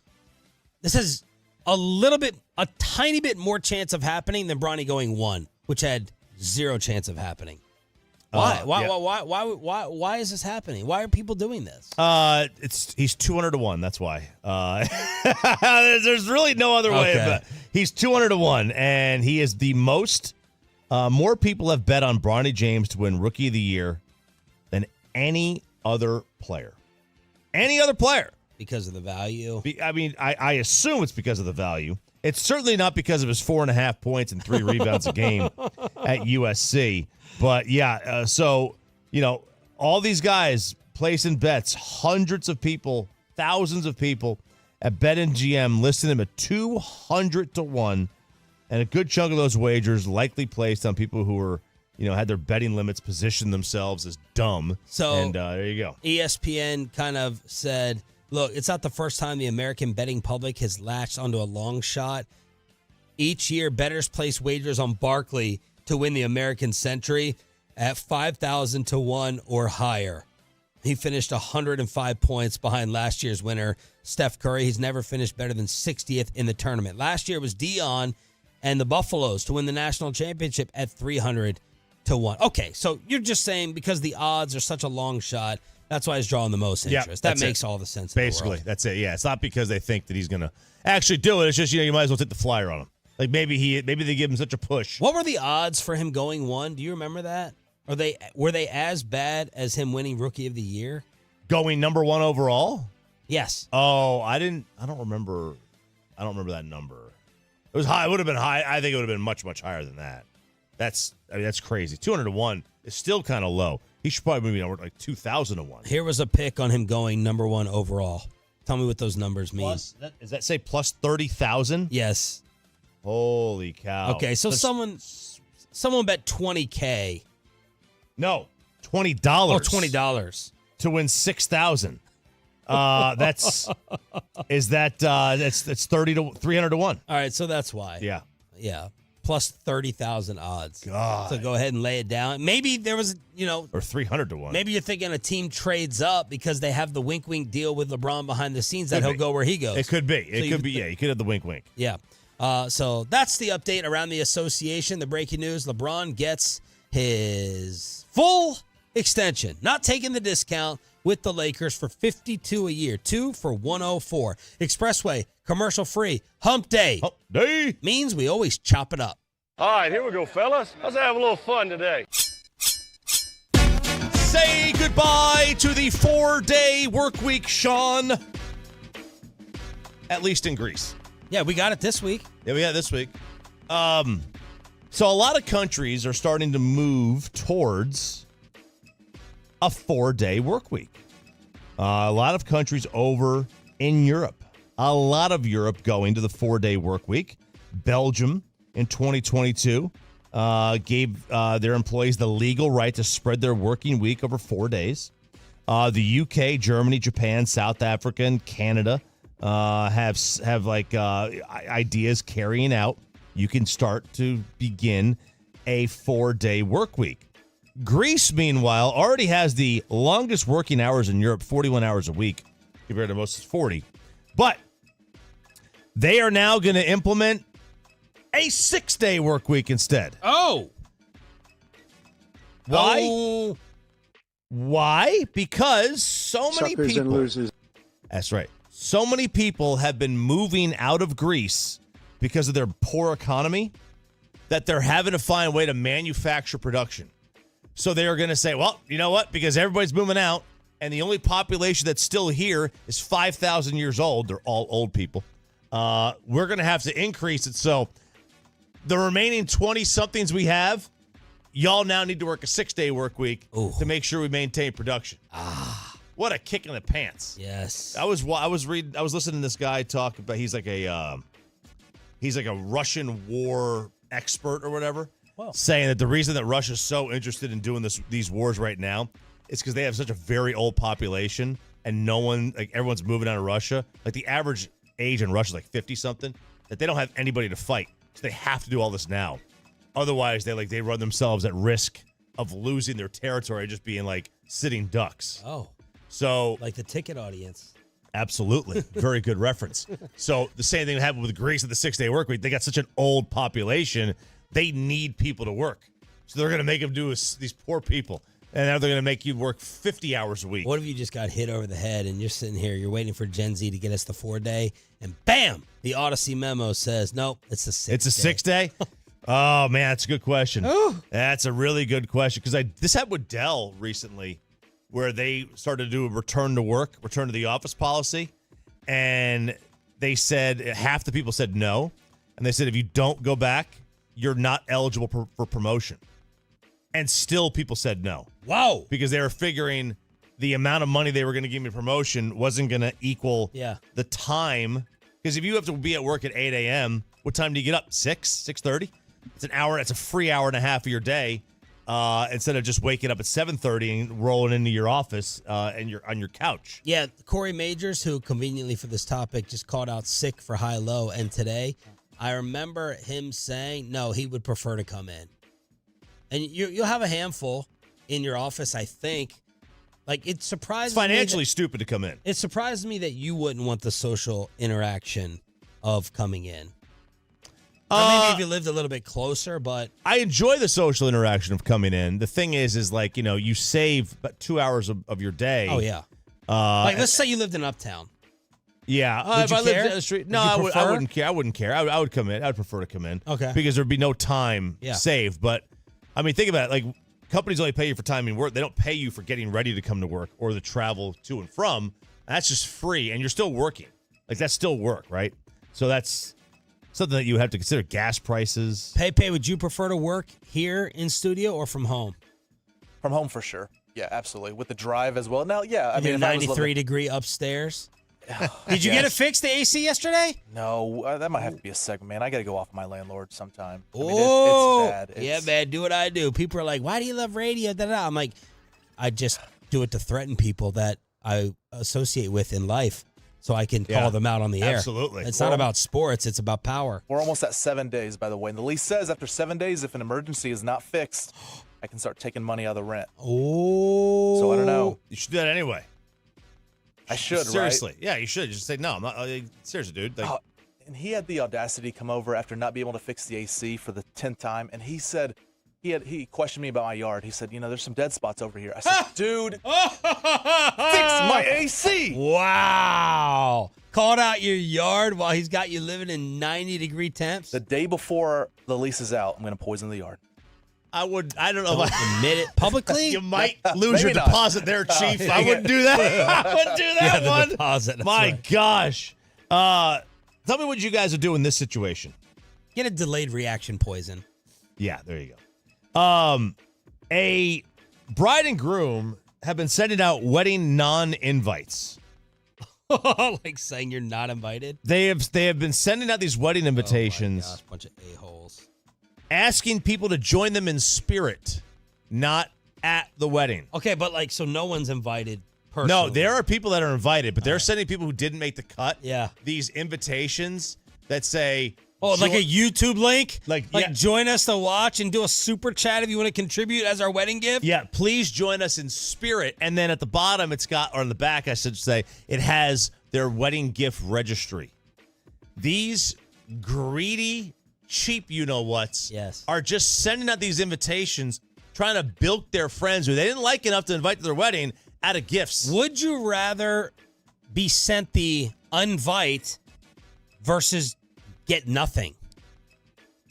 a tiny bit more chance of happening than Bronny going 1, which had 0 chance of happening. Why? Why is this happening? Why are people doing this? He's 200-1. That's why. There's really no other way. But he's 200-1, and he is the most. More people have bet on Bronny James to win Rookie of the Year than any other player. Any other player. Because of the value? I assume it's because of the value. It's certainly not because of his 4.5 points and 3 rebounds a game at USC. But, yeah, all these guys placing bets, hundreds of people thousands of people at BetMGM listing him at 200-1, and a good chunk of those wagers likely placed on people who were, had their betting limits positioned themselves as dumb. So and there you go. ESPN kind of said, look, it's not the first time the American betting public has latched onto a long shot. Each year, bettors place wagers on Barkley to win the American Century at 5,000-1 or higher. He finished 105 points behind last year's winner, Steph Curry. He's never finished better than 60th in the tournament. Last year it was Dion and the Buffaloes to win the national championship at 300-1. Okay, so you're just saying because the odds are such a long shot, that's why he's drawing the most interest. That makes all the sense in the Basically, world. that's it. Yeah, it's not because they think that he's going to actually do it. It's just, you might as well take the flyer on him. Like maybe they give him such a push. What were the odds for him going 1? Do you remember that? Were they as bad as him winning Rookie of the Year? Going number 1 overall? Yes. Oh, I don't remember that number. It was high. It would have been high. I think it would have been much, much higher than that. That's crazy. 200-1 is still kind of low. He should probably be like 2,000-1. Here was a pick on him going number 1 overall. Tell me what those numbers mean. Does that say plus 30,000? Yes. Holy cow. Okay, so someone bet $20K. No, $20. Oh, $20 to win 6,000. That's 300-1. All right, so that's why. Yeah. Plus 30,000 odds. God. So go ahead and lay it down. Maybe there was, or 300-1. Maybe you're thinking a team trades up because they have the wink deal with LeBron behind the scenes that he'll go where he goes. It could be. It could be. Yeah, you could have the wink. Yeah. So that's the update around the association. The breaking news: LeBron gets his full extension, not taking the discount, with the Lakers for $52 a year, 2 for $104. Expressway, commercial free. Hump Day. Hump Day means we always chop it up. All right, here we go, fellas. Let's have a little fun today. Say goodbye to the 4-day work week, Sean. At least in Greece. Yeah, we got it this week. Yeah, we got it this week. So a lot of countries are starting to move towards a 4-day work week. A lot of countries over in Europe. A lot of Europe going to the 4-day work week. Belgium in 2022 gave their employees the legal right to spread their working week over 4 days. The UK, Germany, Japan, South Africa, and Canada have like ideas carrying out. You can start to begin a 4-day work week. Greece, meanwhile, already has the longest working hours in Europe, 41 hours a week, compared to most is 40. But they are now going to implement a 6-day work week instead. Oh. Why? Oh. Why? Because so many Suckers people. and losers. That's right. So many people have been moving out of Greece because of their poor economy that they're having to find a way to manufacture production. So they are going to say, well, you know what? Because everybody's moving out and the only population that's still here is 5,000 years old. They're all old people. We're going to have to increase it. So the remaining 20-somethings we have, y'all now need to work a 6-day work week to make sure we maintain production. What a kick in the pants. Yes. I was listening to this guy talk about, he's like a Russian war expert or whatever. Wow. Saying that the reason that Russia's so interested in doing these wars right now is because they have such a very old population and everyone's moving out of Russia. Like the average age in Russia is like 50 something, that they don't have anybody to fight. So they have to do all this now. Otherwise they run themselves at risk of losing their territory, just being like sitting ducks. Oh. So like the ticket audience. Absolutely. Very good reference. So the same thing happened with Greece at the 6-day work week. They got such an old population. They need people to work. So they're going to make them do these poor people. And now they're going to make you work 50 hours a week. What if you just got hit over the head and you're sitting here, you're waiting for Gen Z to get us the 4-day, and bam, the Odyssey memo says, nope, it's a 6-day. It's a 6-day? Oh, man, that's a good question. Ooh. That's a really good question. Because this happened with Dell recently, where they started to do a return to the office policy. And they said, half the people said no. And they said, if you don't go back, you're not eligible for promotion. And still people said no. Wow. Because they were figuring the amount of money they were going to give me promotion wasn't going to equal the time. Because if you have to be at work at 8 a.m., what time do you get up? 6:30? It's an hour. It's a free hour and a half of your day instead of just waking up at 7:30 and rolling into your office and you're on your couch. Yeah, Corey Majors, who conveniently for this topic just called out sick for high-low, and today I remember him saying, no, he would prefer to come in. And you'll have a handful in your office, I think. Like, it surprised me. It's financially stupid to come in. It surprised me that you wouldn't want the social interaction of coming in. Or maybe if you lived a little bit closer, but I enjoy the social interaction of coming in. The thing is like, you save about 2 hours of your day. Oh, yeah. Like, let's say you lived in Uptown. Yeah. If I lived down the street, no, I wouldn't care. I wouldn't care. I would come in. I would prefer to come in. Okay. Because there'd be no time saved. But, I mean, think about it. Like, companies only pay you for time in work. They don't pay you for getting ready to come to work or the travel to and from. That's just free, and you're still working. Like, that's still work, right? So that's something that you have to consider. Gas prices. Pepe, would you prefer to work here in studio or from home? From home for sure. Yeah, absolutely. With the drive as well. Now, yeah. I mean, 93-degree upstairs. Did you get it fixed, the AC, yesterday? No, that might have to be a segment, man. I got to go off my landlord sometime. I mean, Oh, it's bad. yeah, man. Do what I do. People are like, why do you love radio? Da-da-da. I'm like, I just do it to threaten people that I associate with in life so I can call them out on the air. Absolutely. It's not about sports. It's about power. We're almost at 7 days, by the way. And the lease says after 7 days, if an emergency is not fixed, I can start taking money out of the rent. Oh. So I don't know. You should do that anyway. I should, Seriously. right? Yeah, you should. Just say, no, I'm not. Seriously, dude. Like, and he had the audacity come over after not being able to fix the AC for the 10th time. And he said, he questioned me about my yard. He said, there's some dead spots over here. I said, dude, fix my AC. Wow. Called out your yard while he's got you living in 90-degree temps? The day before the lease is out, I'm going to poison the yard. I don't know if I admit it publicly. You might lose your deposit there, Chief. I wouldn't do that. I wouldn't do that one. Deposit, My gosh. Tell me what you guys would do in this situation. Get a delayed reaction poison. Yeah, there you go. A bride and groom have been sending out wedding non-invites. Like saying you're not invited? They have been sending out these wedding invitations. Oh my gosh, bunch of a-holes. Asking people to join them in spirit, not at the wedding. Okay, but so no one's invited personally. No, there are people that are invited, but they're sending people who didn't make the cut. Yeah. These invitations that say, like a YouTube link? Like join us to watch and do a super chat if you want to contribute as our wedding gift? Yeah, please join us in spirit. And then at the bottom, it's got, or on the back, I should say, it has their wedding gift registry. These greedy, cheap you-know-whats are just sending out these invitations, trying to bilk their friends who they didn't like enough to invite to their wedding out of gifts. Would you rather be sent the invite versus get nothing?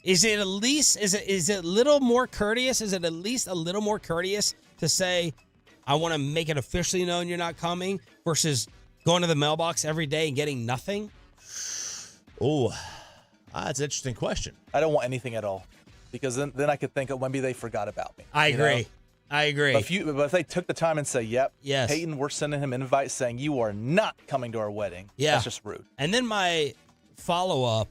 Is it at least is it a little more courteous? Is it at least a little more courteous to say, I want to make it officially known you're not coming versus going to the mailbox every day and getting nothing? Oh, that's an interesting question. I don't want anything at all because then I could think of maybe they forgot about me. I agree. I agree. But if they took the time and say, yes, Peyton, we're sending him an invite saying you are not coming to our wedding. Yeah. That's just rude. And then my follow-up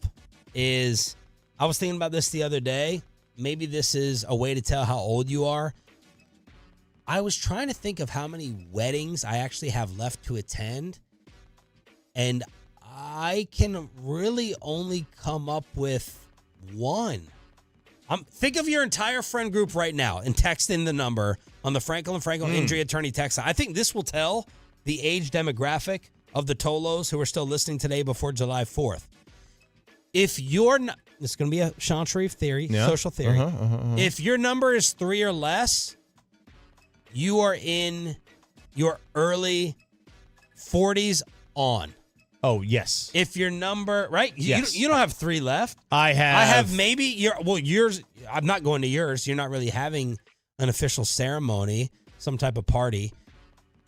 is, I was thinking about this the other day. Maybe this is a way to tell how old you are. I was trying to think of how many weddings I actually have left to attend. And I can really only come up with one. Think of your entire friend group right now and text in the number on the Frankel & Frankel Injury Attorney text. I think this will tell the age demographic of the Tolos who are still listening today before July 4th. If you're not, this is going to be a Sean Sharif theory, social theory. If your number is 3 or less, you are in your early 40s on. Oh, yes. If your number, right? Yes. You don't have 3 left. I have maybe yours. I'm not going to yours. You're not really having an official ceremony, some type of party.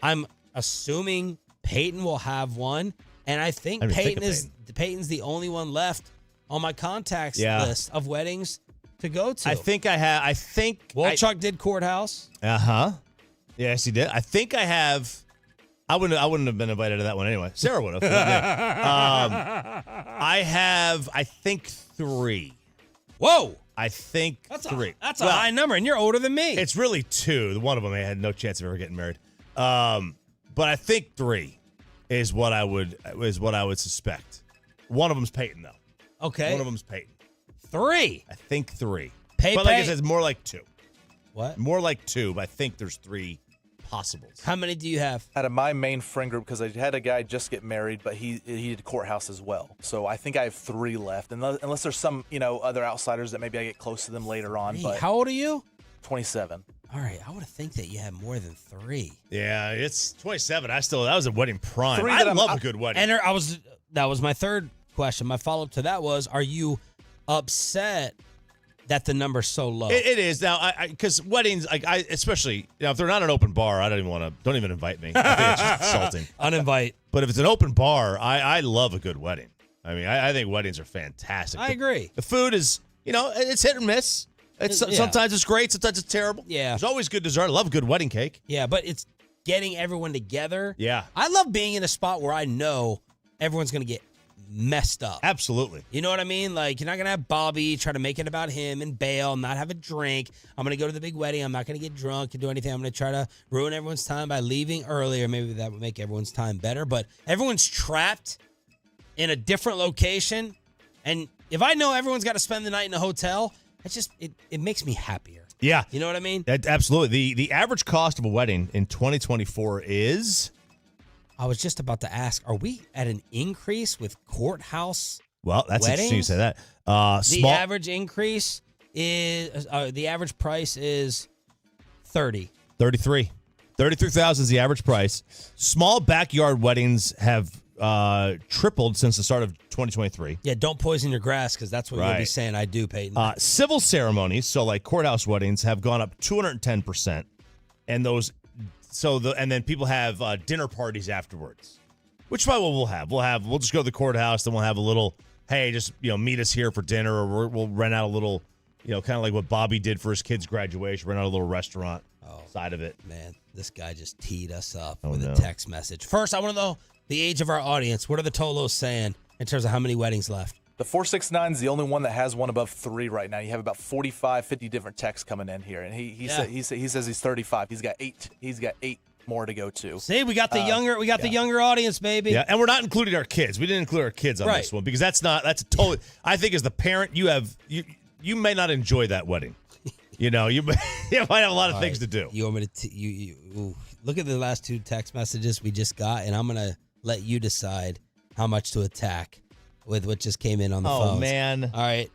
I'm assuming Peyton will have one, and I think Peyton's the only one left on my contacts list of weddings to go to. I think Wolchuk did courthouse. Yes, he did. I think I have. I wouldn't have been invited to that one anyway. Sarah would have. I have, I think, 3. Whoa. I think That's 3. That's a high number, and you're older than me. It's really 2. One of them I had no chance of ever getting married. But I think 3 is what I would suspect. One of them's Peyton, though. Okay. One of them's Peyton. 3. I think 3. Pay. But like I said, it's more like 2. What? More like 2, but I think there's 3 possibles. How many do you have? Out of my main friend group, because I had a guy just get married, but he did courthouse as well. So I think I have 3 left, unless there's some other outsiders that maybe I get close to them later on. Hey, but how old are you? 27. All right, I would have think that you had more than 3. Yeah, it's 27. That was a wedding prime. 3 I that love a good wedding. And that was my third question. My follow-up to that was, are you upset that the number's so low? It is now, because weddings, especially if they're not an open bar, I don't even invite me. I think it's just insulting. Uninvite. But if it's an open bar, I love a good wedding. I mean, I think weddings are fantastic. I agree. The food is, it's hit or miss. Sometimes it's great, sometimes it's terrible. Yeah. There's always good dessert. I love a good wedding cake. Yeah, but it's getting everyone together. Yeah. I love being in a spot where I know everyone's going to get messed up. Absolutely. You know what I mean? Like, you're not going to have Bobby try to make it about him and bail, not have a drink. I'm going to go to the big wedding. I'm not going to get drunk and do anything. I'm going to try to ruin everyone's time by leaving earlier. Maybe that would make everyone's time better. But everyone's trapped in a different location. And if I know everyone's got to spend the night in a hotel, it makes me happier. Yeah. You know what I mean? Absolutely. The average cost of a wedding in 2024 is... I was just about to ask, are we at an increase with courthouse Well, that's weddings? interesting you say that. The average increase is, the average price is 30. 33. 33,000 is the average price. Small backyard weddings have tripled since the start of 2023. Yeah, don't poison your grass, because that's what you'll be Right. saying I do, Peyton. Civil ceremonies, so like courthouse weddings, have gone up 210%. And then people have dinner parties afterwards, which is probably what we'll have. We'll just go to the courthouse, then we'll have a little, hey, just meet us here for dinner, or we'll rent out a little, kind of like what Bobby did for his kid's graduation, rent out a little restaurant side of it. Man, this guy just teed us up Oh, with no. a text message. First, I want to know the age of our audience. What are the Tolos saying in terms of how many weddings left? The 469 is the only one that has one above 3 right now. You have about 45, 50 different texts coming in here, and he says he's 35. He's got 8. He's got 8 more to go to. See, we got the the younger audience, baby. Yeah, and we're not including our kids. We didn't include our kids on Right. this one because that's a totally. I think as the parent, you may not enjoy that wedding. You might have a lot of things to do. You want me to you look at the last 2 text messages we just got, and I'm gonna let you decide how much to attack with what just came in on the phone. Oh man! All right,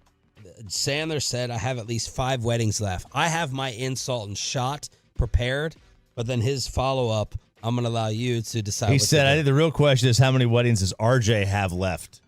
Sandler said I have at least 5 weddings left. I have my insult and shot prepared, but then his follow up, I'm gonna allow you to decide. He what said, to "I do. think the real question is how many weddings does RJ have left?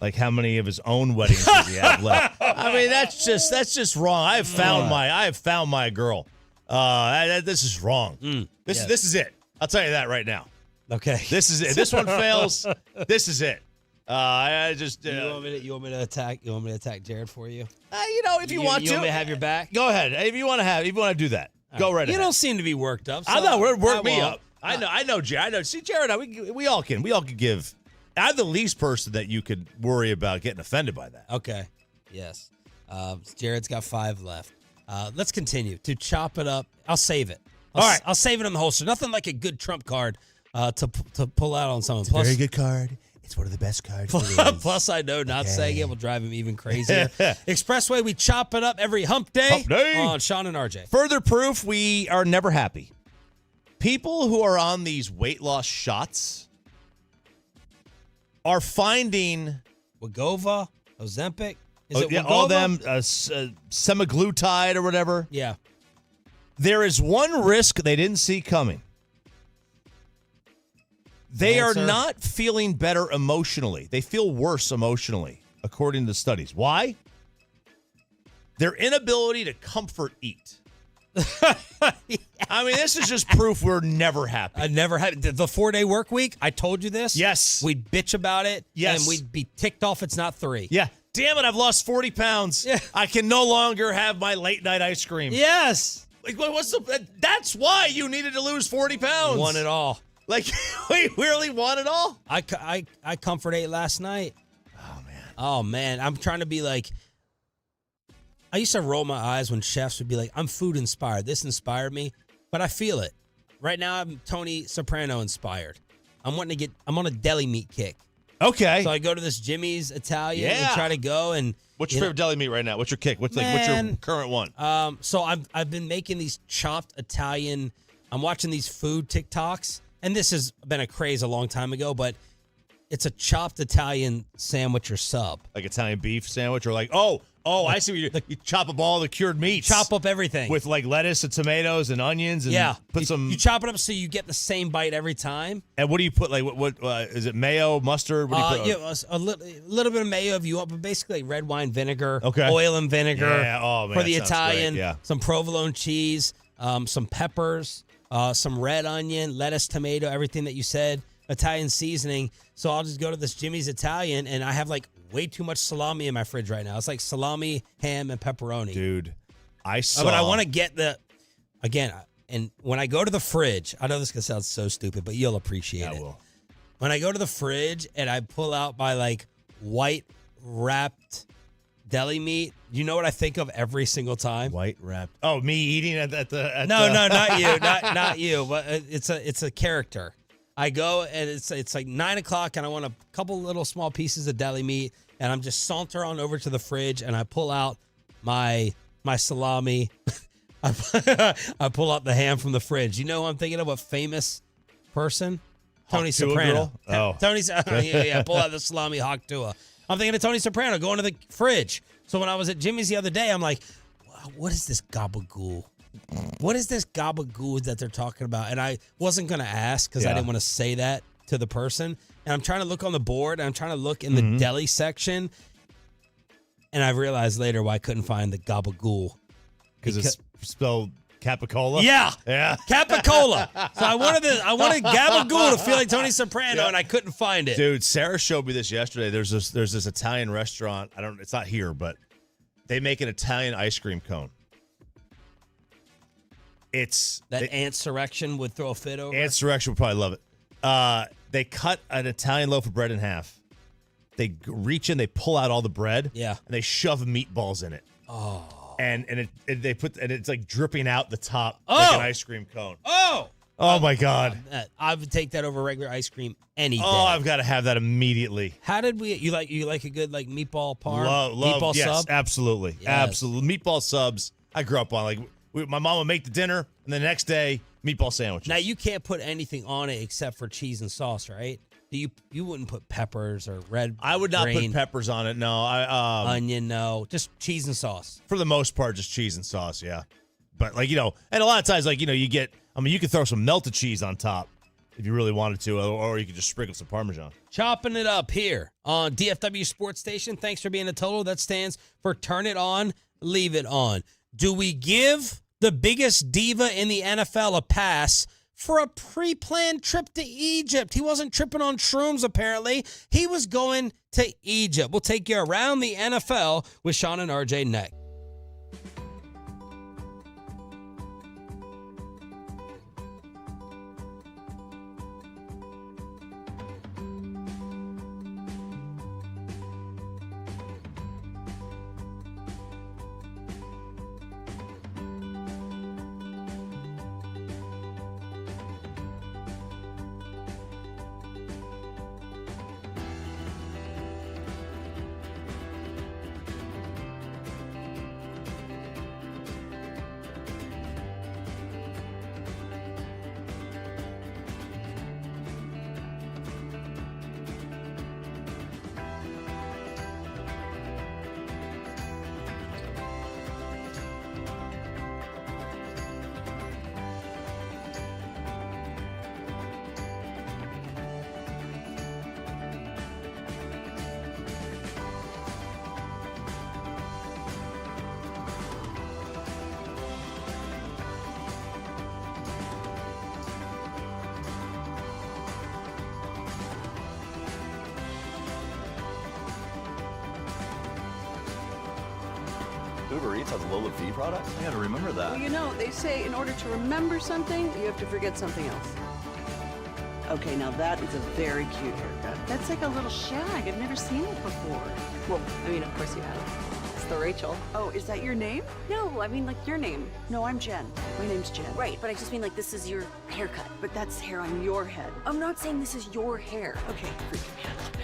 Like how many of his own weddings does he have left? I mean, that's just wrong. I have found my girl. This is wrong. This is it. I'll tell you that right now. Okay, this is it. This one fails. This is it. I just you want me to attack? You want me to attack Jared for you? If you want to, you want me to have your back? Go ahead. If you want to do that, go right You ahead. don't seem to be worked up. So I know. Work me won't. up. I know, Jared. I know. See, Jared, we all can give. I'm the least person that you could worry about getting offended by that. Okay. Yes. Jared's got 5 left. Let's continue to chop it up. I'll save it. All right. I'll save it in the holster. Nothing like a good trump card to pull out on someone. It's a very good card. It's one of the best cards. Plus, I know not saying it will drive him even crazier. Expressway, we chop it up every hump day on Sean and RJ. Further proof we are never happy. People who are on these weight loss shots are finding Wegovy, Ozempic. Is it Wegovy? all them semaglutide or whatever. Yeah. There is one risk they didn't see coming. They are not feeling better emotionally. They feel worse emotionally, according to studies. Why? Their inability to comfort eat. I mean, this is just proof we're never happy. I never had the 4-day work week. I told you this. Yes. We'd bitch about it. Yes. And we'd be ticked off it's not 3. Yeah. Damn it, I've lost 40 pounds. Yeah. I can no longer have my late night ice cream. Yes. Like, what's the? That's why you needed to lose 40 pounds. Want it all. Like, we really want it all? I comfort ate last night. Oh, man. I'm trying to be like, I used to roll my eyes when chefs would be like, I'm food inspired. This inspired me, but I feel it. Right now, I'm Tony Soprano inspired. I'm on a deli meat kick. Okay. So I go to this Jimmy's Italian and try to go and. What's your favorite deli meat right now? What's your kick? What's your current one? So I've been making these chopped Italian. I'm watching these food TikToks, and this has been a craze a long time ago, but it's a chopped Italian sandwich or sub. Like Italian beef sandwich, or like I see what you do. You chop up all the cured meats. Chop up everything with like lettuce and tomatoes and onions, and put some. You chop it up so you get the same bite every time. And what do you put? Like what is it? Mayo, mustard? What do you put? A little bit of mayo if you want, but basically like red wine vinegar, okay, oil and vinegar. Yeah, oh man, for the that sounds Italian. great. Yeah, some provolone cheese, some peppers, some red onion, lettuce, tomato, everything that you said. Italian seasoning. So I'll just go to this Jimmy's Italian, and I have like way too much salami in my fridge right now. It's like salami, ham, and pepperoni. Dude, but I want to get and when I go to the fridge, I know this is going to sound so stupid, but you'll appreciate it. Will. When I go to the fridge and I pull out my like white wrapped deli meat, you know what I think of every single time? White wrapped. Oh, me eating at the. No, not you, not you. But it's a character. I go and it's like 9 o'clock and I want a couple little small pieces of deli meat, and I'm just saunter on over to the fridge and I pull out my salami. I pull out the ham from the fridge. You know who I'm thinking of? A famous person? Tony Soprano. Oh. Tony's yeah. Pull out the salami hawk tua. I'm thinking of Tony Soprano going to the fridge. So when I was at Jimmy's the other day, I'm like, wow, what is this gabagool? What is this gabagool that they're talking about? And I wasn't going to ask because I didn't want to say that to the person. And I'm trying to look on the board. And I'm trying to look in the deli section. And I realized later why I couldn't find the gabagool. Because it's spelled Capicola? Yeah. Yeah. Capicola. So I wanted gabagool to feel like Tony Soprano, and I couldn't find it. Dude, Sarah showed me this yesterday. There's this Italian restaurant. It's not here, but they make an Italian ice cream cone. Antsurrection would throw a fit over. Antsurrection would probably love it. They cut an Italian loaf of bread in half. They reach in, they pull out all the bread. Yeah. And they shove meatballs in it. Oh. And it's like dripping out the top like an ice cream cone. Oh my God. I would take that over regular ice cream any day. Oh, I've got to have that immediately. How did you like a good like meatball parm? Love meatball yes, sub? Absolutely. Yes. Absolutely. Meatball subs. I grew up on my mom would make the dinner, and the next day, meatball sandwiches. Now, you can't put anything on it except for cheese and sauce, right? You wouldn't put peppers or red I would not grain, put peppers on it, no. onion, no. Just cheese and sauce. For the most part, just cheese and sauce, yeah. But, and a lot of times, you can throw some melted cheese on top if you really wanted to, or you could just sprinkle some Parmesan. Chopping it up here on DFW Sports Station. Thanks for being a total. That stands for turn it on, leave it on. Do we give the biggest diva in the NFL a pass for a pre-planned trip to Egypt? He wasn't tripping on shrooms, apparently. He was going to Egypt. We'll take you around the NFL with Sean and RJ next. Uber Eats has a low fee product? I gotta remember that. Well, you know, they say in order to remember something, you have to forget something else. Okay, now that is a very cute haircut. That's like a little shag. I've never seen it before. Well, I mean, of course you have. It's the Rachel. Oh, is that your name? No, I mean like your name. No, I'm Jen. My name's Jen. Right, but I just mean like this is your haircut. But that's hair on your head. I'm not saying this is your hair. Okay, freak me out a little bit.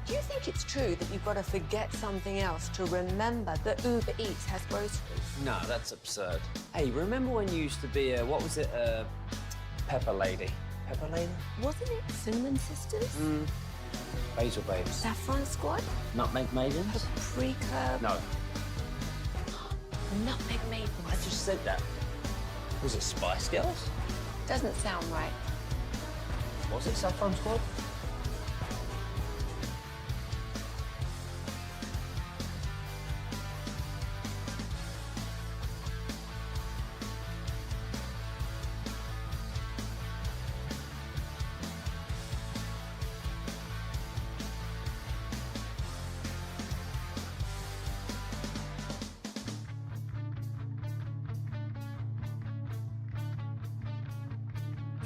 Do you think it's true that you've got to forget something else to remember that Uber Eats has groceries? No, that's absurd. Hey, remember when you used to be a, what was it, Pepper Lady? Pepper Lady? Wasn't it Cinnamon Sisters? Basil Babes. Saffron Squad? Nutmeg Maidens? Paprika? No. Nutmeg Maidens. I just said that. Was it Spice Girls? Doesn't sound right. Was it Saffron Squad?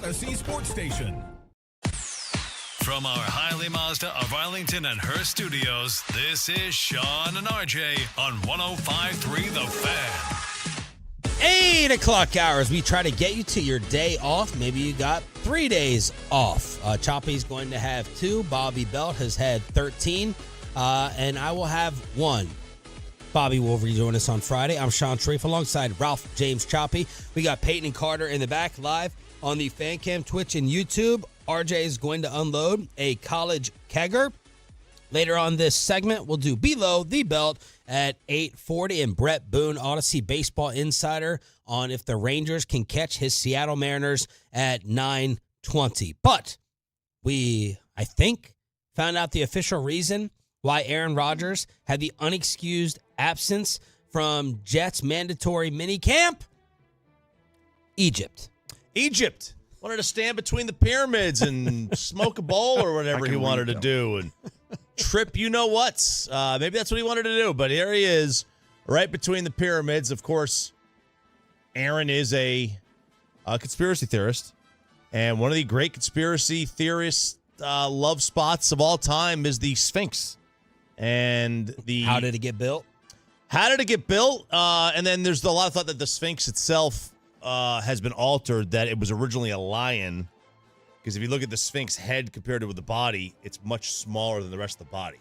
Odyssey Sports Station. From our Highly Mazda of Arlington and Hearst studios, this is Sean and RJ on 105.3 The Fan. 8 o'clock hours. We try to get you to your day off. Maybe you got 3 days off. Choppy's going to have 2. Bobby Belt has had 13. And I will have 1. Bobby will rejoin us on Friday. I'm Sean Sharif alongside Ralph James Choppy. We got Peyton and Carter in the back live on the Fan Cam, Twitch, and YouTube. RJ is going to unload a college kegger. Later on this segment, we'll do Below the Belt at 8:40, and Brett Boone, Odyssey Baseball Insider, on if the Rangers can catch his Seattle Mariners at 9:20. But we, I think, found out the official reason why Aaron Rodgers had the unexcused absence from Jets' mandatory minicamp. Egypt. Wanted to stand between the pyramids and smoke a bowl or whatever he wanted to do and trip you-know-whats. Maybe that's what he wanted to do, but here he is right between the pyramids. Of course, Aaron is a conspiracy theorist, and one of the great conspiracy theorists' love spots of all time is the Sphinx. And How did it get built? And then there's a lot of thought that the Sphinx itself has been altered, that it was originally a lion. Because if you look at the Sphinx head compared to the body, it's much smaller than the rest of the body.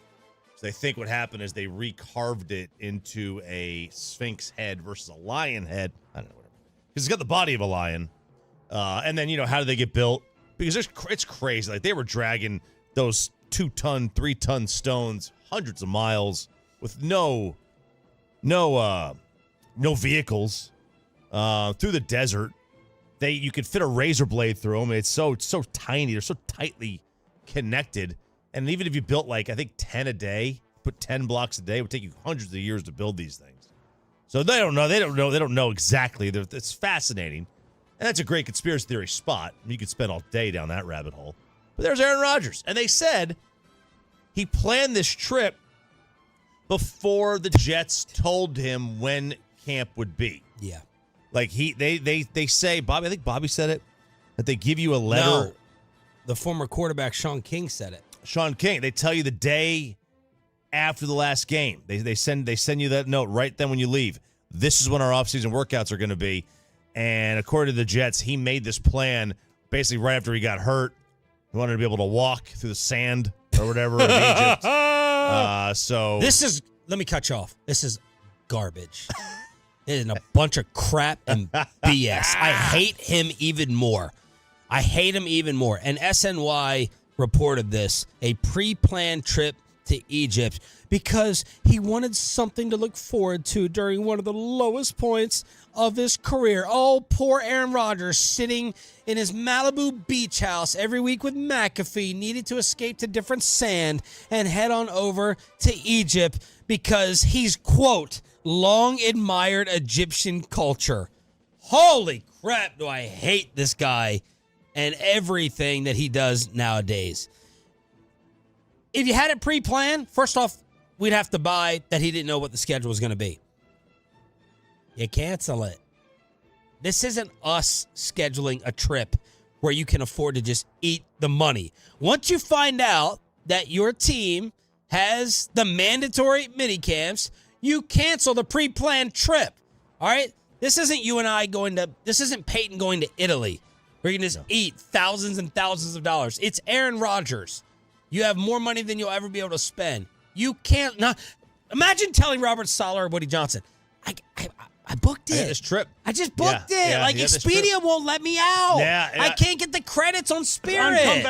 So they think what happened is they recarved it into a Sphinx head versus a lion head. I don't know, whatever. Because it's got the body of a lion. And then, how did they get built? Because it's crazy. Like, they were dragging those 2-ton, 3-ton stones hundreds of miles with no vehicles through the desert. You could fit a razor blade through them. It's so tiny. They're so tightly connected. And even if you built, I think 10 a day, put 10 blocks a day, it would take you hundreds of years to build these things. So they don't know exactly. It's fascinating. And that's a great conspiracy theory spot. You could spend all day down that rabbit hole. But there's Aaron Rodgers. And they said he planned this trip before the Jets told him when camp would be. Yeah. They say, Bobby, I think Bobby said it, that they give you a letter. No, the former quarterback Sean King said it. Sean King. They tell you the day after the last game. They send you that note right then when you leave. This is when our offseason workouts are going to be. And according to the Jets, he made this plan basically right after he got hurt. He wanted to be able to walk through the sand or whatever in Egypt. Let me cut you off. This is garbage. It is a bunch of crap and BS. I hate him even more. And SNY reported this, a pre-planned trip to Egypt, because he wanted something to look forward to during one of the lowest points of his career. Oh, poor Aaron Rodgers, sitting in his Malibu beach house every week with McAfee, needed to escape to different sand and head on over to Egypt because he's, quote, long admired Egyptian culture. Holy crap, do I hate this guy and everything that he does nowadays. If you had it pre-planned, first off, we'd have to buy that he didn't know what the schedule was going to be. You cancel it. This isn't us scheduling a trip where you can afford to just eat the money. Once you find out that your team has the mandatory minicamps, you cancel the pre-planned trip. All right? This isn't you and I this isn't Peyton going to Italy where you can just eat thousands and thousands of dollars. It's Aaron Rodgers. You have more money than you'll ever be able to spend. You can't not imagine telling Robert Saleh or Woody Johnson, I booked it. This trip. I just booked it. Expedia won't let me out. I can't get the credits on Spirit.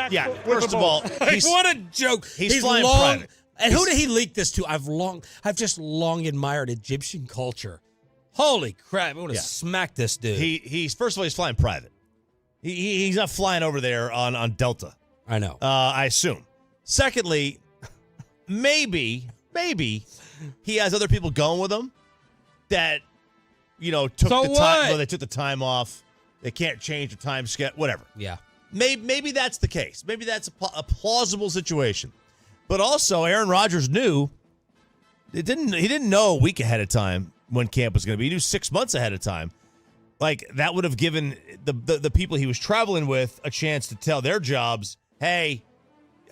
First of all, what a joke. He's flying private. And who did he leak this to? I've just long admired Egyptian culture. Holy crap! I want to smack this dude. He's first of all, he's flying private. He's not flying over there on Delta. I know. I assume. Secondly, maybe he has other people going with him that took the time. Well, they took the time off. They can't change the time schedule. Whatever. Yeah. Maybe that's the case. Maybe that's a plausible situation. But also, Aaron Rodgers knew he didn't know a week ahead of time when camp was going to be. He knew 6 months ahead of time. like that would have given the people he was traveling with a chance to tell their jobs, hey,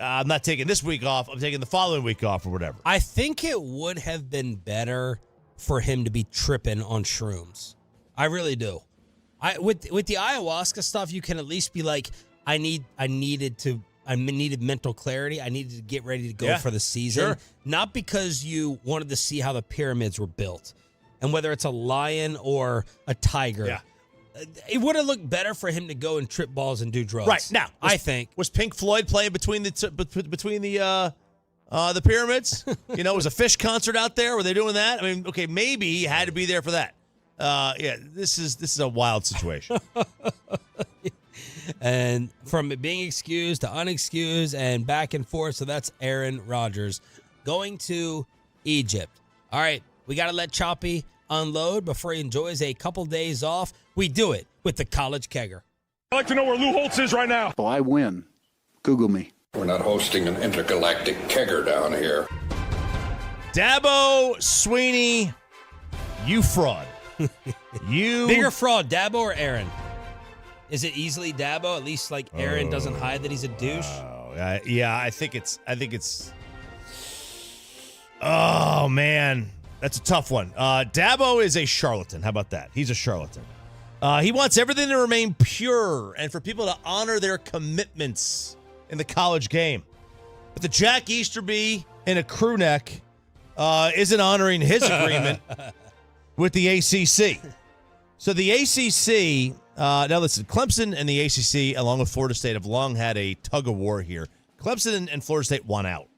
I'm not taking this week off. I'm taking the following week off or whatever. I think it would have been better for him to be tripping on shrooms. I really do. With the ayahuasca stuff, you can at least be like, I needed mental clarity. I needed to get ready to go for the season. Sure. Not because you wanted to see how the pyramids were built and whether it's a lion or a tiger. Yeah. It would have looked better for him to go and trip balls and do drugs. Right. Now, I think. Was Pink Floyd playing between the pyramids? Was a Fish concert out there? Were they doing that? I mean, okay, maybe he had to be there for that. This is a wild situation. And from it being excused to unexcused and back and forth. So that's Aaron Rodgers going to Egypt. All right, we got to let Choppy unload before he enjoys a couple days off. We do it with the College Kegger. I'd like to know where Lou Holtz is right now. Oh, I win. Google me. We're not hosting an intergalactic kegger down here. Dabo Sweeney, you fraud. You bigger fraud, Dabo or Aaron? Is it easily Dabo? At least like Aaron doesn't hide that he's a douche. I think it's. Oh man, that's a tough one. Dabo is a charlatan. How about that? He's a charlatan. He wants everything to remain pure and for people to honor their commitments in the college game. But the Jack Easterby in a crew neck isn't honoring his agreement with the ACC. So the ACC, now listen, Clemson and the ACC, along with Florida State, have long had a tug of war here. Clemson and Florida State won out.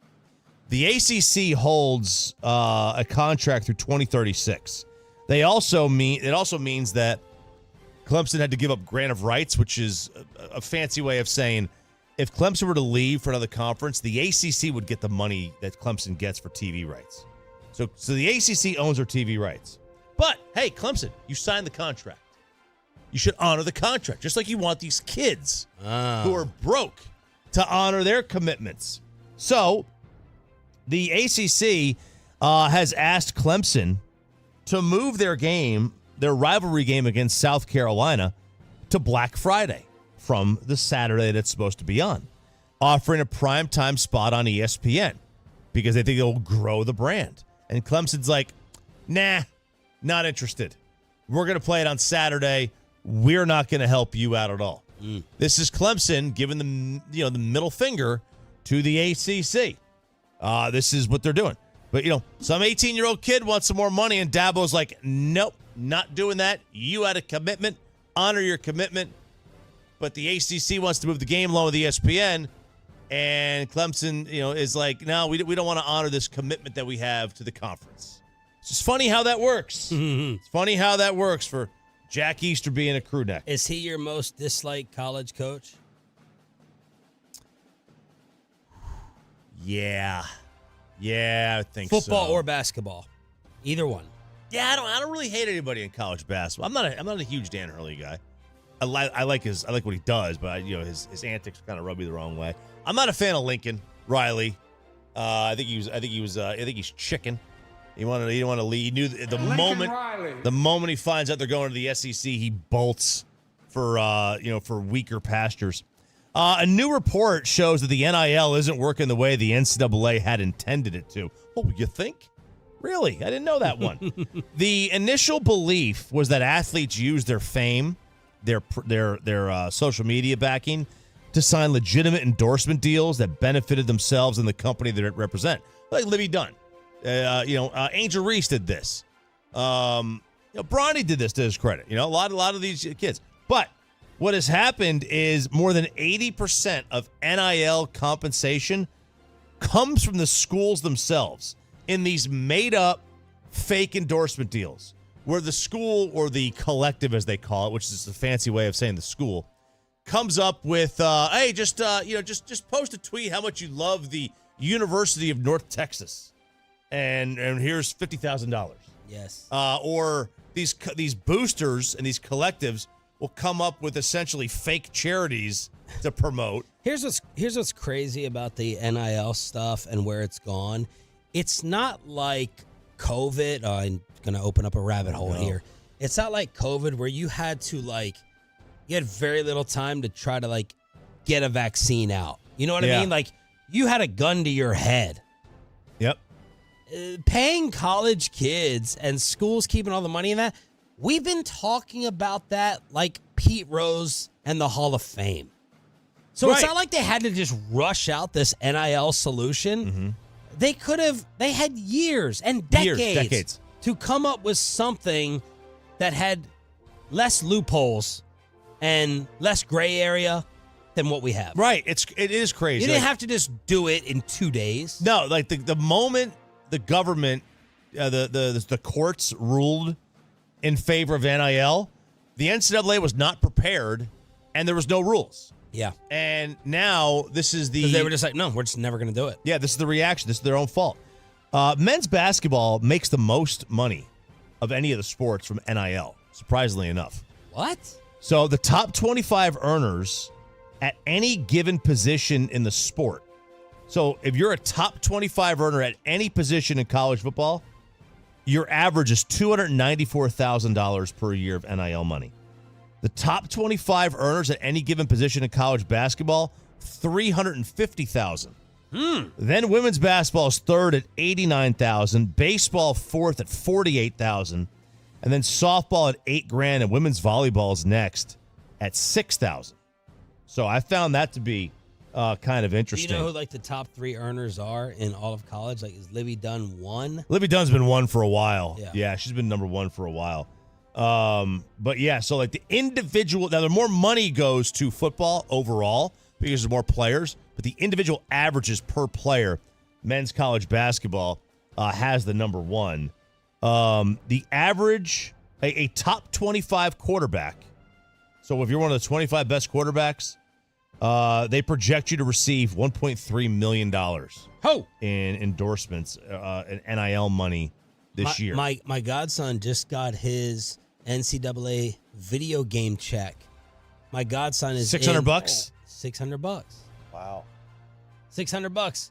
The ACC holds a contract through 2036. It also means that Clemson had to give up grant of rights, which is a fancy way of saying if Clemson were to leave for another conference, the ACC would get the money that Clemson gets for TV rights. So the ACC owns their TV rights. But, hey, Clemson, you signed the contract. You should honor the contract, just like you want these kids who are broke to honor their commitments. So the ACC has asked Clemson to move their rivalry game against South Carolina, to Black Friday from the Saturday that's supposed to be on, offering a primetime spot on ESPN because they think it'll grow the brand. And Clemson's like, nah, not interested. We're going to play it on Saturday. We're not going to help you out at all. This is Clemson giving the middle finger to the ACC. This is what they're doing. But, some 18-year-old kid wants some more money, and Dabo's like, nope, not doing that. You had a commitment. Honor your commitment. But the ACC wants to move the game along with ESPN, and Clemson, is like, no, we don't want to honor this commitment that we have to the conference. It's just funny how that works. It's funny how that works for Jack Easterby and a crew neck. Is he your most disliked college coach? Yeah, I think so. Football or basketball, either one. Yeah, I don't really hate anybody in college basketball. I'm not a huge Dan Hurley guy. I like what he does, but his antics kind of rub me the wrong way. I'm not a fan of Lincoln Riley. I think he's chicken. He didn't want to lead. He knew the moment he finds out they're going to the SEC, he bolts for weaker pastures. A new report shows that the NIL isn't working the way the NCAA had intended it to. Oh, you think? Really? I didn't know that one. The initial belief was that athletes use their fame, their social media backing, to sign legitimate endorsement deals that benefited themselves and the company that it represent. Like Libby Dunn. Angel Reese did this. Bronny did this to his credit. A lot of these kids. But what has happened is more than 80% of NIL compensation comes from the schools themselves in these made-up fake endorsement deals where the school, or the collective as they call it, which is a fancy way of saying the school, comes up with, hey, just post a tweet how much you love the University of North Texas. And here's $50,000. Yes. Or these boosters and these collectives will come up with essentially fake charities to promote. Here's what's crazy about the NIL stuff and where it's gone. It's not like COVID. I'm going to open up a rabbit hole here. it's not like COVID where you had to you had very little time to try to get a vaccine out. You know what I mean? Like you had a gun to your head. Yep. Paying college kids and schools keeping all the money in that. We've been talking about that like Pete Rose and the Hall of Fame. So it's not like they had to just rush out this NIL solution. Mm-hmm. They had years and decades to come up with something that had less loopholes and less gray area than what we have. Right. It is crazy. You didn't have to just do it in 2 days. No, like the moment the government, the courts ruled in favor of NIL, the NCAA was not prepared, and there was no rules. Yeah. And now this is the... They were just like, no, we're just never going to do it. Yeah, this is the reaction. This is their own fault. Men's basketball makes the most money of any of the sports from NIL, surprisingly enough. What? So the top 25 earners at any given position in the sport. So if you're a top 25 earner at any position in college football, your average is $294,000 per year of NIL money. The top 25 earners at any given position in college basketball, $350,000. Then women's basketball is third at $89,000, baseball fourth at $48,000, and then softball at $8,000, and women's volleyball is next at $6,000. So I found that to be kind of interesting. Do you know who the top 3 earners are in all of college? Is Libby Dunn one? Libby Dunn's been one for a while. Yeah, she's been number one for a while. But yeah, so the individual, now the more money goes to football overall because there's more players, but the individual averages per player, men's college basketball has the number one. The average, a top 25 quarterback. So if you're one of the 25 best quarterbacks, they project you to receive $1.3 million in endorsements and NIL money this year. My godson just got his NCAA video game check. My godson is $600. $600. Wow. $600.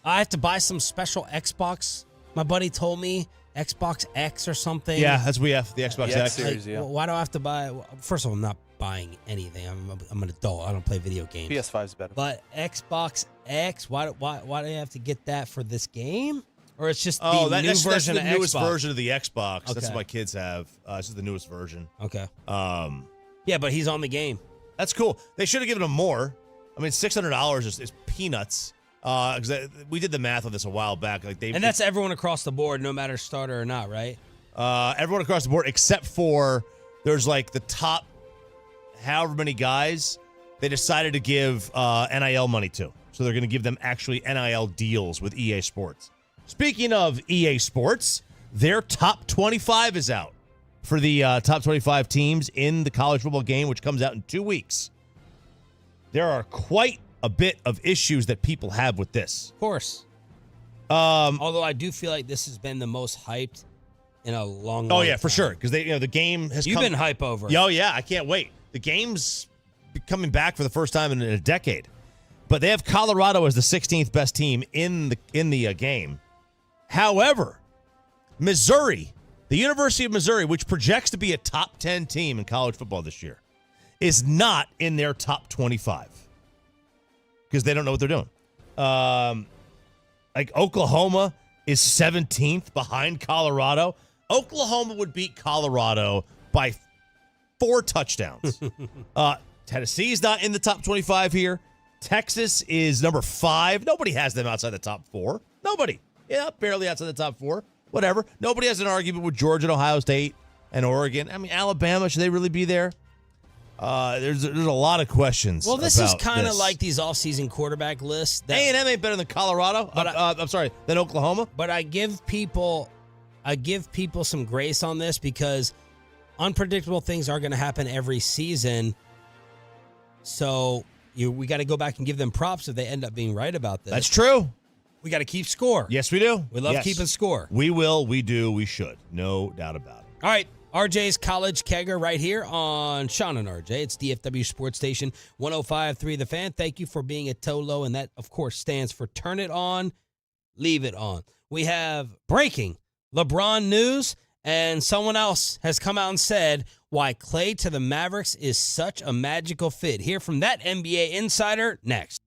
I have to buy some special Xbox. My buddy told me Xbox X or something. Yeah, that's the Xbox X series. Why do I have to buy? First of all, I'm not buying anything. I'm an adult. I don't play video games. PS5 is better. But Xbox X, why do I have to get that for this game? Or it's just the that's version the of newest Xbox? Version of the Xbox. Okay. That's what my kids have. This is the newest version. Okay. Yeah, but he's on the game. That's cool. They should have given him more. I mean, $600 is peanuts. Because we did the math on this a while back. And that's everyone across the board, no matter starter or not, right? Everyone across the board, except for there's the top however many guys they decided to give NIL money to. So they're going to give them actually NIL deals with EA Sports. Speaking of EA Sports, their top 25 is out for the top 25 teams in the college football game, which comes out in 2 weeks. There are quite a bit of issues that people have with this. Of course. Although I do feel like this has been the most hyped in a long Oh, yeah, time. for sure. Because the game has You've been hype over. Oh, yeah, I can't wait. The game's coming back for the first time in a decade. But they have Colorado as the 16th best team in the game. However, Missouri, the University of Missouri, which projects to be a top 10 team in college football this year, is not in their top 25 because they don't know what they're doing. Oklahoma is 17th behind Colorado. Oklahoma would beat Colorado by 4 touchdowns. Tennessee's not in the top 25 here. Texas is number 5. Nobody has them outside the top 4. Nobody. Yeah, barely outside the top 4. Whatever. Nobody has an argument with Georgia and Ohio State and Oregon. I mean, Alabama, should they really be there? There's a lot of questions. Well, this is kind of like these offseason quarterback lists. A&M ain't better than Colorado. I'm sorry, than Oklahoma. But I give people some grace on this because unpredictable things are going to happen every season. So we got to go back and give them props if they end up being right about this. That's true. We got to keep score. Yes, we do. We love keeping score. We will. We do. We should. No doubt about it. All right. RJ's College Kegger right here on Sean and RJ. It's DFW Sports Station 105.3 The Fan. Thank you for being at Tolo, and that, of course, stands for Turn It On, Leave It On. We have breaking LeBron news And someone else has come out and said why Klay to the Mavericks is such a magical fit. Hear from that NBA insider next.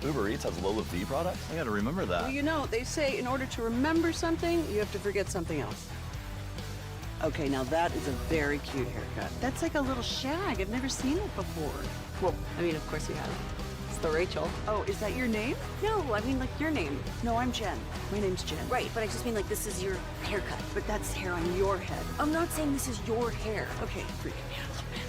Uber Eats has low fee products? I gotta remember that. Well, you know, they say in order to remember something, you have to forget something else. Okay, now that is a very cute haircut. That's like a little shag. I've never seen it before. Well, I mean, of course you have. It's the Rachel. Oh, is that your name? No, I mean like your name. No, I'm Jen. My name's Jen. Right, but I just mean like this is your haircut. But that's hair on your head. I'm not saying this is your hair. Okay, freaking me out a little bit.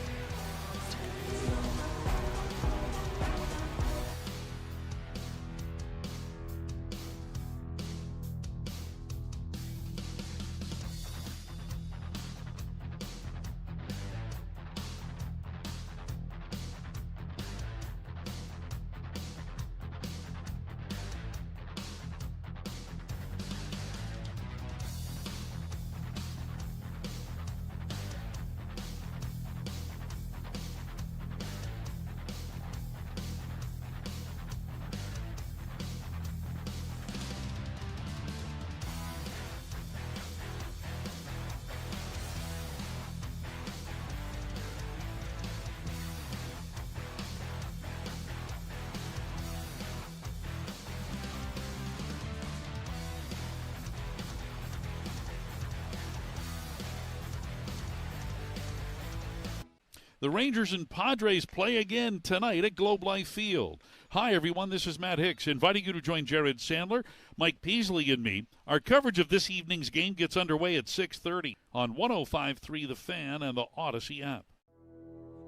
The Rangers and Padres play again tonight at Globe Life Field. Hi, everyone. This is Matt Hicks, inviting you to join Jared Sandler, Mike Peasley, and me. Our coverage of this evening's game gets underway at 6:30 on 105.3 The Fan and the Odyssey app.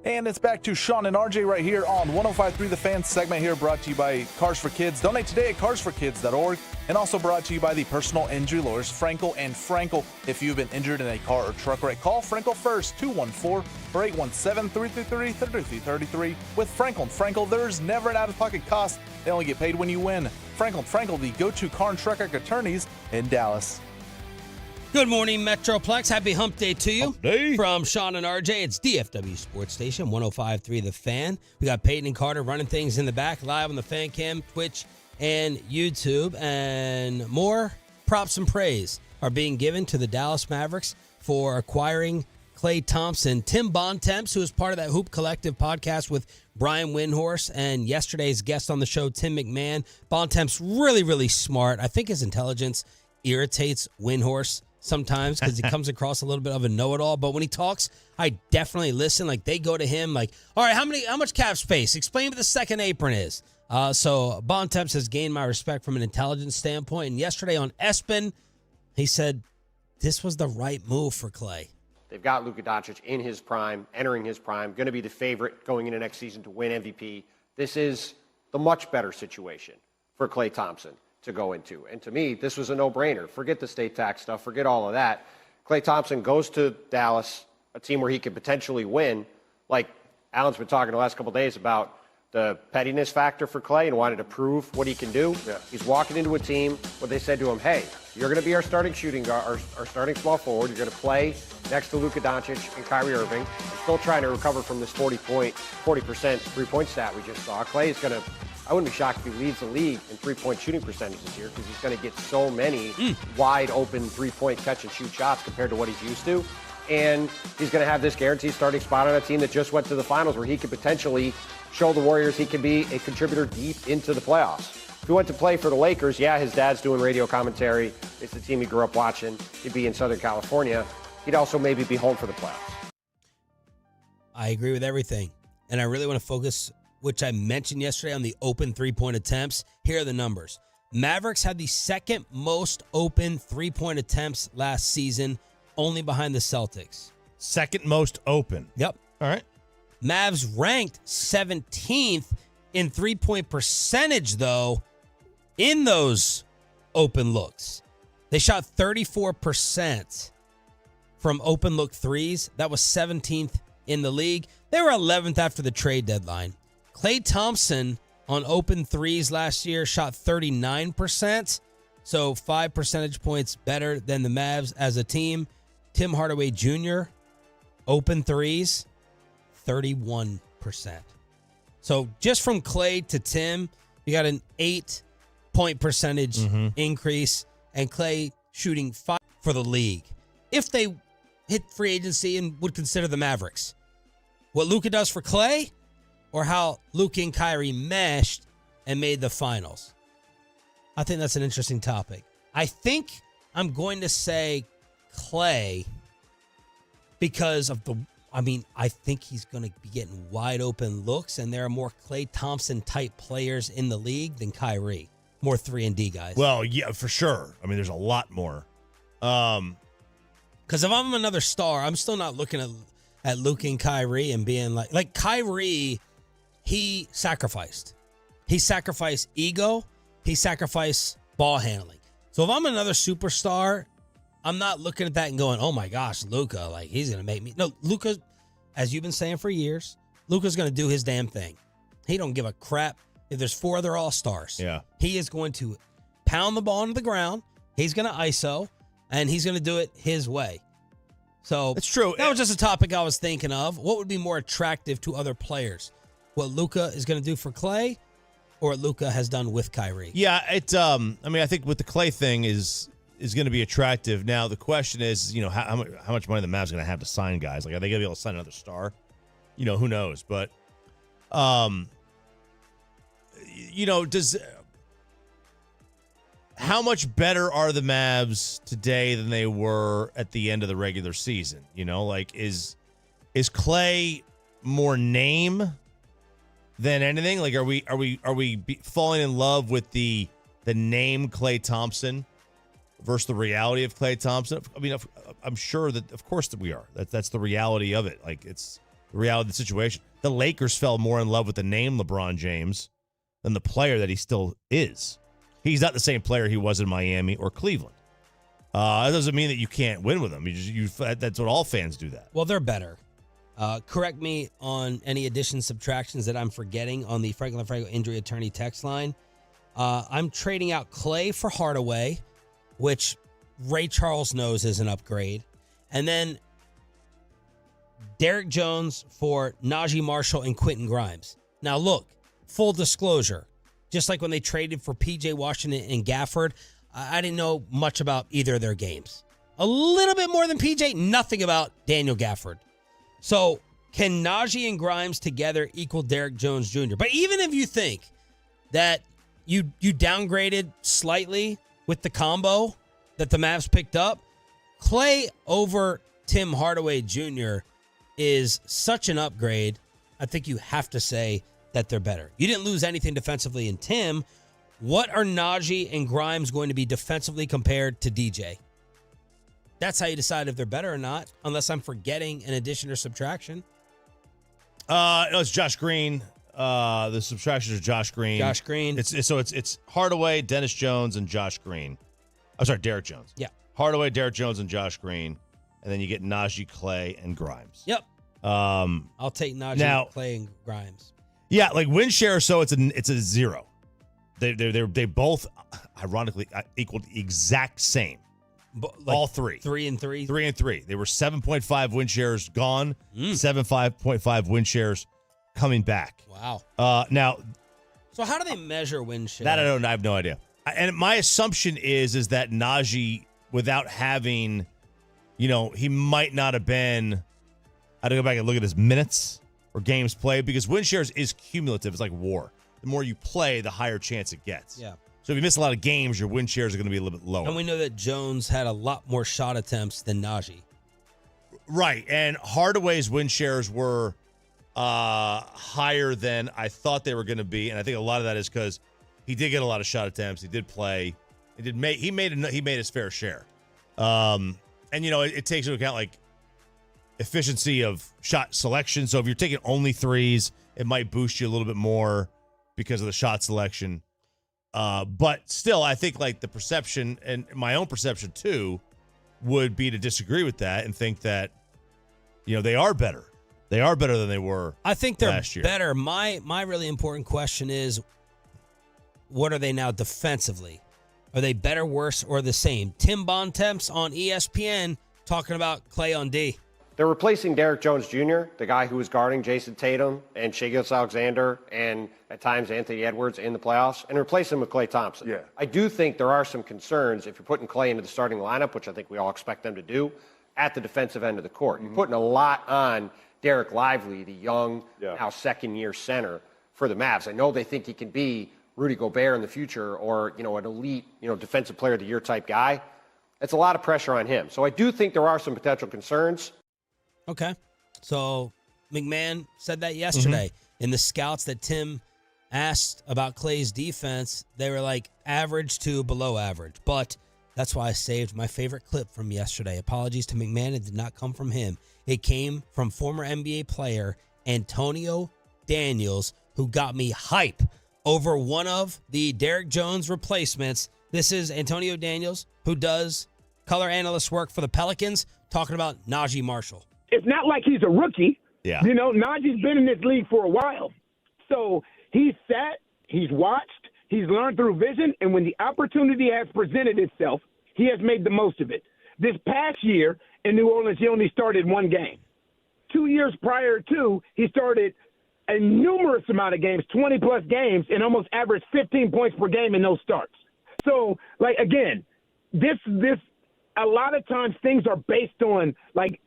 And it's back to Sean and RJ right here on 105.3 The Fan segment here, brought to you by Cars for Kids. Donate today at carsforkids.org, and also brought to you by the personal injury lawyers, Frankel and Frankel. If you've been injured in a car or truck wreck, call Frankel first, 214-817-333-3333. With Frankel and Frankel, there's never an out-of-pocket cost. They only get paid when you win. Frankel and Frankel, the go-to car and truck wreck attorneys in Dallas. Good morning, Metroplex. Happy Hump Day to you. Hump Day. From Sean and RJ, it's DFW Sports Station, 105.3 The Fan. We got Peyton and Carter running things in the back, live on the Fan Cam, Twitch, and YouTube. And more props and praise are being given to the Dallas Mavericks for acquiring Klay Thompson. Tim Bontemps, who is part of that Hoop Collective podcast with Brian Windhorst, and yesterday's guest on the show, Tim McMahon. Bontemps, really, really smart. I think his intelligence irritates Windhorst sometimes because he comes across a little bit of a know-it-all, but when he talks, I definitely listen. Like, they go to him like, all right, how much cap space? Explain what the second apron is. So Bontemps has gained my respect from an intelligence standpoint, and yesterday on Eskin, he said this was the right move for Klay. They've got Luka Doncic in his prime, entering his prime, going to be the favorite going into next season to win MVP. This is the much better situation for Klay Thompson to go into. And to me, this was a no-brainer. Forget the state tax stuff. Forget all of that. Klay Thompson goes to Dallas, a team where he could potentially win. Like Alan's been talking the last couple of days about the pettiness factor for Klay and wanted to prove what he can do. Yeah. He's walking into a team where they said to him, hey, you're going to be our starting shooting guard, our starting small forward. You're going to play next to Luka Doncic and Kyrie Irving. He's still trying to recover from this 40% three-point stat we just saw. Klay is going to, I wouldn't be shocked if he leads the league in three-point shooting percentage this year because he's going to get so many wide-open three-point catch-and-shoot shots compared to what he's used to. And he's going to have this guaranteed starting spot on a team that just went to the finals where he could potentially show the Warriors he can be a contributor deep into the playoffs. If he went to play for the Lakers, yeah, his dad's doing radio commentary. It's the team he grew up watching. He'd be in Southern California. He'd also maybe be home for the playoffs. I agree with everything. And I really want to focus, which I mentioned yesterday, on the open three-point attempts. Here are the numbers. Mavericks had the second most open three-point attempts last season, only behind the Celtics. Second most open. Yep. All right. Mavs ranked 17th in three-point percentage, though, in those open looks. They shot 34% from open look threes. That was 17th in the league. They were 11th after the trade deadline. Klay Thompson on open threes last year shot 39%, so 5 percentage points better than the Mavs as a team. Tim Hardaway Jr., open threes, 31%. So just from Klay to Tim, you got an 8-point percentage increase, and Klay shooting 5 for the league. If they hit free agency and would consider the Mavericks, what Luka does for Klay or how Luka and Kyrie meshed, and made the finals? I think that's an interesting topic. I think I'm going to say Klay because of I think he's going to be getting wide open looks, and there are more Klay Thompson type players in the league than Kyrie. More 3-and-D guys. Well, yeah, for sure. I mean, there's a lot more. Because if I'm another star, I'm still not looking at Luke and Kyrie and being like Kyrie, he sacrificed. He sacrificed ego. He sacrificed ball handling. So if I'm another superstar, I'm not looking at that and going, oh my gosh, Luka, like he's going to make me. No, Luka, as you've been saying for years, Luka's going to do his damn thing. He don't give a crap if there's 4 other all-stars. Yeah. He is going to pound the ball into the ground. He's going to ISO, and he's going to do it his way. So it's true. That was just a topic I was thinking of. What would be more attractive to other players? What Luka is going to do for Klay or what Luka has done with Kyrie? Yeah, I think with the Klay thing is going to be attractive. Now, the question is, how much money the Mavs going to have to sign guys? Like, are they going to be able to sign another star? Who knows? But, how much better are the Mavs today than they were at the end of the regular season? Is Klay more name than anything? Like, are we falling in love with the name Klay Thompson versus the reality of Klay Thompson? I mean, I'm sure that, of course, that we are. That's the reality of it. Like, it's the reality of the situation. The Lakers fell more in love with the name LeBron James than the player that he still is. He's not the same player he was in Miami or Cleveland. That doesn't mean that you can't win with him. That's what all fans do that. Well, they're better. Correct me on any additions, subtractions that I'm forgetting on the Franklin Franco injury attorney text line. I'm trading out Klay for Hardaway, which Ray Charles knows is an upgrade. And then Derek Jones for Najee Marshall and Quentin Grimes. Now, look, full disclosure, just like when they traded for P.J. Washington and Gafford, I didn't know much about either of their games. A little bit more than P.J., nothing about Daniel Gafford. So can Najee and Grimes together equal Derek Jones Jr.? But even if you think that you downgraded slightly with the combo that the Mavs picked up, Klay over Tim Hardaway Jr. is such an upgrade. I think you have to say that they're better. You didn't lose anything defensively in Tim. What are Najee and Grimes going to be defensively compared to DJ? That's how you decide if they're better or not, unless I'm forgetting an addition or subtraction. No, it's Josh Green. The subtractions are Josh Green. Josh Green. It's Hardaway, Dennis Jones, and Josh Green. I'm sorry, Derek Jones. Yeah. Hardaway, Derek Jones, and Josh Green. And then you get Najee, Klay, and Grimes. Yep. I'll take Najee, Klay, and Grimes. Yeah, like win share, so it's a 0. They both ironically equaled the exact same. All three. 3 and 3. 3 and 3. They were 7.5 win shares gone, 7.5 win shares coming back. Wow. Now, so how do they measure win share? That I don't know. I have no idea. And my assumption is that Najee, without having, he might not have been. I had to go back and look at his minutes or games played because win shares is cumulative. It's like war. The more you play, the higher chance it gets. Yeah. So if you miss a lot of games, your win shares are going to be a little bit lower. And we know that Jones had a lot more shot attempts than Najee. Right. And Hardaway's win shares were higher than I thought they were going to be. And I think a lot of that is because he did get a lot of shot attempts. He did play. He made his fair share. And, it takes into account, like, efficiency of shot selection. So if you're taking only threes, it might boost you a little bit more because of the shot selection. But still, I think like the perception and my own perception too would be to disagree with that and think that, they are better. They are better than they were. I think they're last year. better. My really important question is, what are they now defensively? Are they better, worse, or the same? Tim Bontemps on ESPN talking about Klay on D. They're replacing Derek Jones Jr., the guy who was guarding Jason Tatum and Shai Gilgeous-Alexander and at times Anthony Edwards in the playoffs, and replace him with Klay Thompson. Yeah. I do think there are some concerns if you're putting Klay into the starting lineup, which I think we all expect them to do, at the defensive end of the court. You're putting a lot on Derek Lively, the young, now second-year center for the Mavs. I know they think he can be Rudy Gobert in the future or, an elite, defensive player of the year type guy, it's a lot of pressure on him. So I do think there are some potential concerns. Okay. So McMahon said that yesterday. In the scouts that Tim asked about Klay's defense, they were like average to below average. But that's why I saved my favorite clip from yesterday. Apologies to McMahon. It did not come from him. It came from former NBA player Antonio Daniels, who got me hype over one of the Derrick Jones replacements. This is Antonio Daniels, who does color analyst work for the Pelicans, talking about Najee Marshall. It's not like he's a rookie. Yeah. Najee's been in this league for a while. So he's sat, he's watched, he's learned through vision, and when the opportunity has presented itself, he has made the most of it. This past year in New Orleans, he only started one game. 2 years prior to, he started a numerous amount of games, 20-plus games, and almost averaged 15 points per game in those starts. So, again, this a lot of times things are based on,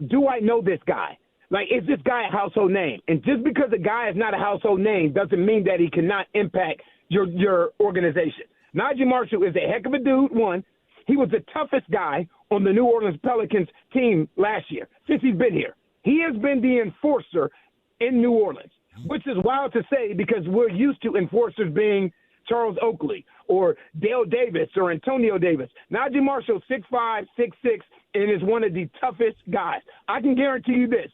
do I know this guy? Is this guy a household name? And just because a guy is not a household name doesn't mean that he cannot impact your organization. Najee Marshall is a heck of a dude, one. He was the toughest guy on the New Orleans Pelicans team last year since he's been here. He has been the enforcer in New Orleans, which is wild to say because we're used to enforcers being Charles Oakley or Dale Davis or Antonio Davis. Najee Marshall, 6'5", 6'6", and is one of the toughest guys. I can guarantee you this.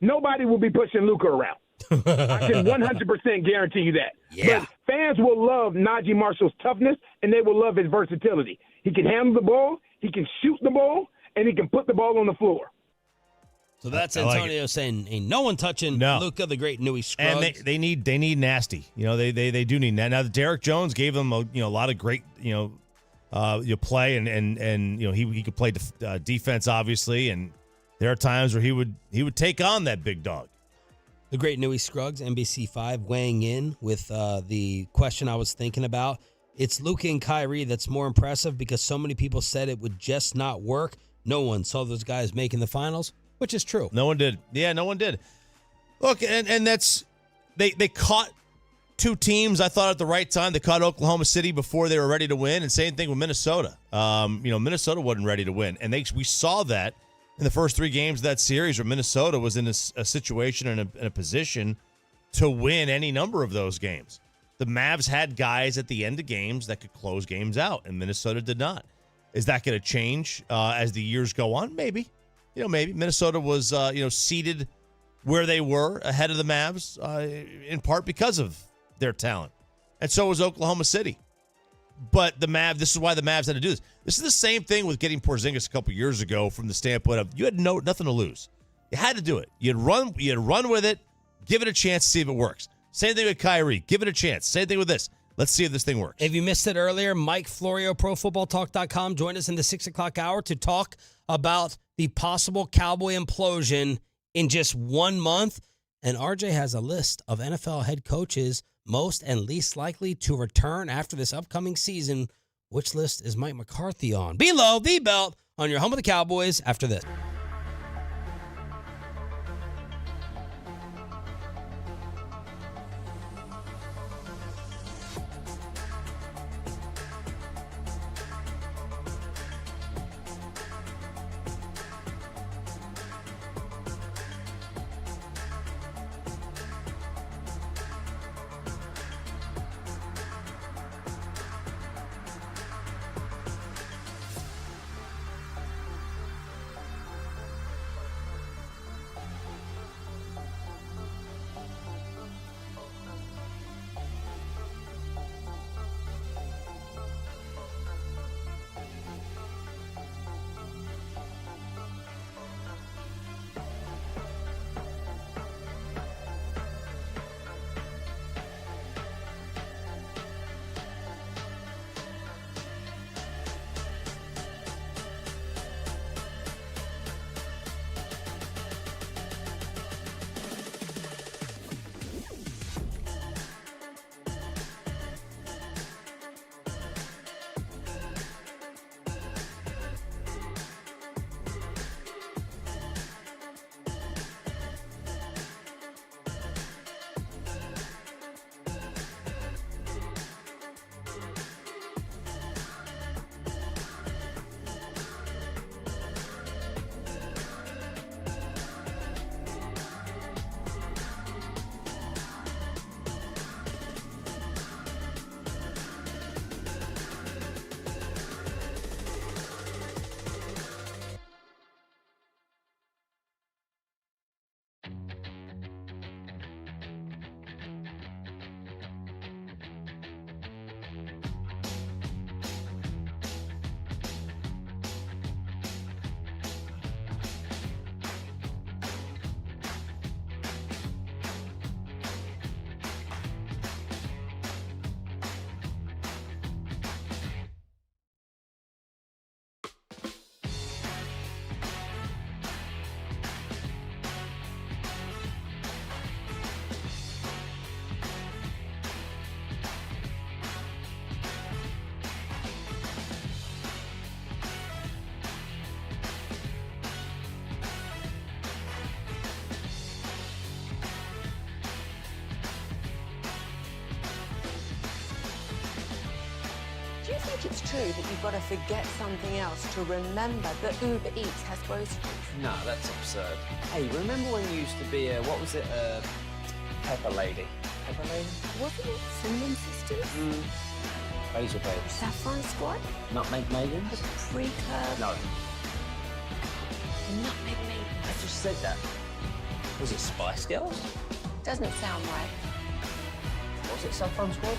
Nobody will be pushing Luka around. I can 100% guarantee you that. Yeah. But fans will love Najee Marshall's toughness, and they will love his versatility. He can handle the ball, he can shoot the ball, and he can put the ball on the floor. So that's Antonio saying, ain't no one touching Luka, the great Newey Scruggs. And they need nasty. They do need that. Now, Derrick Jones gave them a lot of great play, and he could play defense obviously, and there are times where he would take on that big dog. The great Newey Scruggs, NBC5, weighing in with the question I was thinking about. It's Luka and Kyrie that's more impressive because so many people said it would just not work. No one saw those guys making the finals, which is true. No one did. Yeah, no one did. Look, and that's they caught two teams, I thought, at the right time. They caught Oklahoma City before they were ready to win, and same thing with Minnesota. Minnesota wasn't ready to win, and we saw that in the first three games of that series where Minnesota was in a situation and in a position to win any number of those games. The Mavs had guys at the end of games that could close games out, and Minnesota did not. Is that going to change as the years go on? Maybe. Maybe. Minnesota was, seated where they were ahead of the Mavs in part because of their talent. And so was Oklahoma City. But this is why the Mavs had to do this. This is the same thing with getting Porzingis a couple years ago from the standpoint of you had nothing to lose. You had to do it. You'd run with it, give it a chance to see if it works. Same thing with Kyrie. Give it a chance. Same thing with this. Let's see if this thing works. If you missed it earlier, Mike Florio, ProFootballTalk.com, joined us in the 6 o'clock hour to talk about the possible Cowboy implosion in just 1 month. And RJ has a list of NFL head coaches most and least likely to return after this upcoming season. Which list is Mike McCarthy on? Below the belt on your home of the Cowboys after this. think it's true that you've got to forget something else to remember that Uber Eats has groceries? No, that's absurd. Hey, remember when you used to be a, what was it, Pepper Lady? Pepper Lady? Wasn't it Cinnamon Sisters? Basil Babes. Saffron Squad? Nutmeg Megan? The pre-curve? No. Nutmeg Maiden. I just said that. Was it Spice Girls? Doesn't sound right. Was it Saffron Squad?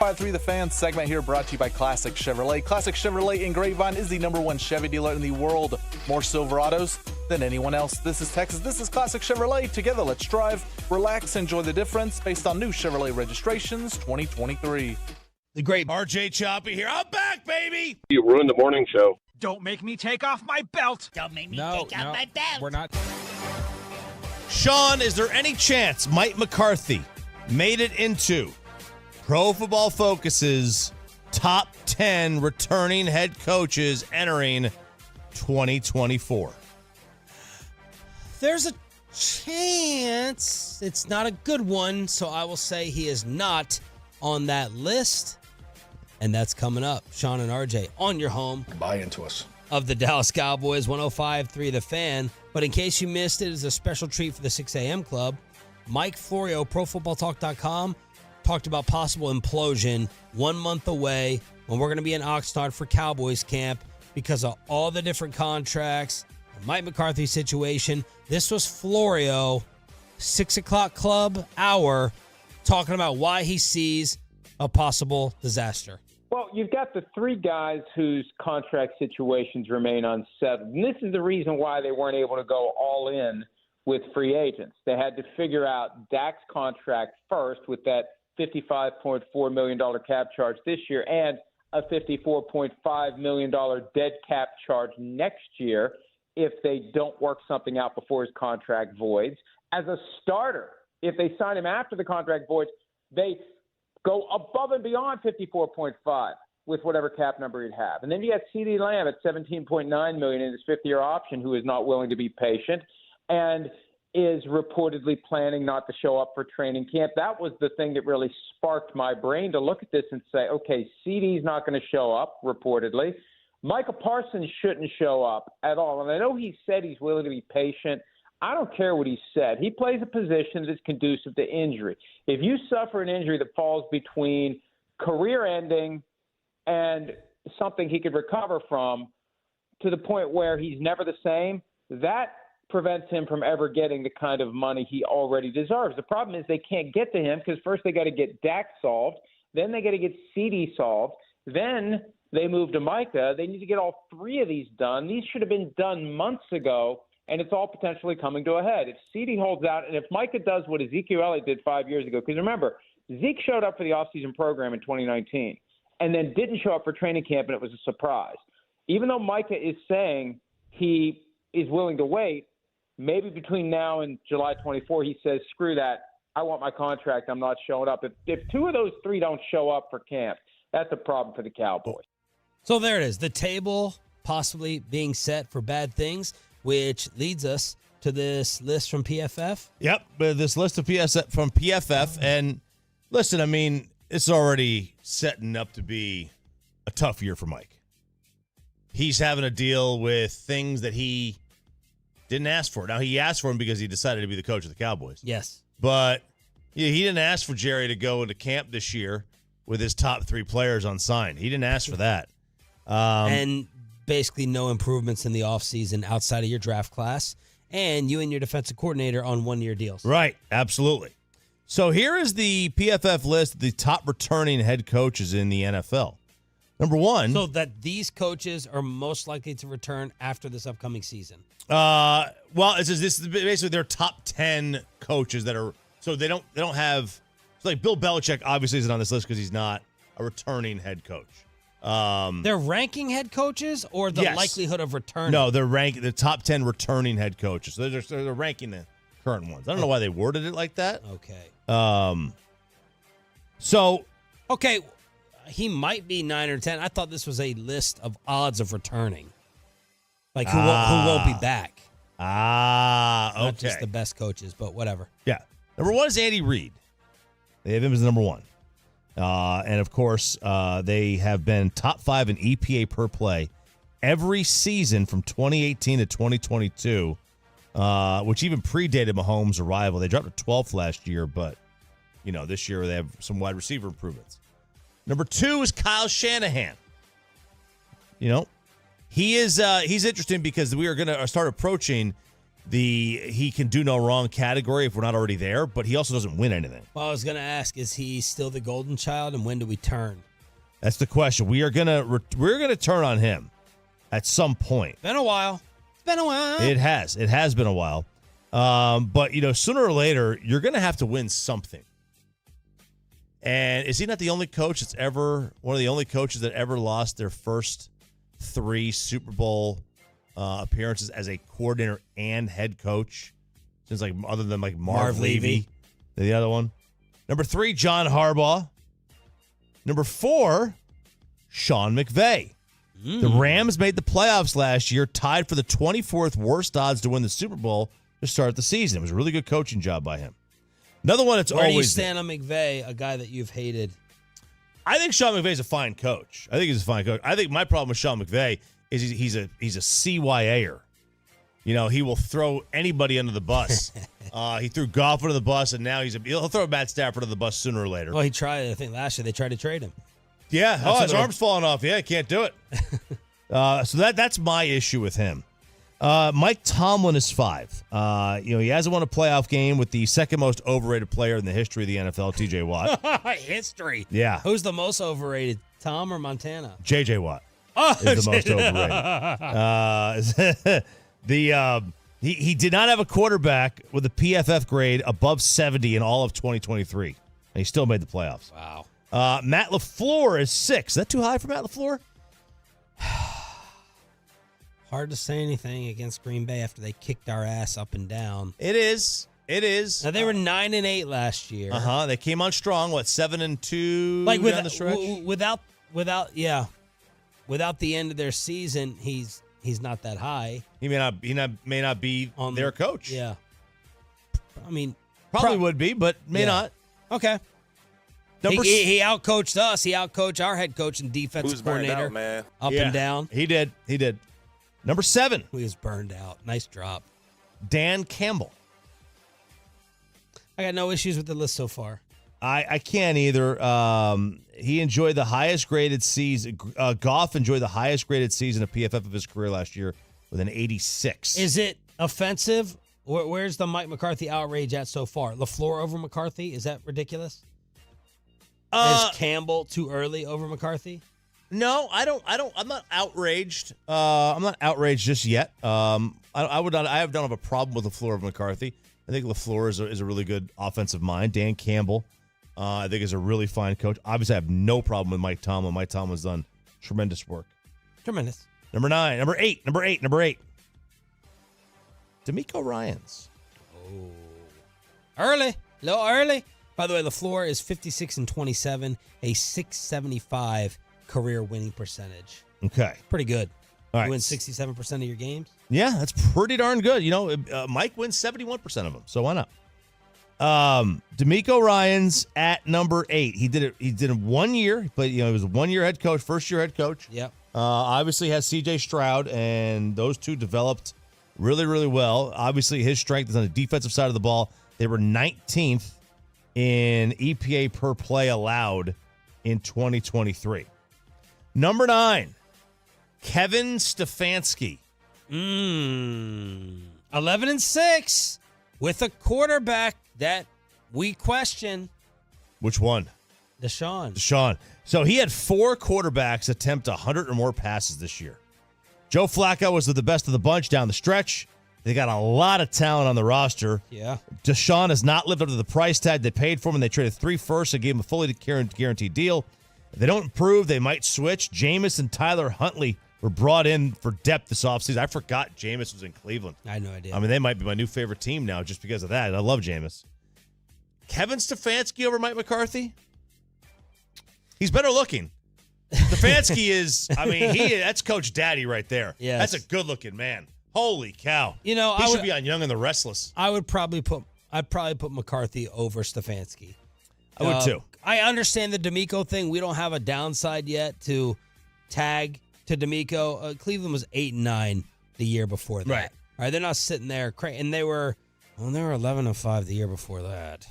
.3 The Fan segment here brought to you by Classic Chevrolet. Classic Chevrolet in Grapevine is the #1 Chevy dealer in the world. More Silverados than anyone else. This is Texas. This is Classic Chevrolet. Together, let's drive, relax, enjoy the difference based on new Chevrolet registrations 2023. The great RJ Choppy here. I'm back, baby. You ruined the morning show. Don't make me take off my belt. Don't make me take off my belt. We're not. Sean, is there any chance Mike McCarthy made it into Pro Football Focus's top 10 returning head coaches entering 2024? There's a chance. It's not a good one, so I will say he is not on that list. And that's coming up. Sean and RJ on your home. Buy into us. Of the Dallas Cowboys, 105.3 The Fan. But in case you missed it, it's a special treat for the 6 a.m. club. Mike Florio, ProFootballTalk.com, talked about possible implosion 1 month away when we're going to be in Oxnard for Cowboys camp. because of all the different contracts, the Mike McCarthy situation. This was Florio, 6 o'clock club hour, talking about why he sees a possible disaster. Well, you've got the three guys whose contract situations remain unsettled. And this is the reason why they weren't able to go all in with free agents. They had to figure out Dak's contract first with that $55.4 million cap charge this year and a $54.5 million dead cap charge next year if they don't work something out before his contract voids. As a starter, if they sign him after the contract voids, they go above and beyond 54.5 with whatever cap number he'd have. And then you got CeeDee Lamb at $17.9 million in his fifth-year option, who is not willing to be patient and is reportedly planning not to show up for training camp. That was the thing that really sparked my brain to look at this and say, okay, CeeDee's not going to show up, reportedly. Micah Parsons shouldn't show up at all. And I know he said he's willing to be patient. I don't care what he said. He plays a position that's conducive to injury. If you suffer an injury that falls between career ending and something he could recover from to the point where he's never the same, that prevents him from ever getting the kind of money he already deserves. The problem is they can't get to him because first they got to get Dak solved, then they got to get CeeDee solved, then they move to Micah. They need to get all three of these done. These should have been done months ago, and it's all potentially coming to a head. If CeeDee holds out, and if Micah does what Ezekiel Elliott did 5 years ago, because remember, Zeke showed up for the offseason program in 2019 and then didn't show up for training camp, and it was a surprise. Even though Micah is saying he is willing to wait, maybe between now and July 24, he says, screw that. I want my contract. I'm not showing up. If two of those three don't show up for camp, that's a problem for the Cowboys. So there it is, the table possibly being set for bad things, which leads us to this list from PFF. Yep, this list of from PFF. And listen, I mean, it's already setting up to be a tough year for Mike. He's having to deal with things that he didn't ask for. Now, he asked for him because he decided to be the coach of the Cowboys. Yes. But yeah, he didn't ask for Jerry to go into camp this year with his top three players unsigned. He didn't ask for that. And basically no improvements in the offseason outside of your draft class, and you and your defensive coordinator on one-year deals. Right, absolutely. So here is the PFF list of the top returning head coaches in the NFL. Number one. So that these coaches are most likely to return after this upcoming season. Well, this is basically their top 10 coaches that are, so they don't have, so like Bill Belichick obviously isn't on this list because he's not a returning head coach. They're ranking head coaches or the likelihood of returning? No, they're ranking the top 10 returning head coaches. So they're ranking the current ones. I don't know why they worded it like that. Okay. So. Okay, he might be 9 or 10. I thought this was a list of odds of returning. Like who won't be back. Okay. Not just the best coaches, but whatever. Yeah. Number one is Andy Reid. They have him as number one. And, of course, they have been top 5 in EPA per play every season from 2018 to 2022, which even predated Mahomes' arrival. They dropped to 12th last year, but, this year they have some wide receiver improvements. Number 2 is Kyle Shanahan. He's interesting because we are going to start approaching the he can do no wrong category if we're not already there, but he also doesn't win anything. Well, I was going to ask, is he still the golden child, and when do we turn? That's the question. We're gonna turn on him at some point. Been a while. It's been a while. It has been a while. But sooner or later you're gonna have to win something. And is he not the only coach one of the only coaches that ever lost their first 3 Super Bowl appearances as a coordinator and head coach since other than Marv Levy, the other one. Number 3, John Harbaugh. Number 4, Sean McVay. The Rams made the playoffs last year, tied for the 24th worst odds to win the Super Bowl to start the season. It was a really good coaching job by him. Another one that's Where always. Where do you stand on McVay, a guy that you've hated? I think Sean McVay's a fine coach. I think my problem with Sean McVay is he's a CYA-er. He will throw anybody under the bus. He threw Goff under the bus, and now he'll throw Matt Stafford under the bus sooner or later. Well, he tried. I think last year they tried to trade him. Yeah. His arm's falling off. Yeah, he can't do it. So that's my issue with him. Mike Tomlin is 5. He hasn't won a playoff game with the second most overrated player in the history of the NFL, T.J. Watt. History. Yeah. Who's the most overrated, Tom or Montana? J.J. Watt is the most overrated. He did not have a quarterback with a PFF grade above 70 in all of 2023, and he still made the playoffs. Wow. Matt LaFleur is 6. Is that too high for Matt LaFleur? Hard to say anything against Green Bay after they kicked our ass up and down. It is. Now they were 9-8 last year. They came on strong. 7-2 like down the stretch? Without the end of their season, he's not that high. He may not be on their coach. Yeah. I mean, probably would be, but may not. Okay. He outcoached us. He outcoached our head coach and defensive coordinator. Out, man? Up and down. He did. Number 7. He was burned out. Nice drop. Dan Campbell. I got no issues with the list so far. I can't either. He enjoyed the highest graded season. Goff enjoyed the highest graded season of PFF of his career last year with an 86. Is it offensive? Where's the Mike McCarthy outrage at so far? LaFleur over McCarthy? Is that ridiculous? Is Campbell too early over McCarthy? No, I'm not outraged. I'm not outraged just yet. I don't have a problem with LaFleur over McCarthy. I think LaFleur is a really good offensive mind. Dan Campbell, I think, is a really fine coach. Obviously, I have no problem with Mike Tomlin. Mike Tomlin's done tremendous work. Tremendous. Number 8. DeMeco Ryans. Oh. A little early. By the way, LaFleur is 56-27, a 675 career winning percentage. Okay. Pretty good. All right. You win 67% of your games? Yeah, that's pretty darn good. Mike wins 71% of them, so why not? DeMeco Ryans at number 8. He did it 1 year, but he was a 1-year head coach, first-year head coach. Yep. Obviously has C.J. Stroud, and those two developed really, really well. Obviously, his strength is on the defensive side of the ball. They were 19th in EPA per play allowed in 2023. Number 9, Kevin Stefanski. 11-6 with a quarterback that we question. Which one? Deshaun. So he had 4 quarterbacks attempt 100 or more passes this year. Joe Flacco was the best of the bunch down the stretch. They got a lot of talent on the roster. Yeah. Deshaun has not lived up to the price tag they paid for him, and they traded 3 firsts and gave him a fully guaranteed deal. If they don't improve, they might switch. Jameis and Tyler Huntley were brought in for depth this offseason. I forgot Jameis was in Cleveland. I had no idea. I mean, they might be my new favorite team now just because of that. I love Jameis. Kevin Stefanski over Mike McCarthy? He's better looking. Stefanski is, that's Coach Daddy right there. Yes. That's a good-looking man. Holy cow. He should be on Young and the Restless. I'd probably put McCarthy over Stefanski. I would too. I understand the DeMeco thing. We don't have a downside yet to tag to DeMeco. Cleveland was 8-9 the year before that. Right. All right, they're not sitting there and they were 11-5 the year before that.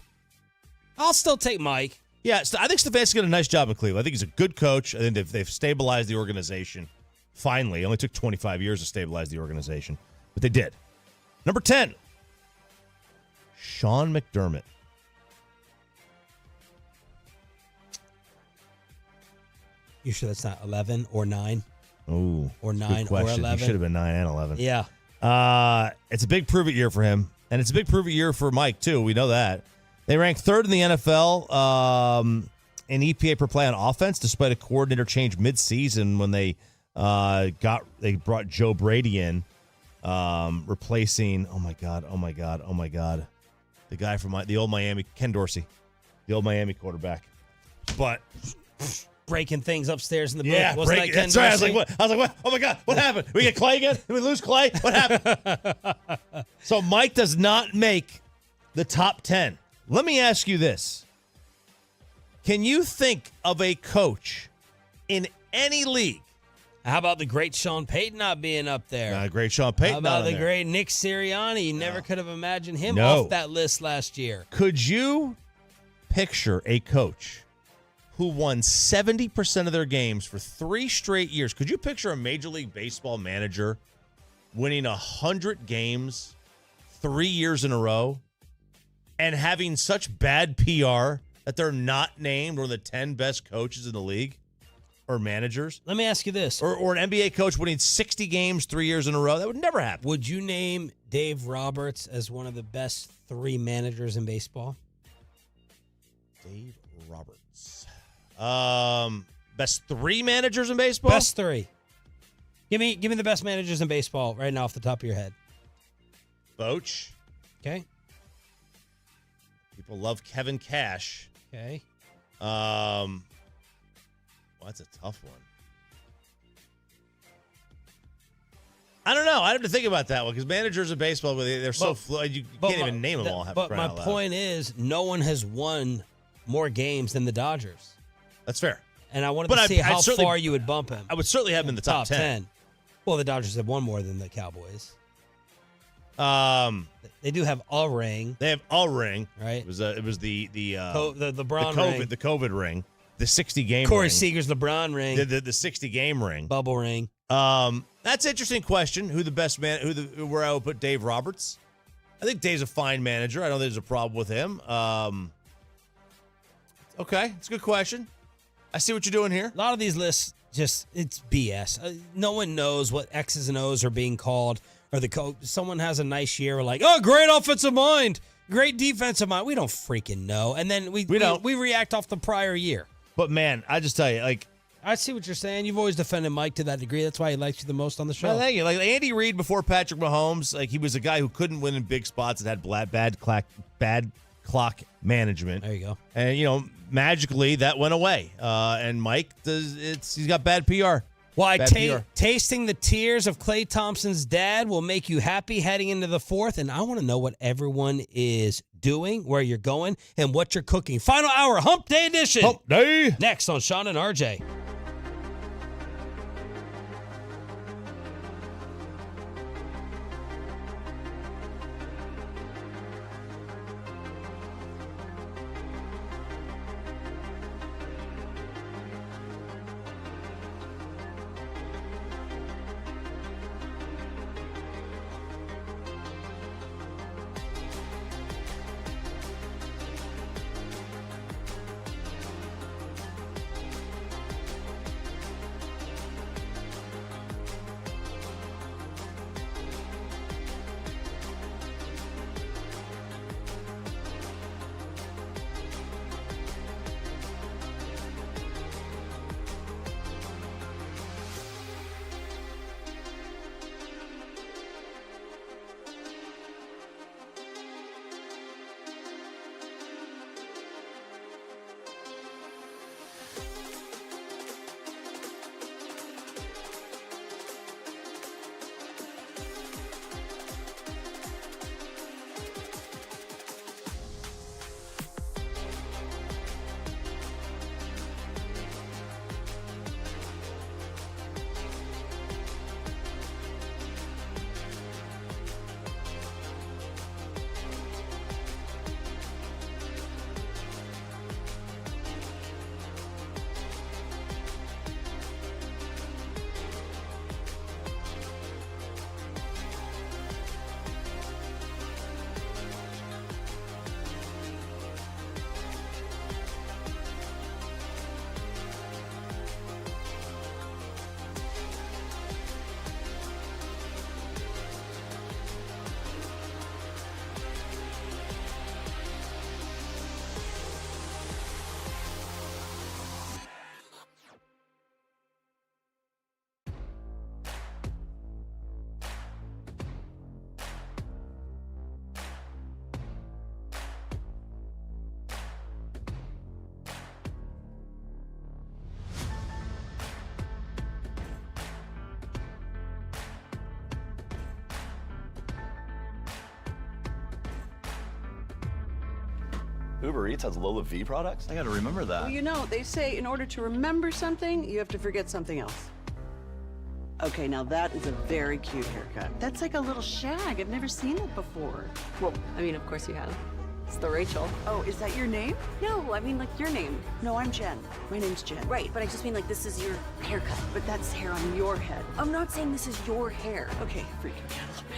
I'll still take Mike. Yeah, I think Stefanski's got a nice job in Cleveland. I think he's a good coach. I think they've stabilized the organization. Finally, it only took 25 years to stabilize the organization, but they did. Number 10, Sean McDermott. You sure that's not 11 or 9? Ooh. Or 9 or 11? He should have been 9 and 11. Yeah. It's a big prove-it year for him, and it's a big prove-it year for Mike, too. We know that. They ranked 3rd in the NFL in EPA per play on offense, despite a coordinator change mid-season when they brought Joe Brady in, replacing the guy from the old Miami, Ken Dorsey, the old Miami quarterback. But breaking things upstairs in the book. Yeah, Wasn't that Ken that's right. I Dorsey? was like, what? Oh my God, what happened? We get Clay again? Did we lose Clay? What happened? So Mike does not make the top 10. Let me ask you this. Can you think of a coach in any league? How about the great Sean Payton not being up there? Great Sean Payton. How about the great Nick Sirianni? You never could have imagined him No. off that list last year. Could you picture a coach who won 70% of their games for 3 straight years. Could you picture a Major League Baseball manager winning 100 games 3 years in a row and having such bad PR that they're not named one of the 10 best coaches in the league or managers? Let me ask you this. Or an NBA coach winning 60 games 3 years in a row. That would never happen. Would you name Dave Roberts as one of the best 3 managers in baseball? Dave Roberts. Best 3 managers in baseball? Best 3. Give me the best managers in baseball right now off the top of your head. Boch. Okay. People love Kevin Cash. Okay. Well, that's a tough one. I don't know. I have to think about that one because managers in baseball, they're so fluid. You can't even name them all. But my point is, no one has won more games than the Dodgers. That's fair. And I wanted to see how far you would bump him. I would certainly have him in the top 10. Well, the Dodgers have won more than the Cowboys. They do have a ring. They have a ring, right? It was the LeBron ring, the COVID ring, the 60 game. Corey ring. Seager's LeBron ring, the 60 game ring, bubble ring. That's an interesting question. Who the best man? Where I would put Dave Roberts? I think Dave's a fine manager. I don't think there's a problem with him. Okay, it's a good question. I see what you're doing here. A lot of these lists, it's BS. No one knows what X's and O's are being called. Or someone has a nice year, we're like, oh, great offensive mind, great defensive mind. We don't freaking know. And then we react off the prior year. But, man, I just tell you, like. I see what you're saying. You've always defended Mike to that degree. That's why he likes you the most on the show. Well, thank you. Like Andy Reid before Patrick Mahomes, like he was a guy who couldn't win in big spots and had bad clock management. There you go. And, magically that went away. And Mike, he's got bad PR. Why tasting the tears of Klay Thompson's dad will make you happy heading into the 4th. And I want to know what everyone is doing, where you're going, and what you're cooking. Final hour, Hump Day edition. Hump Day. Next on Sean and RJ. Uber Eats has Lola V products? I gotta remember that. Well, they say in order to remember something, you have to forget something else. Okay, now that is a very cute haircut. That's like a little shag. I've never seen it before. Well, of course you have. It's the Rachel. Oh, is that your name? No, I mean like your name. No, I'm Jen. My name's Jen. Right, but I just mean like this is your haircut. But that's hair on your head. I'm not saying this is your hair. Okay, freaking me out a little bit.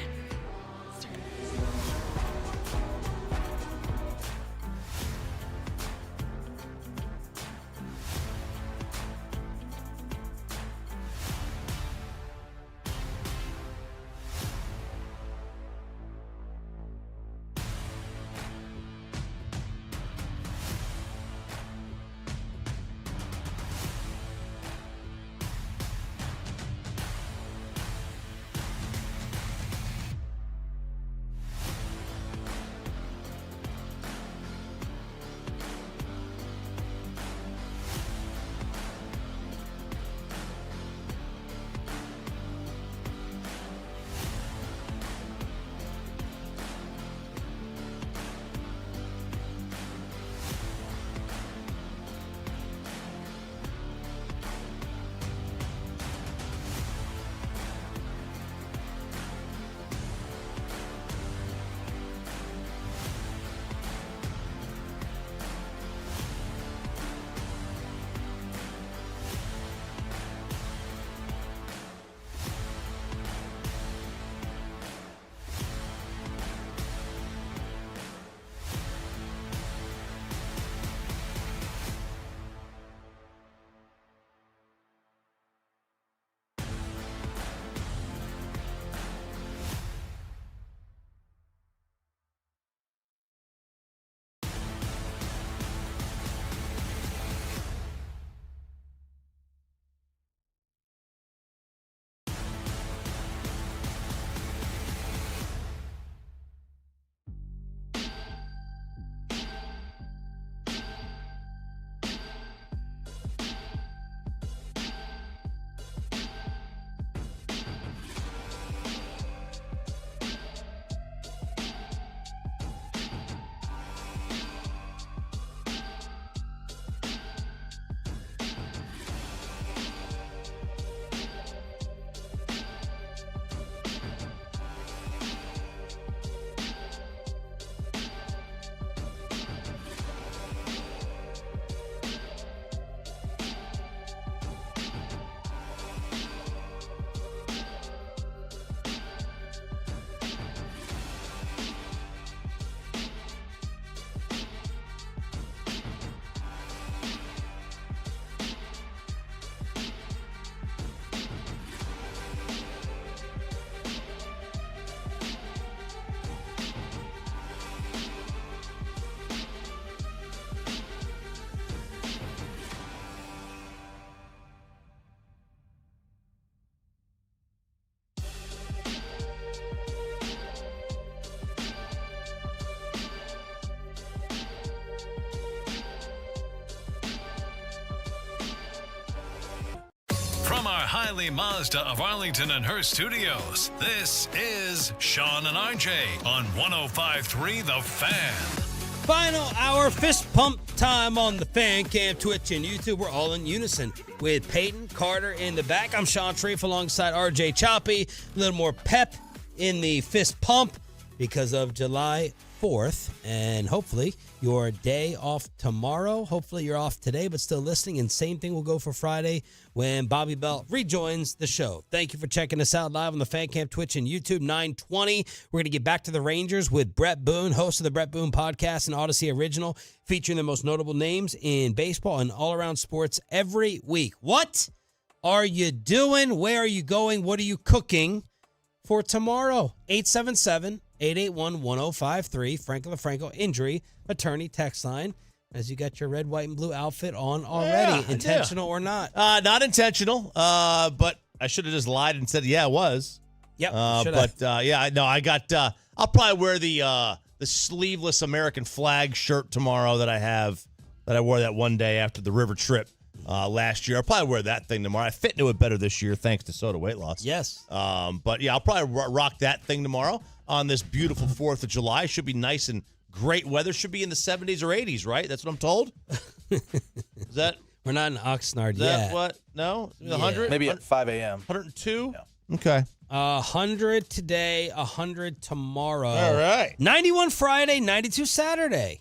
From our Hiley Mazda of Arlington and her studios, this is Sean and RJ on 105.3 The Fan. Final hour fist pump time on the Fan Cam, Twitch, and YouTube. We're all in unison with Peyton Carter in the back. I'm Sean Treef alongside RJ Choppy. A little more pep in the fist pump because of July 4th, and hopefully your day off tomorrow. Hopefully you're off today, but still listening, and same thing will go for Friday when Bobby Bell rejoins the show. Thank you for checking us out live on the Fan Camp, Twitch, and YouTube. 9:20. We're going to get back to the Rangers with Brett Boone, host of the Brett Boone Podcast and Odyssey Original, featuring the most notable names in baseball and all-around sports every week. What are you doing? Where are you going? What are you cooking for tomorrow? 877-881-1053. Franco LaFranco injury attorney text line. As you got your red, white, and blue outfit on already. Yeah, intentional or not? Not intentional, but I should have just lied and said, yeah, it was. Yep. Yeah, no, I got, I'll probably wear the sleeveless American flag shirt tomorrow that I wore that one day after the river trip last year. I'll probably wear that thing tomorrow. I fit into it better this year thanks to soda weight loss. Yes. But yeah, I'll probably rock that thing tomorrow on this beautiful 4th of July. Should be nice and great weather. Should be in the 70s or 80s, right? That's what I'm told. Is that? We're not in Oxnard Is yet. that what? No? 100? Maybe at 5 a.m. 102? Yeah. Okay. 100 today, 100 tomorrow. All right. 91 Friday, 92 Saturday.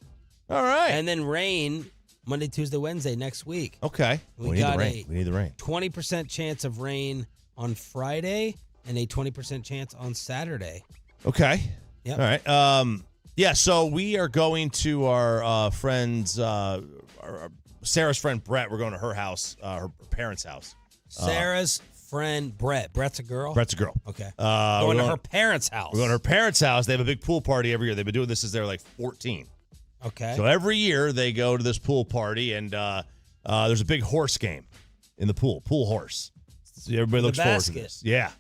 All right. And then rain Monday, Tuesday, Wednesday next week. Okay. We need the rain. We need the rain. 20% chance of rain on Friday and a 20% chance on Saturday. Okay. Yep. All right. Yeah, so we are going to our friend's, Sarah's friend Brett. We're going to her house, her parents' house. Sarah's friend Brett. Brett's a girl? Brett's a girl. Okay. Going to her parents' house. We're going to her parents' house. They have a big pool party every year. They've been doing this since they were like 14. Okay. So every year they go to this pool party, and there's a big horse game in the pool. Pool horse. So everybody looks forward to this. Yeah.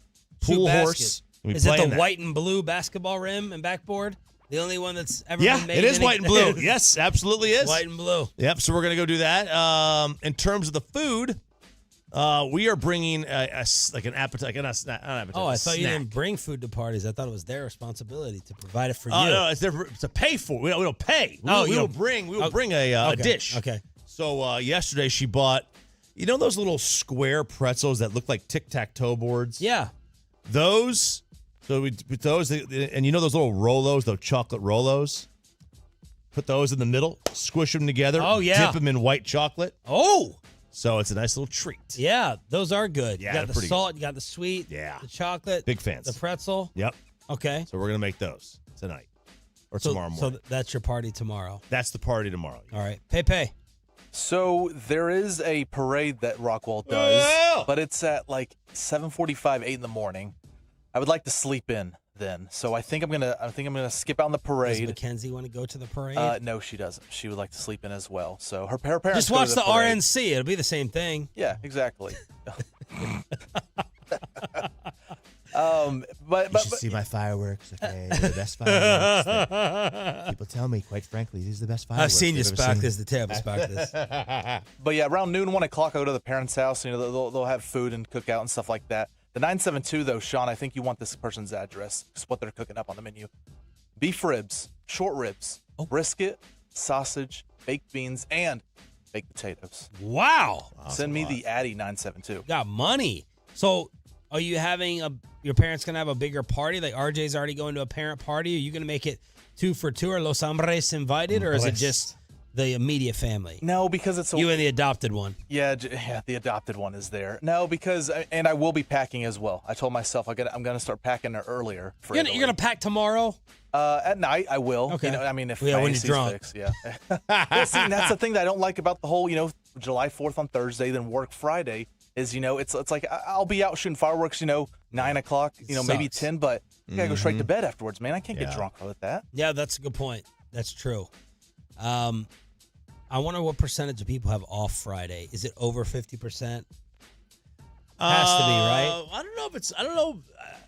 Pool horse. Is it the white and blue basketball rim and backboard? The only one that's ever been made? Yeah, it is white and blue. Yes, absolutely is. White and blue. Yep, so we're going to go do that. In terms of the food, we are bringing an appetite. Oh, I thought you didn't bring food to parties. I thought it was their responsibility to provide it for you. No, it's to pay for. We don't pay. We will bring a dish. Okay. So yesterday she bought, those little square pretzels that look like tic-tac-toe boards? Yeah. Those. So we put those, and those little Rolos, those chocolate Rolos? Put those in the middle, squish them together. Oh, yeah. Dip them in white chocolate. Oh. So it's a nice little treat. Yeah, those are good. Yeah, you got the salt, you got the sweet, yeah, the chocolate. Big fans. The pretzel. Yep. Okay. So we're going to make those tonight or tomorrow morning. So that's your party tomorrow. That's the party tomorrow. All right. Pepe. So there is a parade that Rockwall does, but it's at like 7:45, 8 in the morning. I would like to sleep in then, so I think I'm gonna skip out on the parade. Does Mackenzie want to go to the parade? No, she doesn't. She would like to sleep in as well. So her parents just go watch to the parade. RNC. It'll be the same thing. Yeah, exactly. You should see my fireworks. Okay, they're the best fireworks. People tell me, quite frankly, these are the best fireworks. I've seen you spark this. The table spark this. But yeah, around noon, 1 o'clock, I go to the parents' house. They'll have food and cook out and stuff like that. The 972, though, Sean, I think you want this person's address. Just what they're cooking up on the menu. Beef ribs, short ribs, brisket, sausage, baked beans, and baked potatoes. Wow. Send me the Addy 972. Got money. So are you having your parents going to have a bigger party? Like RJ's already going to a parent party. Are you going to make it 2 for 2? Are Los Hombres invited? Or is it just the immediate family? No, because it's you and the adopted one. Yeah, the adopted one is there. No, because and I will be packing as well. I told myself I'm gonna start packing earlier. You're gonna pack tomorrow? At night I will. Okay. If when you're AC's drunk. fixed, yeah. Well, see, that's the thing that I don't like about the whole July 4th on Thursday, then work Friday. Is it's like I'll be out shooting fireworks 9 o'clock maybe 10, but I gotta go straight to bed afterwards, man. I can't get drunk with that. Yeah, that's a good point. That's true. I wonder what percentage of people have off Friday. Is it over 50%? Has to be, right? I don't know.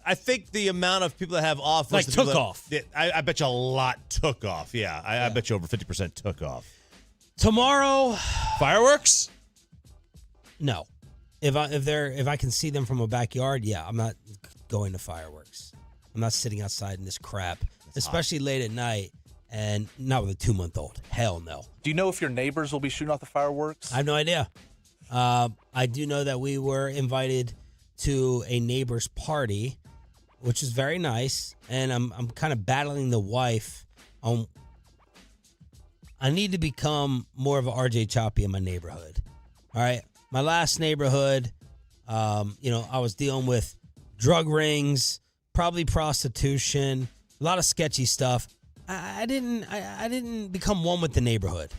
I think the amount of people that have off, like took off. I bet you a lot took off. Yeah, I bet you over 50% took off. Tomorrow, fireworks? No. If I can see them from a backyard, yeah, I'm not going to fireworks. I'm not sitting outside in this crap, especially late at night. And not with a 2-month-old. Hell no. Do you know if your neighbors will be shooting off the fireworks? I have no idea. I do know that we were invited to a neighbor's party, which is very nice. And I'm kind of battling the wife on. I need to become more of an RJ Choppy in my neighborhood. All right. My last neighborhood, I was dealing with drug rings, probably prostitution, a lot of sketchy stuff. I didn't become one with the neighborhood.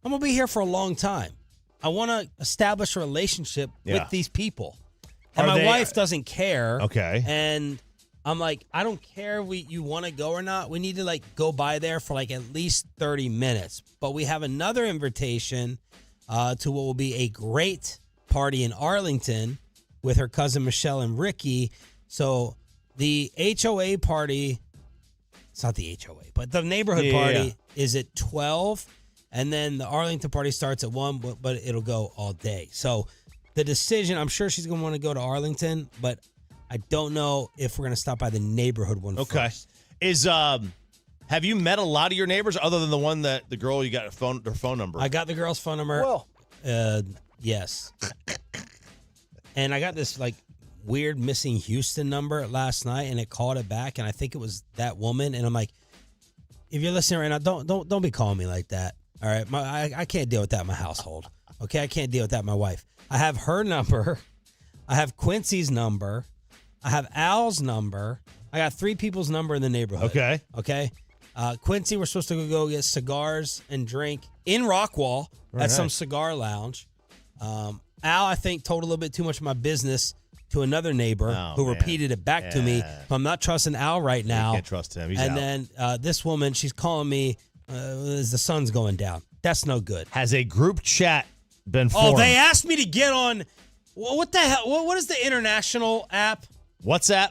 I'm going to be here for a long time. I want to establish a relationship with these people. And my wife doesn't care. Okay. And I'm like, I don't care if you want to go or not. We need to go by there for at least 30 minutes. But we have another invitation to what will be a great party in Arlington with her cousin Michelle and Ricky. So the HOA party... It's not the HOA, but the neighborhood party is at 12, and then the Arlington party starts at 1, but it'll go all day. So the decision, I'm sure she's going to want to go to Arlington, but I don't know if we're going to stop by the neighborhood one first. Have you met a lot of your neighbors other than the one that the girl you got her phone number? I got the girl's phone number. Well, yes. And I got this weird missing Houston number last night, and it called it back, and I think it was that woman. And I'm like, if you're listening right now, don't be calling me like that. All right, I can't deal with that in my household. Okay, I can't deal with that in my wife. I have her number. I have Quincy's number. I have Al's number. I got 3 people's number in the neighborhood. Okay. Quincy, we're supposed to go get cigars and drink in Rockwall at some cigar lounge. Al, I think, told a little bit too much of my business to another neighbor who repeated it back to me. So I'm not trusting Al right now. You can't trust him. He's and out. then this woman, she's calling me as the sun's going down. That's no good. Has a group chat been formed? Oh, they asked me to get on. What the hell? What is the international app? WhatsApp.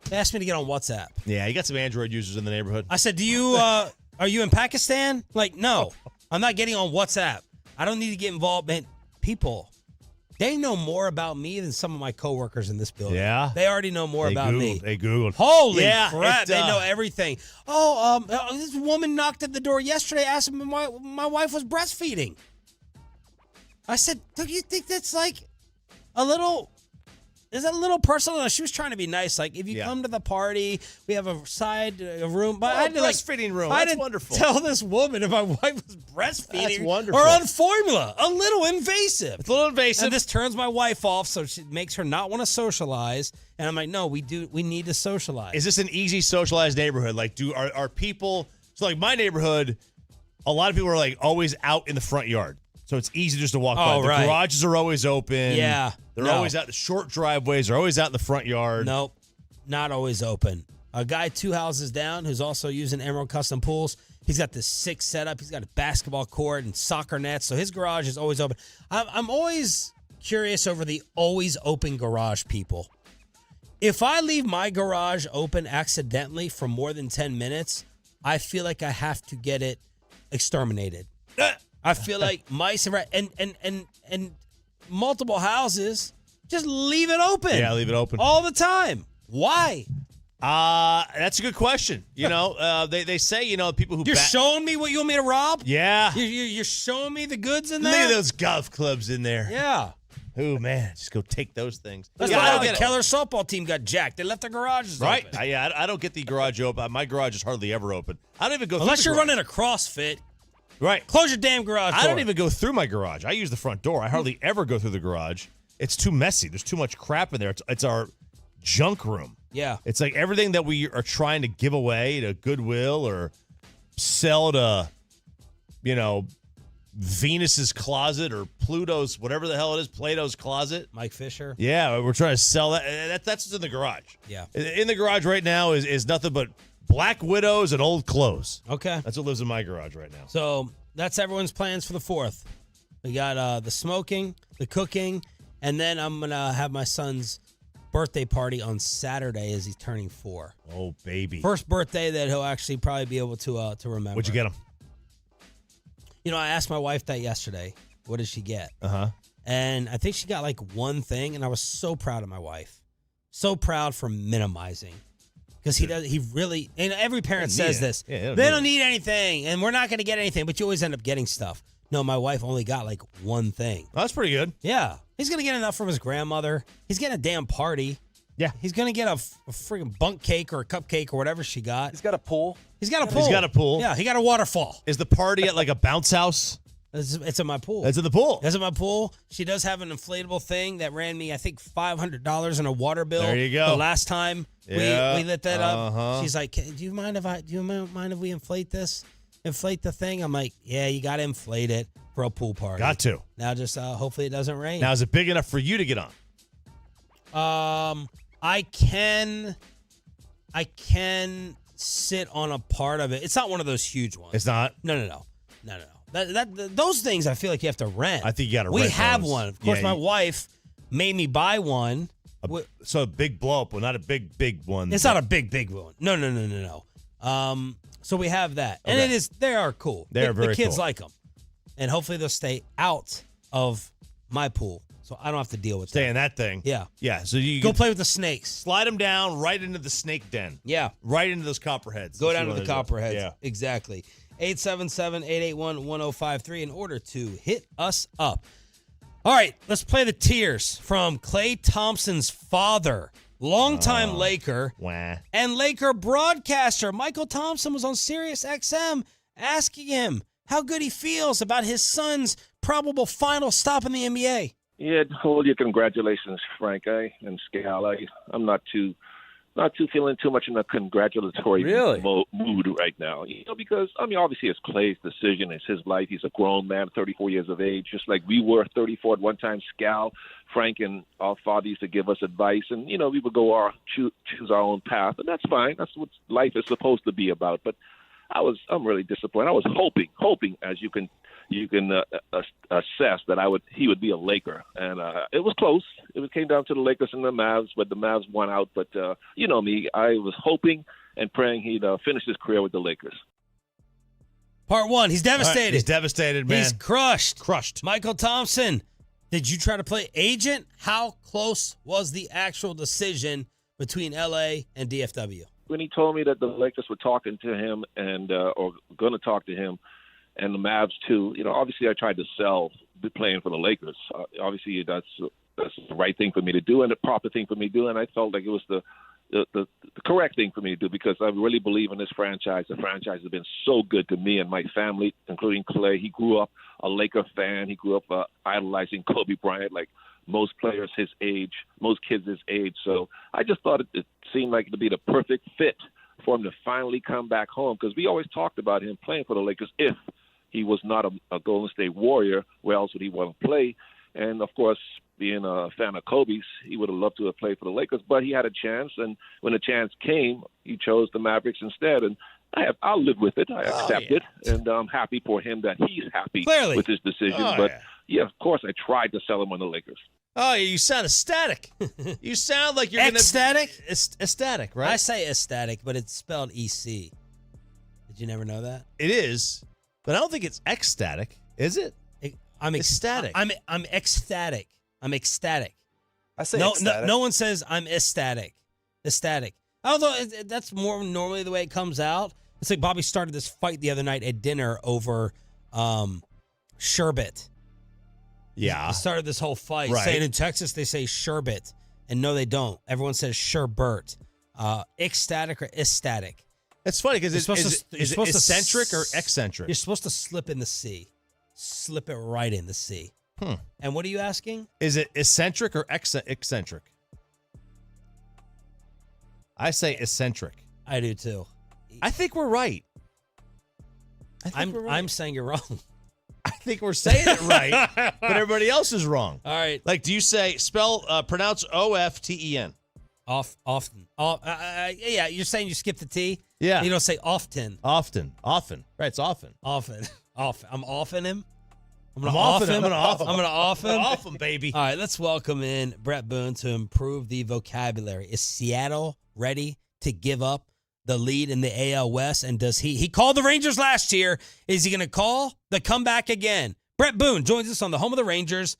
They asked me to get on WhatsApp. Yeah, you got some Android users in the neighborhood. I said, are you in Pakistan? Like, no, I'm not getting on WhatsApp. I don't need to get involved. Man, people, they know more about me than some of my coworkers in this building. Yeah. They already know more about me. They Googled. Holy crap. They know everything. This woman knocked at the door yesterday asking me why my wife was breastfeeding. I said, don't you think that's like is that a little personal? No, she was trying to be nice. Like, if you come to the party, we have a room. But I didn't breastfeeding room. That's wonderful. Tell this woman if my wife was breastfeeding. That's wonderful. Or on formula. A little invasive. It's a little invasive. And this turns my wife off, so it makes her not want to socialize. And I'm like, no, we need to socialize. Is this an easy socialized neighborhood? Like, are people? So, like, my neighborhood, a lot of people are like always out in the front yard. So it's easy just to walk by. The garages are always open. Yeah. They're always out. The short driveways are always out in the front yard. Nope. Not always open. A guy 2 houses down who's also using Emerald Custom Pools. He's got this sick setup. He's got a basketball court and soccer nets. So his garage is always open. I'm always curious over the always open garage people. If I leave my garage open accidentally for more than 10 minutes, I feel like I have to get it exterminated. I feel like mice and multiple houses just leave it open. Yeah, leave it open all the time. Why? That's a good question. You know, they say, you know, people who you're showing me what you want me to rob. Yeah, you're showing me the goods in there. Look at those golf clubs in there. Yeah. Oh man, just go take those things. That's why the Keller softball team got jacked. They left their garages open. I don't get the garage open. My garage is hardly ever open. I don't even go unless through you're running a CrossFit. Right. Close your damn garage door. I don't even go through my garage. I use the front door. I hardly ever go through the garage. It's too messy. There's too much crap in there. It's our junk room. Yeah. It's like everything that we are trying to give away to Goodwill or sell to, you know, Venus's closet or Pluto's, whatever the hell it is, Plato's closet. Mike Fisher. Yeah, we're trying to sell that. That's what's in the garage. Yeah. In the garage right now is nothing but Black Widows and old clothes. Okay. That's what lives in my garage right now. So that's everyone's plans for the 4th. We got the smoking, the cooking, and then I'm going to have my son's birthday party on Saturday as he's turning 4. Oh, baby. First birthday that he'll actually probably be able to remember. What'd you get him? You know, I asked my wife that yesterday. What did she get? Uh-huh. And I think she got like one thing, and I was so proud of my wife. So proud for minimizing. Because he really, and every parent says this, they don't need anything, and we're not going to get anything, but you always end up getting stuff. No, my wife only got like one thing. Well, that's pretty good. Yeah. He's going to get enough from his grandmother. He's getting a damn party. Yeah. He's going to get a freaking bunk cake or a cupcake or whatever she got. He's got a pool. He's got a pool. He's got a pool. Yeah, he got a waterfall. Is the party at like a bounce house? It's in my pool. It's in the pool. It's in my pool. She does have an inflatable thing that ran me, I think, $500 in a water bill. There you go. The last time we lit that up, she's like, "Do you mind if we inflate this? Inflate the thing?" I'm like, "Yeah, you got to inflate it for a pool party. Got to. Now just hopefully it doesn't rain." Now, is it big enough for you to get on? I can sit on a part of it. It's not one of those huge ones. It's not? No. Those things I feel like you have to rent. I think you got to rent. We have those. one. Of course, my wife made me buy one. So a big blow up one, not a big one. It's not a big one. No. So we have that, and they are cool. They are very cool. The kids like them, and hopefully they'll stay out of my pool, so I don't have to deal with Stay in that thing. Yeah. So you go play with the snakes. Slide them down right into the snake den. Yeah. Right into those copperheads. Go down to the copperheads. Yeah. Exactly. 877-881-1053 in order to hit us up. All right, let's play the tears from Klay Thompson's father, longtime Laker, and Laker broadcaster Michael Thompson was on Sirius XM asking him how good he feels about his son's probable final stop in the NBA. Yeah, hold your congratulations, Frank, and Scal. I'm not too feeling too much in a congratulatory mood right now. Because obviously it's Klay's decision, it's his life. He's a grown man, 34 years of age, just like we were 34 at one time. Scal, Frank, and our father used to give us advice, and we would go choose our own path, and that's fine. That's what life is supposed to be about. But I'm really disappointed. I was hoping, as you can assess, that he would be a Laker, and it was close. It came down to the Lakers and the Mavs, but the Mavs won out. But you know me, I was hoping and praying he'd finish his career with the Lakers. Part one, he's devastated. Right, he's devastated, man. He's crushed. Michael Thompson, did you try to play agent? How close was the actual decision between L.A. and DFW? When he told me that the Lakers were talking to him and or going to talk to him, and the Mavs too, obviously I tried to sell playing for the Lakers. Obviously that's the right thing for me to do and the proper thing for me to do, and I felt like it was the correct thing for me to do because I really believe in this franchise. The franchise has been so good to me and my family, including Klay. He grew up a Laker fan. He grew up idolizing Kobe Bryant like most players his age, most kids his age. So I just thought it seemed like it would be the perfect fit for him to finally come back home because we always talked about him playing for the Lakers if he was not a Golden State Warrior. Where else would he want to play? And, of course, being a fan of Kobe's, he would have loved to have played for the Lakers, but he had a chance, and when the chance came, he chose the Mavericks instead, and I'll live with it. I accept it, and I'm happy for him that he's happy with his decision. Yeah, of course, I tried to sell him on the Lakers. Oh, you sound ecstatic. You sound like you're going to... Ecstatic? Ecstatic, right? I say ecstatic, but it's spelled E-C. Did you never know that? It is, but I don't think it's ecstatic, is it? I'm ecstatic. I'm ecstatic. I'm ecstatic. I say ecstatic. No one says I'm ecstatic. Ecstatic. Although that's more normally the way it comes out. It's like Bobby started this fight the other night at dinner over sherbet. Yeah. He started this whole fight saying in Texas they say sherbet, and no, they don't. Everyone says sherbert. Ecstatic or ecstatic. It's funny because is it eccentric or eccentric? You're supposed to slip in the C. Slip it right in the C. And what are you asking? Is it eccentric or eccentric? I say eccentric. I do too. I think we're right. I'm saying you're wrong. I think we're saying it right, but everybody else is wrong. All right. Like, do you pronounce O-F-T-E-N? Often. Yeah, you're saying you skip the T? Yeah. You don't say often. Often. Right, it's often. Often. I'm offing him. I'm gonna off him, baby. All right, let's welcome in Brett Boone to improve the vocabulary. Is Seattle ready to give up the lead in the AL West? And does he called the Rangers last year? Is he going to call the comeback again? Brett Boone joins us on the home of the Rangers.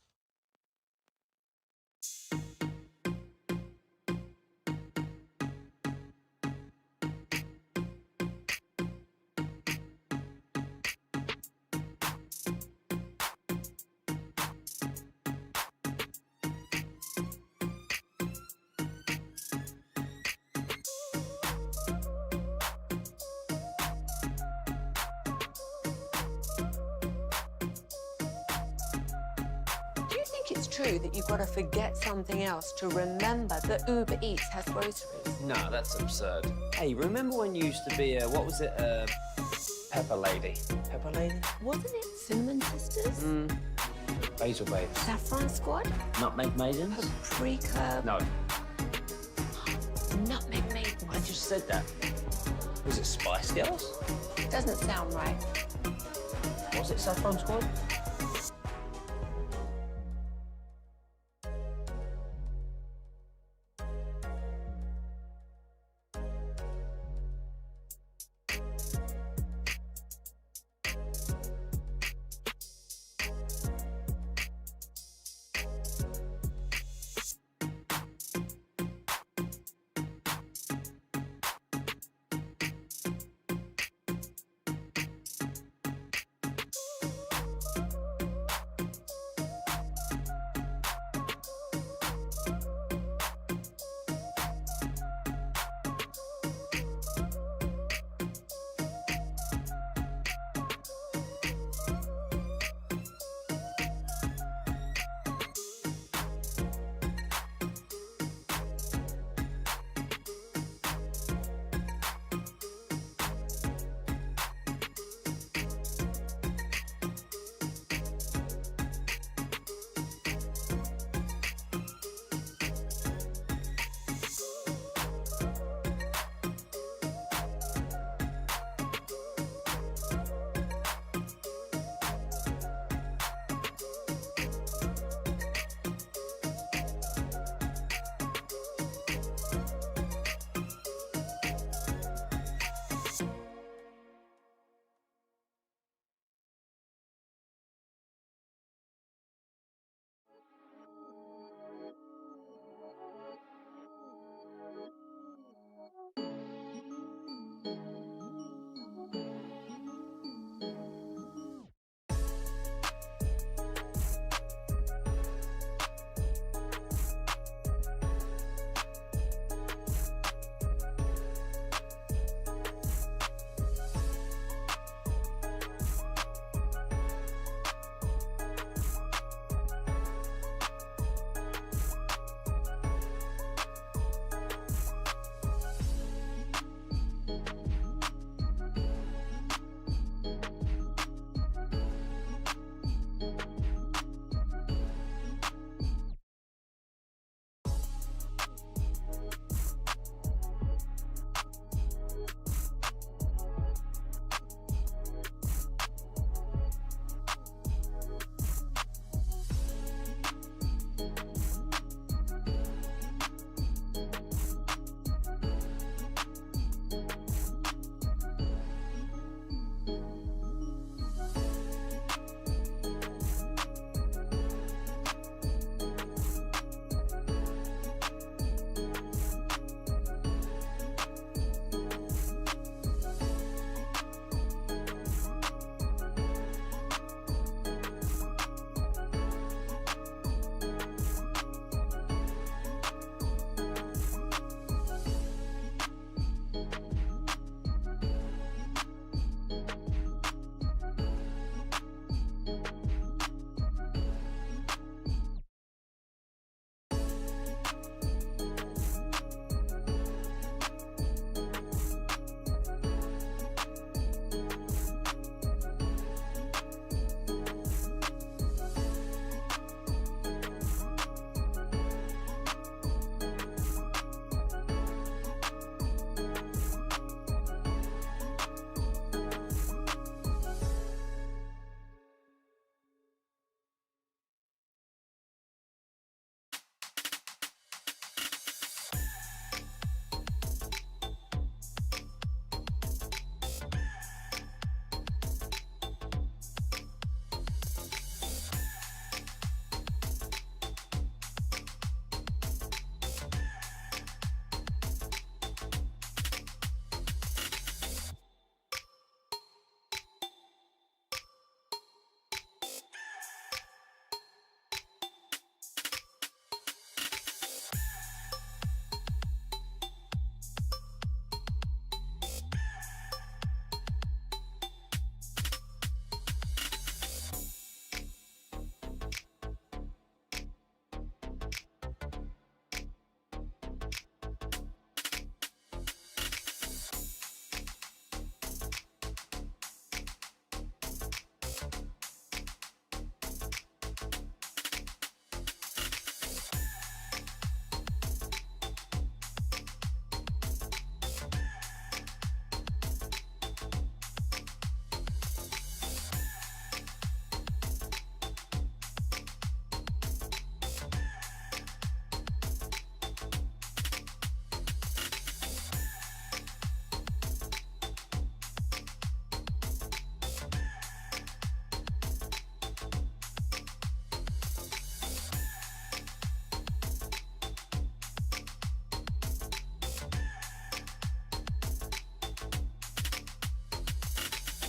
It's true that you've got to forget something else to remember that Uber Eats has groceries. No, that's absurd. Hey, remember when you used to be Pepper Lady? Pepper Lady? Wasn't it Cinnamon Sisters? Basil Babes. Saffron Squad? Nutmeg Maidens? Paprika? No. Nutmeg Maidens. I just said that. Was it Spice Girls? Doesn't sound right. Was it Saffron Squad?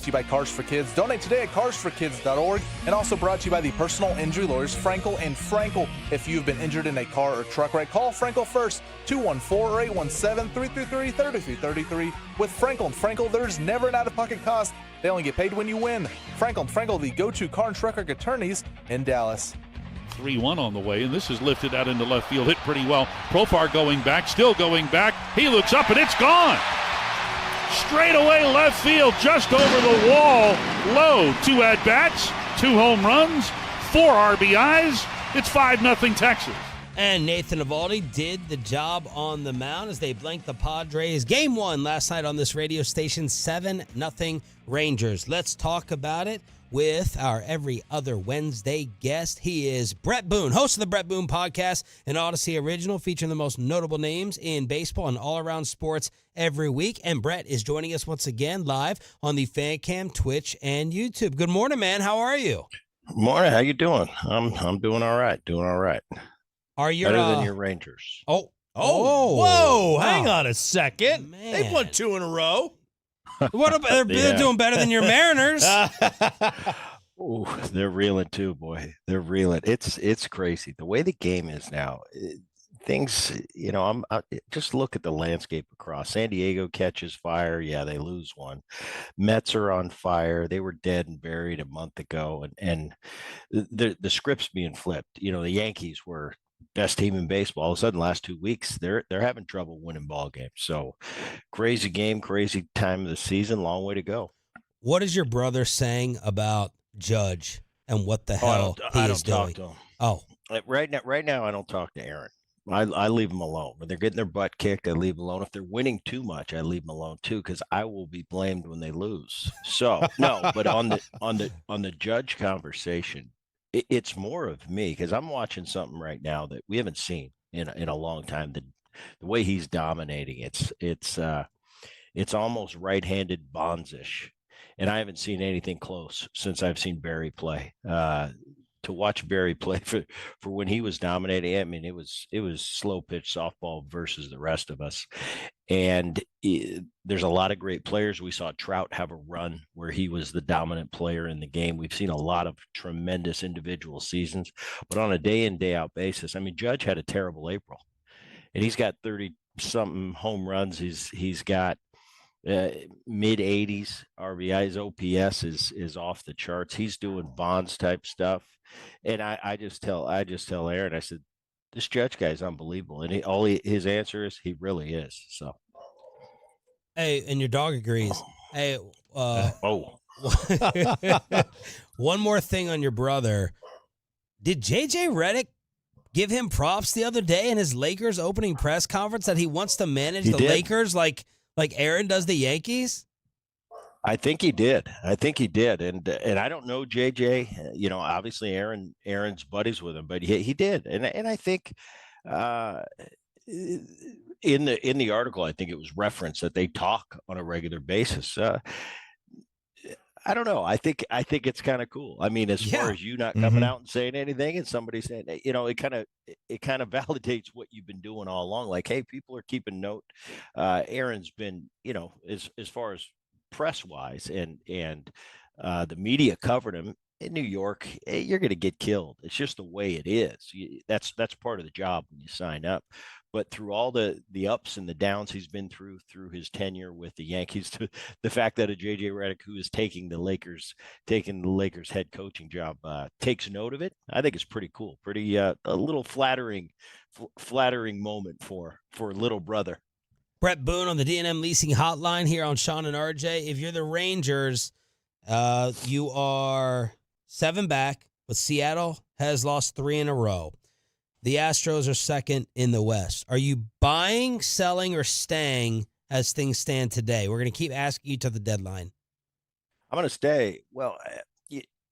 to you by Cars for Kids. Donate today at carsforkids.org. And also brought to you by the personal injury lawyers, Frankel and Frankel. If you've been injured in a car or truck wreck, call Frankel first, 214-817-333-3333. With Frankel and Frankel, there's never an out-of-pocket cost. They only get paid when you win. Frankel and Frankel, the go-to car and truck wreck attorneys in Dallas. 3-1 on the way, and this is lifted out into left field, hit pretty well. Profar going back, still going back. He looks up, and it's gone. Straight away left field, just over the wall. Low, 2 at-bats, 2 home runs, 4 RBIs. It's 5-0 Texas. And Nathan Eovaldi did the job on the mound as they blanked the Padres. Game 1 last night on this radio station, 7-0 Rangers. Let's talk about it with our every other Wednesday guest. He is Brett Boone, host of the Brett Boone Podcast, an Odyssey original featuring the most notable names in baseball and all-around sports every week. And Brett is joining us once again live on the Fan Cam, Twitch, and YouTube. Good morning, man. How are you? Morning. How you doing? I'm doing all right. Are you better than your Rangers? Whoa! Hang on a second. Man. They've won 2 in a row. What about they're doing better than your Mariners? Ooh, they're reeling too, boy. They're reeling. It's crazy the way the game is now. Things, I just look at the landscape across. San Diego catches fire. Yeah, they lose one. Mets are on fire. They were dead and buried a month ago, and the script's being flipped. The Yankees were best team in baseball. All of a sudden, last 2 weeks, they're having trouble winning ball games. So crazy game, crazy time of the season. Long way to go. What is your brother saying about Judge and what the hell he is doing? Talk to him. Oh, right now, I don't talk to Aaron. I leave them alone. When they're getting their butt kicked, I leave them alone. If they're winning too much, I leave them alone too, because I will be blamed when they lose. So no, but on the Judge conversation, it's more of me, because I'm watching something right now that we haven't seen in a long time. The way he's dominating, it's almost right-handed Bonds-ish, and I haven't seen anything close since I've seen Barry play. To watch Barry play for when he was dominating, I mean, it was slow pitch softball versus the rest of us. And there's a lot of great players. We saw Trout have a run where he was the dominant player in the game. We've seen a lot of tremendous individual seasons, but on a day in, day out basis, I mean, Judge had a terrible April, and he's got 30-something home runs. He's got mid 80s RBIs. OPS is off the charts. He's doing Bonds type stuff. And I just tell Aaron, I said, this Judge guy is unbelievable. And his answer is he really is. So, hey, and your dog agrees. Hey, one more thing on your brother. Did JJ Redick give him props the other day in his Lakers opening press conference that he wants to manage the Lakers like Aaron does the Yankees? I think he did. And I don't know JJ. Obviously Aaron's buddies with him, but he did. And I think in the article, I think it was referenced that they talk on a regular basis. I don't know. I think it's kind of cool. I mean, as far as you not coming out and saying anything, and somebody saying, it kind of validates what you've been doing all along. Like, hey, people are keeping note. Aaron's been, as far as press wise and the media covered him in New York, you're going to get killed. It's just the way it is. That's part of the job when you sign up. But through all the ups and the downs he's been through his tenure with the Yankees, to the fact that a JJ Redick, who is taking the Lakers head coaching job, takes note of it, I think it's pretty cool. Pretty a little flattering moment for little brother. Brett Boone on the D&M Leasing Hotline here on Sean and RJ. If you're the Rangers, you are 7 back, but Seattle has lost 3 in a row. The Astros are second in the West. Are you buying, selling, or staying as things stand today? We're going to keep asking you to the deadline. I'm going to stay. Well,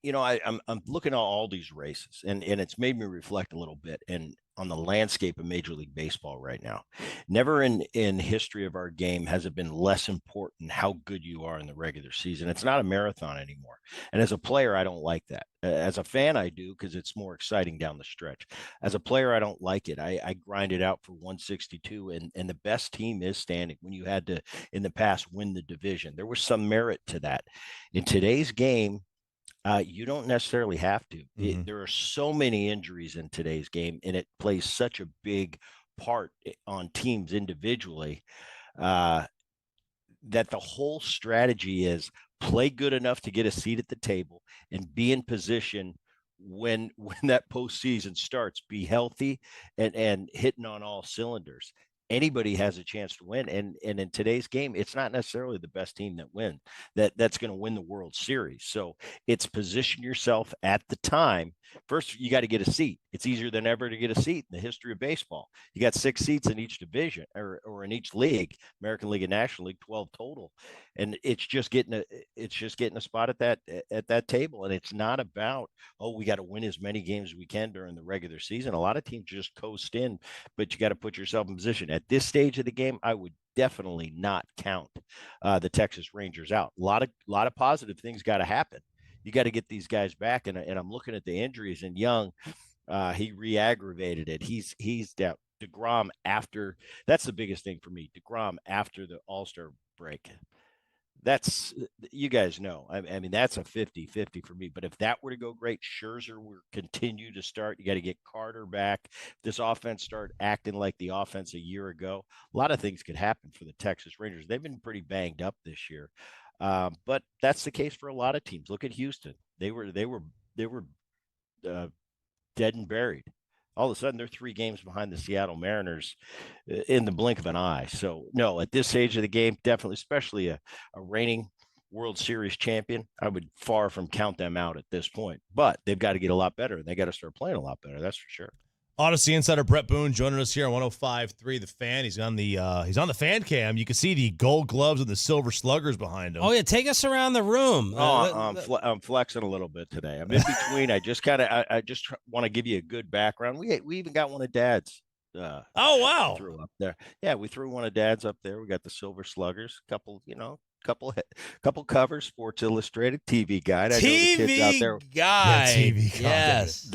I'm looking at all these races, and it's made me reflect a little bit and on the landscape of Major League Baseball right now. Never in history of our game has it been less important how good you are in the regular season. It's not a marathon anymore. And as a player, I don't like that. As a fan, I do, because it's more exciting down the stretch. As a player, I don't like it. I grind it out for 162, and the best team is standing. When you had to, in the past, win the division, there was some merit to that. In today's game, you don't necessarily have to. There are so many injuries in today's game, and it plays such a big part on teams individually that the whole strategy is play good enough to get a seat at the table and be in position when that postseason starts. Be healthy and hitting on all cylinders. Anybody has a chance to win, and in today's game, it's not necessarily the best team that's going to win the World Series. So it's position yourself at the time. First, you got to get a seat. It's easier than ever to get a seat in the history of baseball. You got 6 seats in each division or in each league, American League and National League, 12 total, and it's just getting a spot at that table. And it's not about, we got to win as many games as we can during the regular season. A lot of teams just coast in, but you got to put yourself in position. At this stage of the game, I would definitely not count the Texas Rangers out. A lot of positive things got to happen. You got to get these guys back, and I'm looking at the injuries. And Young, he re-aggravated it. He's down. DeGrom after, that's the biggest thing for me. DeGrom after the All-Star break. That's, you guys know. I mean, that's a 50-50 for me. But if that were to go great, Scherzer will continue to start. You got to get Carter back. This offense start acting like the offense a year ago. A lot of things could happen for the Texas Rangers. They've been pretty banged up this year. But that's the case for a lot of teams. Look at Houston. They were dead and buried. All of a sudden, they're 3 games behind the Seattle Mariners in the blink of an eye. So, no, at this stage of the game, definitely, especially a reigning World Series champion, I would far from count them out at this point. But they've got to get a lot better, and they got to start playing a lot better. That's for sure. Odyssey insider Brett Boone joining us here on 105.3 The Fan. He's on the fan cam. You can see the gold gloves and the silver sluggers behind him. Oh yeah, take us around the room. I'm flexing a little bit today. I'm in between. I just want to give you a good background. We even got one of Dad's. Oh wow! Threw up there. Yeah, we threw one of Dad's up there. We got the silver sluggers. Couple covers, Sports Illustrated, TV Guide. I know the kids out there. Guide. Yeah, TV Guide. Yes.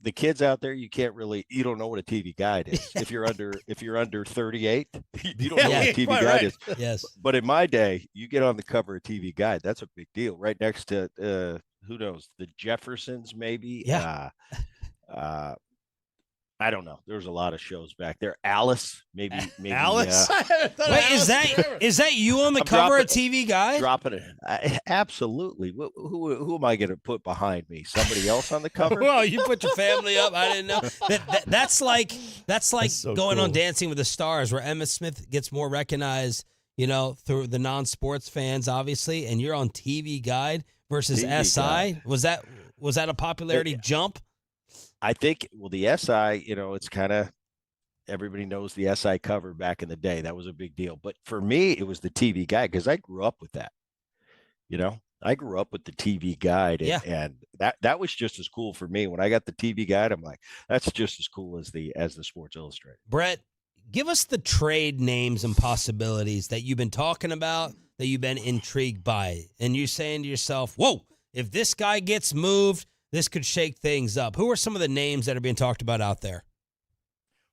The kids out there, you don't know what a TV Guide is. if you're under 38, you don't know what a TV Guide is. Yes. But in my day, you get on the cover of TV Guide. That's a big deal. Right next to who knows, the Jeffersons maybe. Yeah. I don't know. There's a lot of shows back there. Alice, maybe. Alice? Wait, is that you on the cover of TV Guide? Dropping it. Absolutely. Who am I going to put behind me? Somebody else on the cover? Well, you put your family up. I didn't know. That's like so going cool on Dancing with the Stars, where Emma Smith gets more recognized, through the non-sports fans, obviously, and you're on TV Guide versus TV SI. Guide. Was that a popularity jump? I think, the SI, it's kind of, everybody knows the SI cover back in the day. That was a big deal. But for me, it was the TV Guide, because I grew up with that. I grew up with the TV Guide, and that was just as cool for me. When I got the TV Guide, I'm like, that's just as cool as the Sports Illustrated. Brett, give us the trade names and possibilities that you've been talking about, that you've been intrigued by, and you're saying to yourself, whoa, if this guy gets moved, this could shake things up. Who are some of the names that are being talked about out there?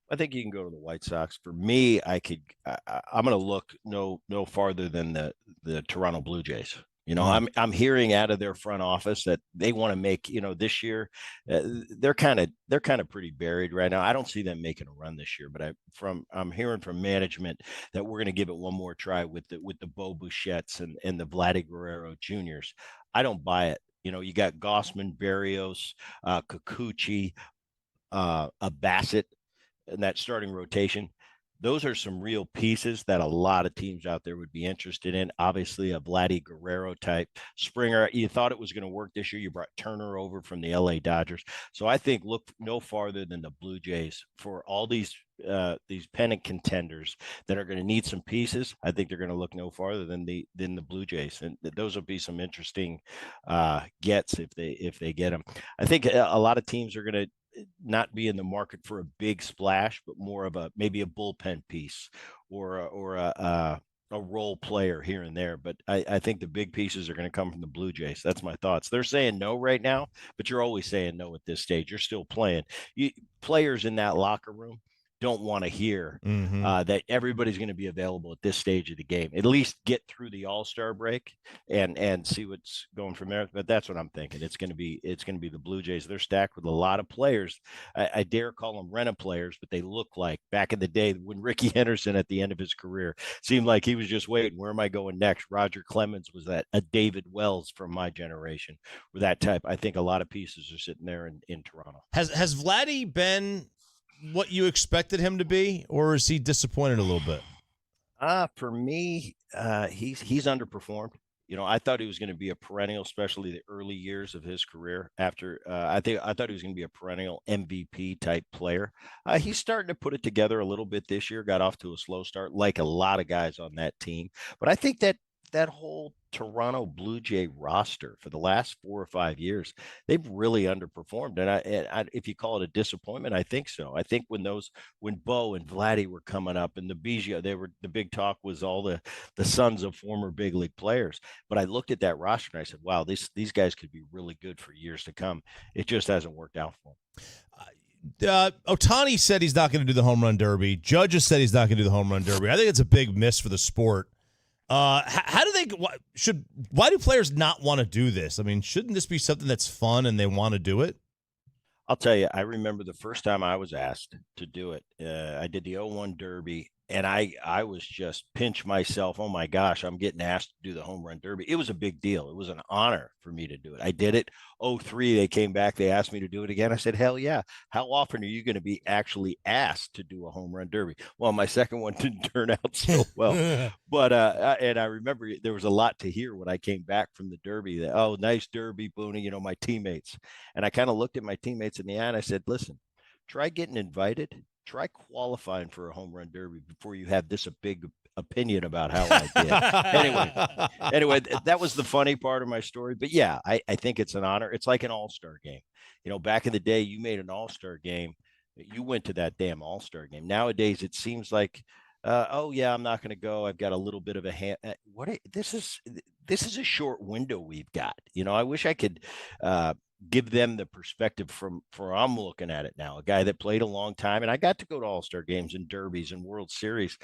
I think you can go to the White Sox. For me, I'm going to look no farther than the Toronto Blue Jays. I'm hearing out of their front office that they want to make, this year, they're kind of pretty buried right now. I don't see them making a run this year, but I'm hearing from management that we're going to give it one more try with the Bo Bouchettes and the Vladdy Guerrero Juniors. I don't buy it. You got Gossman, Berrios, Kikuchi, Bassett in that starting rotation. those are some real pieces that a lot of teams out there would be interested in. Obviously, a Vladdy Guerrero type Springer. You thought it was going to work this year. You brought Turner over from the LA Dodgers. So I think look no farther than the Blue Jays for all these pennant contenders that are going to need some pieces. I think they're going to look no farther than the Blue Jays, and those will be some interesting gets if they get them. I think a lot of teams are going to not be in the market for a big splash, but more of maybe a bullpen piece or a role player here and there. But I think the big pieces are going to come from the Blue Jays. That's my thoughts. They're saying no right now, but you're always saying no at this stage. You're still playing. Players in that locker room don't want to hear that everybody's going to be available at this stage of the game. At least get through the All-Star break and see what's going from there. But that's what I'm thinking. It's going to be the Blue Jays. They're stacked with a lot of players. I dare call them rent players, but they look like back in the day when Ricky Henderson at the end of his career seemed like he was just waiting. Where am I going next? Roger Clemens was that a David Wells from my generation or that type. I think a lot of pieces are sitting there in Toronto. Has Vladdy been what you expected him to be, or is he disappointed a little bit? For me, he's underperformed. I thought he was going to be a perennial, especially the early years of his career. After I thought he was going to be a perennial MVP type player. He's starting to put it together a little bit this year. Got off to a slow start, like a lot of guys on that team. But I think that whole Toronto Blue Jay roster for the last 4 or 5 years, they've really underperformed. And if you call it a disappointment, I think so. I think when Bo and Vladdy were coming up and the Biggio, the big talk was all the sons of former big league players. But I looked at that roster and I said, wow, these guys could be really good for years to come. It just hasn't worked out for them. Ohtani said he's not going to do the home run derby. Judge has said he's not going to do the home run derby. I think it's a big miss for the sport. Why do players not want to do this? I mean, shouldn't this be something that's fun and they want to do it? I'll tell you, I remember the first time I was asked to do it. I did the 01 Derby, and I was just pinch myself. Oh my gosh, I'm getting asked to do the home run derby. It was a big deal. It was an honor for me to do it. I did it. 03, they came back. They asked me to do it again. I said, hell yeah. How often are you going to be actually asked to do a home run derby? Well, my second one didn't turn out so well. But and I remember there was a lot to hear when I came back from the derby. That, oh, nice derby, Booney, my teammates. And I kind of looked at my teammates in the eye and I said, listen, try getting invited. Try qualifying for a home run derby before you have this a big opinion about how I did. anyway, that was the funny part of my story. But yeah, I think it's an honor. It's like an all-star game. Back in the day, you made an all-star game. You went to that damn all-star game. Nowadays, it seems like, oh yeah, I'm not going to go. I've got a little bit of a hand. This is a short window we've got. I wish I could give them the perspective from I'm looking at it now, a guy that played a long time. And I got to go to all-star games and derbies and World Series.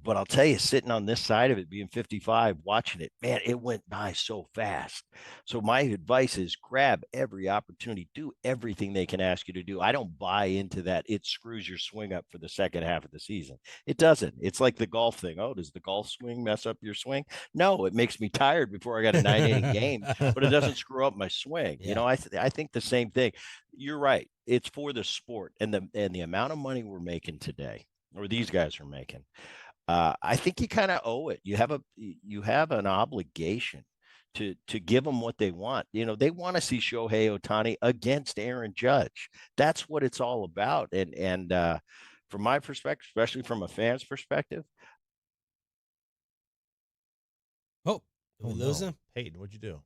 But I'll tell you, sitting on this side of it, being 55, watching it, man, it went by so fast. So my advice is grab every opportunity, do everything they can ask you to do. I don't buy into that. It screws your swing up for the second half of the season. It doesn't. It's like the golf thing. Oh, does the golf swing mess up your swing? No, it makes me tired before I got a 9-inning game, but it doesn't screw up my swing. Yeah. I think the same thing. You're right. It's for the sport and the amount of money we're making today, or these guys are making. I think you kind of owe it. You have an obligation to give them what they want. They want to see Shohei Ohtani against Aaron Judge. That's what it's all about. And from my perspective, especially from a fan's perspective. Oh, did we lose him? Hayden, what'd you do?